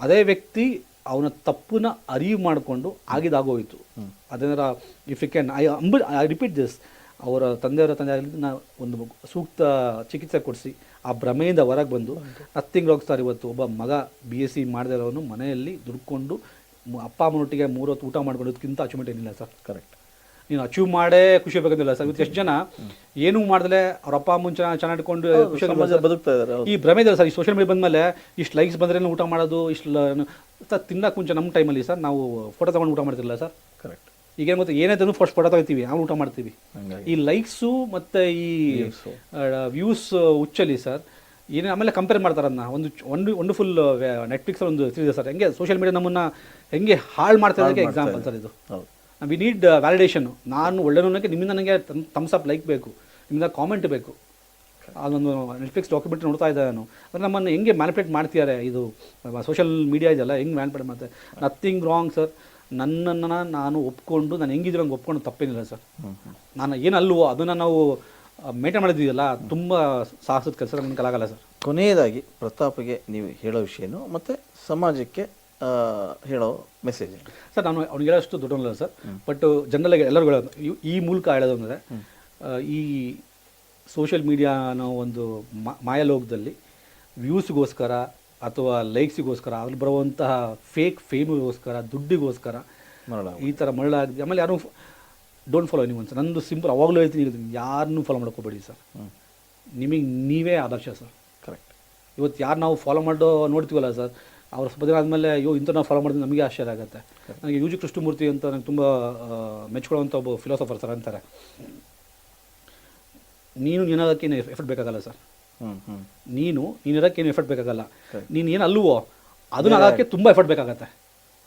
ಅದೇ ವ್ಯಕ್ತಿ ಅವನ ತಪ್ಪನ್ನ ಅರಿವು ಮಾಡಿಕೊಂಡು ಆಗಿದಾಗೋಯ್ತು. ಅದೇನಾರ if you can I repeat this, ಅವರ ತಂದೆಯವರ ಒಂದು ಸೂಕ್ತ ಚಿಕಿತ್ಸೆ ಕೊಡಿಸಿ ಆ ಭ್ರಮೆಯಿಂದ ಹೊರಗೆ ಬಂದು ನಥಿಂಗ್ ರಾಂಗ್ ಸರ್. ಇವತ್ತು ಒಬ್ಬ ಮಗ BSc ಮಾಡದೇ ಇರೋನು ಮನೆಯಲ್ಲಿ ದುಡ್ಕೊಂಡು ಅಪ್ಪ ಅಮ್ಮನೊಟ್ಟಿಗೆ 3 ಹೊತ್ತು ಊಟ ಮಾಡ್ಕೊಳ್ಳೋದಕ್ಕಿಂತ ಅಚೀವ್ಮೆಂಟ್ ಏನಿಲ್ಲ ಸರ್. ಕರೆಕ್ಟ್. ನೀನು ಅಚೀವ್ ಮಾಡೇ ಖುಷಿ ಬೇಕಂತಿಲ್ಲ ಸರ್. ಇವತ್ತು ಎಷ್ಟು ಜನ ಏನೂ ಮಾಡಿದ್ರೆ ಅವ್ರ ಅಪ್ಪ ಅಮ್ಮನ ಚೆನ್ನಾಗಿ ಇಟ್ಕೊಂಡು ಖುಷಿ ಬದುಕ್ತಾ ಇದ್ದಾರೆ. ಈ ಭ್ರಮೆ ಇದೆ ಸರ್. ಈ ಸೋಷಿಯಲ್ ಮೀಡಿಯಾ ಬಂದಮೇಲೆ ಇಷ್ಟು ಲೈಕ್ಸ್ ಬಂದ್ರೆ ಊಟ ಮಾಡೋದು, ಇಷ್ಟು ಸರ್ ತಿನ್ನಕ್ಕೆ ಮುಂಚೆ ನಮ್ಮ ಟೈಮಲ್ಲಿ ಸರ್ ನಾವು ಫೋಟೋ ತೊಗೊಂಡು ಊಟ ಮಾಡ್ತಿರಲಿಲ್ಲ ಸರ್. ಕರೆಕ್ಟ್. ಈಗೇನು ಗೊತ್ತಾ, ಏನೇ ತಂದು ಫಸ್ಟ್ ಫೋಟೋ ತಗೋತೀವಿ, ನಾವು ಊಟ ಮಾಡ್ತೀವಿ. ಈ ಲೈಕ್ಸು ಮತ್ತು ಈ ವ್ಯೂಸ್ ಹುಚ್ಚಲ್ಲಿ ಸರ್ ಏನೇ ಆಮೇಲೆ ಕಂಪೇರ್ ಮಾಡ್ತಾರೆ ಅದನ್ನ. ಒಂದು ವಂಡರ್ಫುಲ್ ನೆಟ್ಫ್ಲಿಕ್ಸಲ್ಲಿ ಒಂದು ಇದೆ ಸರ್, ಹೆಂಗೆ ಸೋಷಿಯಲ್ ಮೀಡಿಯಾ ನಮ್ಮನ್ನು ಹೆಂಗೆ ಹಾಳು ಮಾಡ್ತಾ ಇರೋದಕ್ಕೆ ಎಕ್ಸಾಂಪಲ್ ಸರ್ ಇದು. We need validation. ನಾನು ಒಳ್ಳೆನೋನಕ್ಕೆ ನಿಮ್ಮಿಂದ ನನಗೆ ಥಮ್ಸ್ ಅಪ್ ಲೈಕ್ ಬೇಕು, ನಿಮ್ಮಿಂದ ಕಾಮೆಂಟ್ ಬೇಕು. ಅದೊಂದು ನೆಟ್ಫ್ಲಿಕ್ಸ್ ಡಾಕ್ಯುಮೆಂಟ್ರಿ ನೋಡ್ತಾ ಇದ್ದೆ ನಾನು. ಅಂದರೆ ನಮ್ಮನ್ನು ಹೆಂಗೆ ಮ್ಯಾನಿಪುಲೇಟ್ ಮಾಡ್ತಿದ್ದಾರೆ ಇದು ಸೋಷಿಯಲ್ ಮೀಡಿಯಾ ಇದೆಲ್ಲ, ಹೆಂಗೆ ಮ್ಯಾನಿಪುಲೇಟ್ ಮಾಡ್ತಾರೆ. Nothing wrong sir. ನನ್ನನ್ನು ನಾನು ಒಪ್ಕೊಂಡು ನಾನು ಹೆಂಗಿದ್ರು ಹಂಗೆ ಒಪ್ಕೊಂಡು ತಪ್ಪೇನಿಲ್ಲ ಸರ್. ನಾನು ಏನು ಅಲ್ವೋ ಅದನ್ನು ನಾವು ಮೇಂಟೈನ್ ಮಾಡಿದ್ದೀವಲ್ಲ, ತುಂಬ ಸಾಹಸದ ಕೆಲಸ ನನ್ನ ಕಲಾಗಲ್ಲ ಸರ್. ಕೊನೆಯದಾಗಿ ಪ್ರತಾಪ್ಗೆ ನೀವು ಹೇಳೋ ವಿಷಯನು ಮತ್ತು ಸಮಾಜಕ್ಕೆ ಹೇಳೋ ಮೆಸೇಜ್ ಸರ್. ನಾನು ಅವ್ನಿಗೆ ಹೇಳೋಷ್ಟು ದೊಡ್ಡವನಲ್ಲ ಸರ್, ಬಟ್ ಜನರಲ್ಲಾಗಿ ಎಲ್ಲರಿಗೂ ಹೇಳೋದು ಈ ಮೂಲಕ ಹೇಳೋದು ಅಂದರೆ, ಈ ಸೋಷಿಯಲ್ ಮೀಡಿಯಾ ಅನ್ನೋ ಒಂದು ಮಾಯಲೋಕದಲ್ಲಿ ವ್ಯೂಸ್ಗೋಸ್ಕರ ಅಥವಾ ಲೈಕ್ಸಿಗೋಸ್ಕರ ಅದ್ರಲ್ಲಿ ಬರುವಂತಹ ಫೇಕ್ ಫೇಮಿಗೋಸ್ಕರ ದುಡ್ಡಿಗೋಸ್ಕರ ಈ ಥರ ಮರಳಾಗಿದೆ. ಆಮೇಲೆ ಯಾರು don't follow any one sir. ನಂದು ಸಿಂಪಲ್ ಅವಾಗಲೂ ಹೇಳ್ತೀನಿ, ಯಾರನ್ನೂ ಫಾಲೋ ಮಾಡ್ಕೋಬೇಡಿ ಸರ್. ನಿಮಗೆ ನೀವೇ ಆದರ್ಶ ಸರ್. ಕರೆಕ್ಟ್. ಇವತ್ತು ಯಾರು ನಾವು ಫಾಲೋ ಮಾಡೋ ನೋಡ್ತೀವಲ್ಲ ಸರ್, ಅವ್ರು ಸ್ವಲ್ಪ ದಿನ ಆದಮೇಲೆ ಅಯ್ಯೋ ಇಂಥ ನಾವು ಫಾಲೋ ಮಾಡಿದ್ರೆ ನಮಗೆ ಆಶ್ಚರ್ಯ ಆಗುತ್ತೆ. ನನಗೆ ಯು ಜಿ ಕೃಷ್ಣಮೂರ್ತಿ ಅಂತ ನನಗೆ ತುಂಬ ಮೆಚ್ಕೊಳ್ಳುವಂಥ ಒಬ್ಬ ಫಿಲಾಸಫರ್ ಸರ್ ಅಂತಾರೆ, ನೀನು ನಿನ್ನೋದಕ್ಕೆ ಏನು ಎಫರ್ಟ್ ಬೇಕಾಗಲ್ಲ ಸರ್. ನೀನು ಇರೋಕ್ಕೆ ಏನು ಎಫರ್ಟ್ ಬೇಕಾಗಲ್ಲ. ನೀನು ಏನು ಅಲ್ವೋ ಅದನ್ನ ಆಗೋಕ್ಕೆ ತುಂಬ ಎಫರ್ಟ್ ಬೇಕಾಗತ್ತೆ.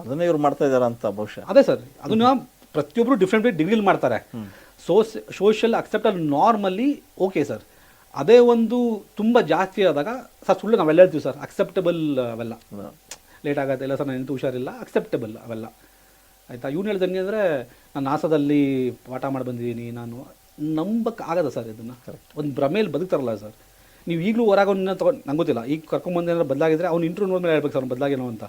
ಅದನ್ನೇ ಇವ್ರು ಮಾಡ್ತಾ ಇದ್ದಾರೆ ಅಂತ ಬಹುಶಃ. ಅದೇ ಸರ್, ಅದನ್ನ ಪ್ರತಿಯೊಬ್ಬರು ಡಿಫ್ರೆಂಟ್ ಡಿಗ್ರಿಲಿ ಮಾಡ್ತಾರೆ. Social acceptable normally okay sir. ಅದೇ ಒಂದು ತುಂಬ ಜಾಸ್ತಿ ಆದಾಗ ಸರ್ ಸುಳ್ಳು ನಾವೆಲ್ಲ ಹೇಳ್ತೀವಿ ಸರ್, ಅಕ್ಸೆಪ್ಟಬಲ್ ಅವೆಲ್ಲ ಲೇಟ್ ಆಗುತ್ತೆ, ಇಲ್ಲ ಸರ್ ನಾನು ಎಂತೂ ಹುಷಾರಿಲ್ಲ, ಅಕ್ಸೆಪ್ಟಬಲ್ ಅವೆಲ್ಲ ಆಯಿತಾ. ಇವ್ನು ಹೇಳ್ದಂಗೆ ಅಂದರೆ ನಾನು ನಾಸಾದಲ್ಲಿ ಪಾಠ ಮಾಡಿ ಬಂದಿದ್ದೀನಿ, ನಾನು ನಂಬಕ್ಕೆ ಆಗದ ಸರ್. ಇದನ್ನು ಒಂದು ಭ್ರಮೇಲಿ ಬದುಕ್ತಾರಲ್ಲ ಸರ್. ನೀವು ಈಗಲೂ ಹೊರಗೆ ತೊಗೊಂಡು ನಂಗೆ ಗೊತ್ತಿಲ್ಲ, ಈಗ ಕರ್ಕೊಂಬಂದು ಏನಾದ್ರು ಬದಲಾಗಿದ್ರೆ ಅವ್ನು ಇಂಟ್ರ್ಯೂ ನೋಡ್ಮೇಲೆ ಹೇಳ್ಬೇಕು ಸರ್ ಅವ್ನು ಬದಲಾಗೇನೋ ಅಂತ.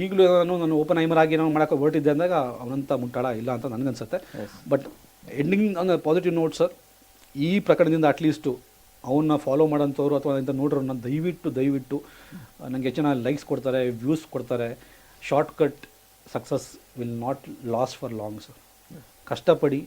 ಈಗಲೂ ನಾನು ಓಪನ್ ಐಮರ್ ಆಗಿ ಏನೋ ಮಾಡೋಕ್ಕೆ ಹೊರಟಿದ್ದೆ ಅಂದಾಗ ಅವನಂತ ಮುಟ್ಟಾಳ ಇಲ್ಲ ಅಂತ ನನಗನ್ಸುತ್ತೆ. But ending on positive note sir, ಈ ಪ್ರಕರಣದಿಂದ ಅಟ್ಲೀಸ್ಟು ಅವನ್ನ ಫಾಲೋ ಮಾಡೋಂಥವ್ರು ಅಥವಾ ಇಂಥ ನೋಡ್ರನ್ನ ದಯವಿಟ್ಟು ನನಗೆ ಹೆಚ್ಚಿನ ಲೈಕ್ಸ್ ಕೊಡ್ತಾರೆ, ವ್ಯೂಸ್ ಕೊಡ್ತಾರೆ. Shortcut success will not last for long sir. ಕಷ್ಟಪಡಿ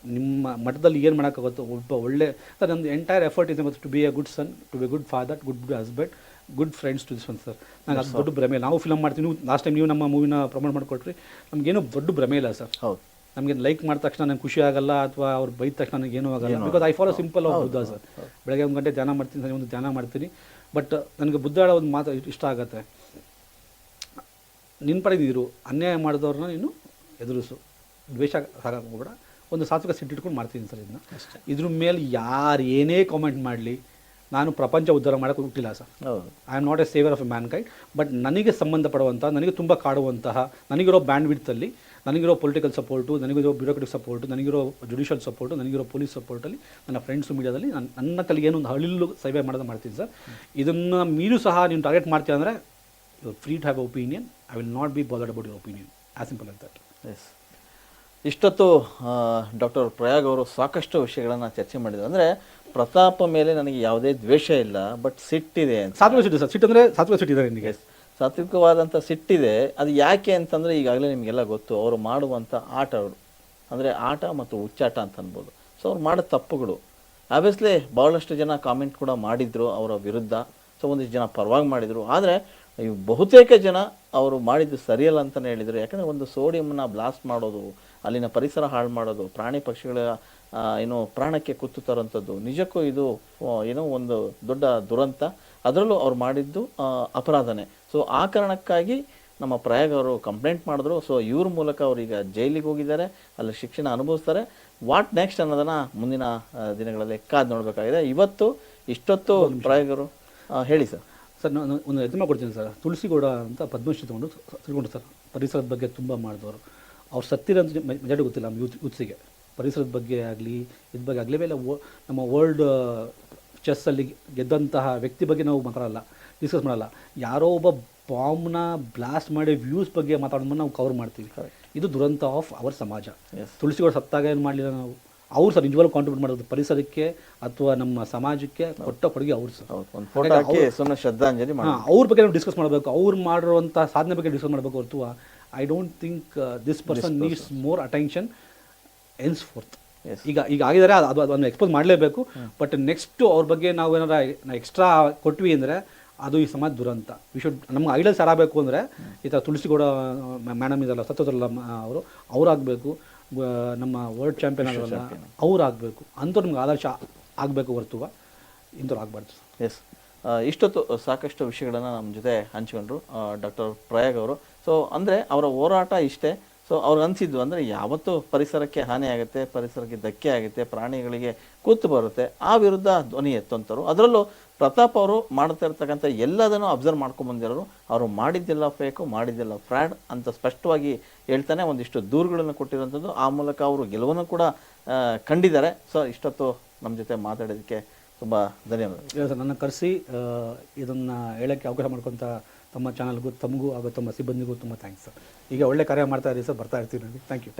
ನಿಮ್ಮ ಮಟ್ಟದಲ್ಲಿ ಏನು ಮಾಡೋಕ್ಕಾಗುತ್ತೋ ಒಬ್ಬ ಒಳ್ಳೆ ಸರ್. ನಂದು ಎಂಟೈರ್ ಎಫರ್ಟ್ ಇದೆ ಮತ್ತು to be a good son, to be good father, good husband, good friends to this one sir. ನನಗೆ ಅದು ದೊಡ್ಡ ಭ್ರಮೆ. ನಾವು ಫಿಲಮ್ ಮಾಡ್ತೀವಿ, ಲಾಸ್ಟ್ ಟೈಮ್ ನೀವು ನಮ್ಮ ಮೂವಿನ ಪ್ರಮೋಟ್ ಮಾಡಿಕೊಟ್ರಿ, ನಮಗೇನು ದೊಡ್ಡ ಭ್ರಮೆ ಇಲ್ಲ ಸರ್. ಹೌದು, ನಮಗೆ ಲೈಕ್ ಮಾಡಿದ ತಕ್ಷಣ ನನಗೆ ಖುಷಿ ಆಗಲ್ಲ, ಅಥವಾ ಅವ್ರು ಬೈದ ತಕ್ಷಣ ನನಗೆ ಏನೂ ಆಗಲ್ಲ. Because I follow simple of Buddha sir. ಬೆಳಗ್ಗೆ 1 ಗಂಟೆ ಧ್ಯಾನ ಮಾಡ್ತೀನಿ, ಸಂಜೆ 1 ಧ್ಯಾನ ಮಾಡ್ತೀನಿ. ಬಟ್ ನನಗೆ ಬುದ್ಧ ಹೇಳೋ ಒಂದು ಮಾತು ಇಷ್ಟ ಆಗುತ್ತೆ, ನಿನ್ನ ಪಡೆದಿದ್ರು ಅನ್ಯಾಯ ಮಾಡಿದವ್ರನ್ನ ನೀನು ಎದುರಿಸು, ದ್ವೇಷ ಸಾಗಕ್ಕೆ ಹೋಗ್ಬೇಡ, ಒಂದು ಸಾತ್ವಿಕ ಸಿಟ್ಟು ಇಟ್ಕೊಂಡು ಮಾಡ್ತೀನಿ ಸರ್. ಇದನ್ನ ಇದ್ರ ಮೇಲೆ ಯಾರು ಏನೇ ಕಾಮೆಂಟ್ ಮಾಡಲಿ, ನಾನು ಪ್ರಪಂಚ ಉದ್ಧಾರ ಮಾಡೋಕ್ಕೆ ಹುಟ್ಟಿಲ್ಲ sir. I am not a saviour of a mankind. But ನನಗೆ ಸಂಬಂಧಪಡುವಂಥ, ನನಗೆ ತುಂಬ ಕಾಡುವಂತಹ, ನನಗಿರೋ ಬ್ಯಾಂಡ್ ವಿಡ್ತಲ್ಲಿ, ನನಗಿರೋ ಪೊಲಿಟಿಕಲ್ ಸಪೋರ್ಟು, ನನಗಿರೋ ಬ್ಯೂರೋಕ್ರೆಟಿಕ್ ಸಪೋರ್ಟು, ನನಗಿರೋ ಜುಡಿಷಿಯಲ್ ಸಪೋರ್ಟು, ನನಗಿರೋ ಪೊಲೀಸ್ ಸಪೋರ್ಟಲ್ಲಿ, ನನ್ನ ಫ್ರೆಂಡ್ಸು ಮೀಡಿಯಾದಲ್ಲಿ ನನ್ನ ಕಲಿಗೆ ಏನೋ ಒಂದು ಹಳ್ಳಿಲು ಸೇವೆ ಮಾಡೋದು ಮಾಡ್ತೀನಿ ಸರ್. ಇದನ್ನು ಮೀರು ಸಹ ನೀವು ಟಾರ್ಗೆಟ್ ಮಾಡ್ತೀಯ ಅಂದರೆ you free to have opinion. I will not be bothered about your opinion, as simple as that. Yes. ಇಷ್ಟೊತ್ತು ಡಾಕ್ಟರ್ ಪ್ರಯಾಗ್ ಅವರು ಸಾಕಷ್ಟು ವಿಷಯಗಳನ್ನು ಚರ್ಚೆ ಮಾಡಿದ್ರು. ಅಂದರೆ ಪ್ರತಾಪ ಮೇಲೆ ನನಗೆ ಯಾವುದೇ ದ್ವೇಷ ಇಲ್ಲ, ಬಟ್ ಸಿಟ್ಟಿದೆ ಅಂತ. ಸಾತ್ವಿಕ ಸಿಟ್ಟು ಸರ್. ಸಿಟ್ಟು ಅಂದರೆ ಸಾತ್ವಿಕ ಸಿಟ್ಟಿದೆ ನಿಮಗೆ. ಸಾತ್ವಿಕವಾದಂಥ ಸಿಟ್ಟಿದೆ. ಅದು ಯಾಕೆ ಅಂತಂದರೆ ಈಗಾಗಲೇ ನಿಮಗೆಲ್ಲ ಗೊತ್ತು, ಅವರು ಮಾಡುವಂಥ ಆಟಗಳು ಅಂದರೆ ಆಟ ಮತ್ತು ಹುಚ್ಚಾಟ ಅಂತ ಅನ್ಬೋದು. ಸೊ ಅವ್ರು ಮಾಡೋ ತಪ್ಪುಗಳು ಆಬ್ವಿಯಸ್ಲಿ ಭಾಳಷ್ಟು ಜನ ಕಾಮೆಂಟ್ ಕೂಡ ಮಾಡಿದರು ಅವರ ವಿರುದ್ಧ. ಸೊ ಒಂದಿಷ್ಟು ಜನ ಪರವಾಗಿ ಮಾಡಿದರು. ಆದರೆ ಬಹುತೇಕ ಜನ ಅವರು ಮಾಡಿದ್ದು ಸರಿಯಲ್ಲ ಅಂತಲೇ ಹೇಳಿದರು. ಯಾಕಂದರೆ ಒಂದು ಸೋಡಿಯಂನ ಬ್ಲಾಸ್ಟ್ ಮಾಡೋದು, ಅಲ್ಲಿನ ಪರಿಸರ ಹಾಳು ಮಾಡೋದು, ಪ್ರಾಣಿ ಪಕ್ಷಿಗಳ ಏನೋ ಪ್ರಾಣಕ್ಕೆ ಕುತ್ತು ತರೋಂಥದ್ದು, ನಿಜಕ್ಕೂ ಇದು ಏನೋ ಒಂದು ದೊಡ್ಡ ದುರಂತ. ಅದರಲ್ಲೂ ಅವ್ರು ಮಾಡಿದ್ದು ಅಪರಾಧನೇ. ಸೊ ಆ ಕಾರಣಕ್ಕಾಗಿ ನಮ್ಮ ಪ್ರಯಾಗ್ ಅವರು ಕಂಪ್ಲೇಂಟ್ ಮಾಡಿದ್ರು. ಸೊ ಇವ್ರ ಮೂಲಕ ಅವರೀಗ ಜೈಲಿಗೆ ಹೋಗಿದ್ದಾರೆ, ಅಲ್ಲಿ ಶಿಕ್ಷಣ ಅನುಭವಿಸ್ತಾರೆ. ವಾಟ್ ನೆಕ್ಸ್ಟ್ ಅನ್ನೋದನ್ನು ಮುಂದಿನ ದಿನಗಳಲ್ಲಿ ಕಾದು ನೋಡಬೇಕಾಗಿದೆ. ಇಷ್ಟೊತ್ತು ಪ್ರಯಾಗ್ ಅವರು ಹೇಳಿ ಸರ್. ಸರ್ ನಾನು ಒಂದು ಎದುರು ಮಾಡ್ಕೊಡ್ತೀನಿ ಸರ್. ತುಳಸಿಗೌಡ ಅಂತ ಪದ್ಮಶ್ರೀ ತಿಳ್ಕೊಂಡು ಸರ್, ಪರಿಸರದ ಬಗ್ಗೆ ತುಂಬ ಮಾಡಿದವರು. ಅವ್ರು ಸತ್ತಿರೋಂಥ ಮೆಜಾರಿಟಿ ಗೊತ್ತಿಲ್ಲ ನಮ್ಮ ಯೂತ್ಸಿಗೆ. ಪರಿಸರದ ಬಗ್ಗೆ ಆಗಲಿ ಇದ್ರ ಬಗ್ಗೆ ಆಗಲಿ ಮೇಲೆ ನಮ್ಮ ವರ್ಲ್ಡ್ ಚೆಸ್ಸಲ್ಲಿ ಗೆದ್ದಂತಹ ವ್ಯಕ್ತಿ ಬಗ್ಗೆ ನಾವು ಮಾತಾಡಲ್ಲ, ಡಿಸ್ಕಸ್ ಮಾಡಲ್ಲ. ಯಾರೋ ಒಬ್ಬ ಬಾಂಬ್ನ ಬ್ಲಾಸ್ಟ್ ಮಾಡಿ ವ್ಯೂಸ್ ಬಗ್ಗೆ ಮಾತಾಡೋದನ್ನ ನಾವು ಕವರ್ ಮಾಡ್ತೀವಿ. ಇದು ದುರಂತ ಆಫ್ ಅವರ್ ಸಮಾಜ. ತುಳಸಿಗೌಡ ಸತ್ತಾಗ ಏನು ಮಾಡಲಿಲ್ಲ ನಾವು. ಅವ್ರು ಸರ್ ನಿಜವಾಗ್ಲೂ ಕಾಂಟ್ರಿಬ್ಯೂಟ್ ಮಾಡೋದು ಪರಿಸರಕ್ಕೆ ಅಥವಾ ನಮ್ಮ ಸಮಾಜಕ್ಕೆ ಕೊಟ್ಟ ಕೊಡುಗೆ ಅವ್ರು ಸರ್. ಶ್ರದ್ಧಾಂಜಲಿ. ಅವ್ರ ಬಗ್ಗೆ ನಾವು ಡಿಸ್ಕಸ್ ಮಾಡಬೇಕು, ಅವ್ರು ಮಾಡಿರುವಂಥ ಸಾಧನೆ ಬಗ್ಗೆ ಡಿಸ್ಕಸ್ ಮಾಡಬೇಕು ಹೊರತು I don't think this person needs more attention ಎನ್ಸ್ fourth. ಈಗ ಆಗಿದ್ದಾರೆ, ಅದನ್ನು ಎಕ್ಸ್ಪೋಸ್ ಮಾಡಲೇಬೇಕು. ಬಟ್ ನೆಕ್ಸ್ಟು ಅವ್ರ ಬಗ್ಗೆ ನಾವು ಏನಾರ ಎಕ್ಸ್ಟ್ರಾ ಕೊಟ್ವಿ ಅಂದರೆ ಅದು ಈ ಸಮಾಜ ದುರಂತ. ವಿ ಶುಡ್ ನಮ್ಗೆ ಐಡಲ್ಸ್ ಯಾರಾಗಬೇಕು ಅಂದರೆ ಈ ಥರ ತುಳಸಿಗೌಡ ಮೇಡಮ್ ಇದಲ್ಲ, ಸತ್ತೋದ್ರಲ್ಲ ಅವರಾಗಬೇಕು, ನಮ್ಮ ವರ್ಲ್ಡ್ ಚಾಂಪಿಯನ್ ಆಗಲ್ಲ ಅವರಾಗಬೇಕು, ಅಂಥವ್ರು ನಮ್ಗೆ ಆದರ್ಶ ಆಗಬೇಕು ಹೊರತು ಇಂಥವ್ರು ಆಗಬಾರ್ದು. ಎಸ್. ಇಷ್ಟೊತ್ತು ಸಾಕಷ್ಟು ವಿಷಯಗಳನ್ನು ನಮ್ಮ ಜೊತೆ ಹಂಚ್ಕೊಂಡ್ರು ಡಾಕ್ಟರ್ ಪ್ರಯಾಗ್ ಅವರು. ಸೊ ಅಂದರೆ ಅವರ ಹೋರಾಟ ಇಷ್ಟೇ. ಸೊ ಅವ್ರಿಗೆ ಅನಿಸಿದ್ದು ಅಂದರೆ ಯಾವತ್ತೂ ಪರಿಸರಕ್ಕೆ ಹಾನಿ ಆಗುತ್ತೆ, ಪರಿಸರಕ್ಕೆ ಧಕ್ಕೆ ಆಗುತ್ತೆ, ಪ್ರಾಣಿಗಳಿಗೆ ಕೂತು ಬರುತ್ತೆ, ಆ ವಿರುದ್ಧ ಧ್ವನಿ ಎತ್ತುವಂಥವ್ರು. ಅದರಲ್ಲೂ ಪ್ರತಾಪ್ ಅವರು ಮಾಡ್ತಾ ಇರ್ತಕ್ಕಂಥ ಎಲ್ಲದನ್ನು ಅಬ್ಸರ್ವ್ ಮಾಡ್ಕೊಂಡು ಬಂದಿರೋರು. ಅವರು ಮಾಡಿದ್ದೆಲ್ಲ ಫೇಕು, ಮಾಡಿದ್ದೆಲ್ಲ ಫ್ರಾಡ್ ಅಂತ ಸ್ಪಷ್ಟವಾಗಿ ಹೇಳ್ತಾನೆ ಒಂದಿಷ್ಟು ದೂರುಗಳನ್ನು ಕೊಟ್ಟಿರೋಂಥದ್ದು. ಆ ಮೂಲಕ ಅವರು ಗೆಲುವನ್ನು ಕೂಡ ಕಂಡಿದ್ದಾರೆ. ಸೊ ಇಷ್ಟೊತ್ತು ನಮ್ಮ ಜೊತೆ ಮಾತಾಡೋದಕ್ಕೆ ತುಂಬ ಧನ್ಯವಾದಗಳು. ಇಲ್ಲ ಸರ್, ನನ್ನ ಕರೆಸಿ ಇದನ್ನು ಹೇಳೋಕ್ಕೆ ಅವಕಾಶ ಮಾಡ್ಕೊತ ತಮ್ಮ ಚಾನಲ್ಗೂ, ತಮಗೂ ಹಾಗೂ ತಮ್ಮ ಸಿಬ್ಬಂದಿಗೂ ತುಂಬ ಥ್ಯಾಂಕ್ಸ್ ಸರ್. ಈಗ ಒಳ್ಳೆ ಕಾರ್ಯ ಮಾಡ್ತಾ ಇದ್ದೀವಿ ಸರ್, ಬರ್ತಾ ಇರ್ತೀವಿ ನನಗೆ. Thank you.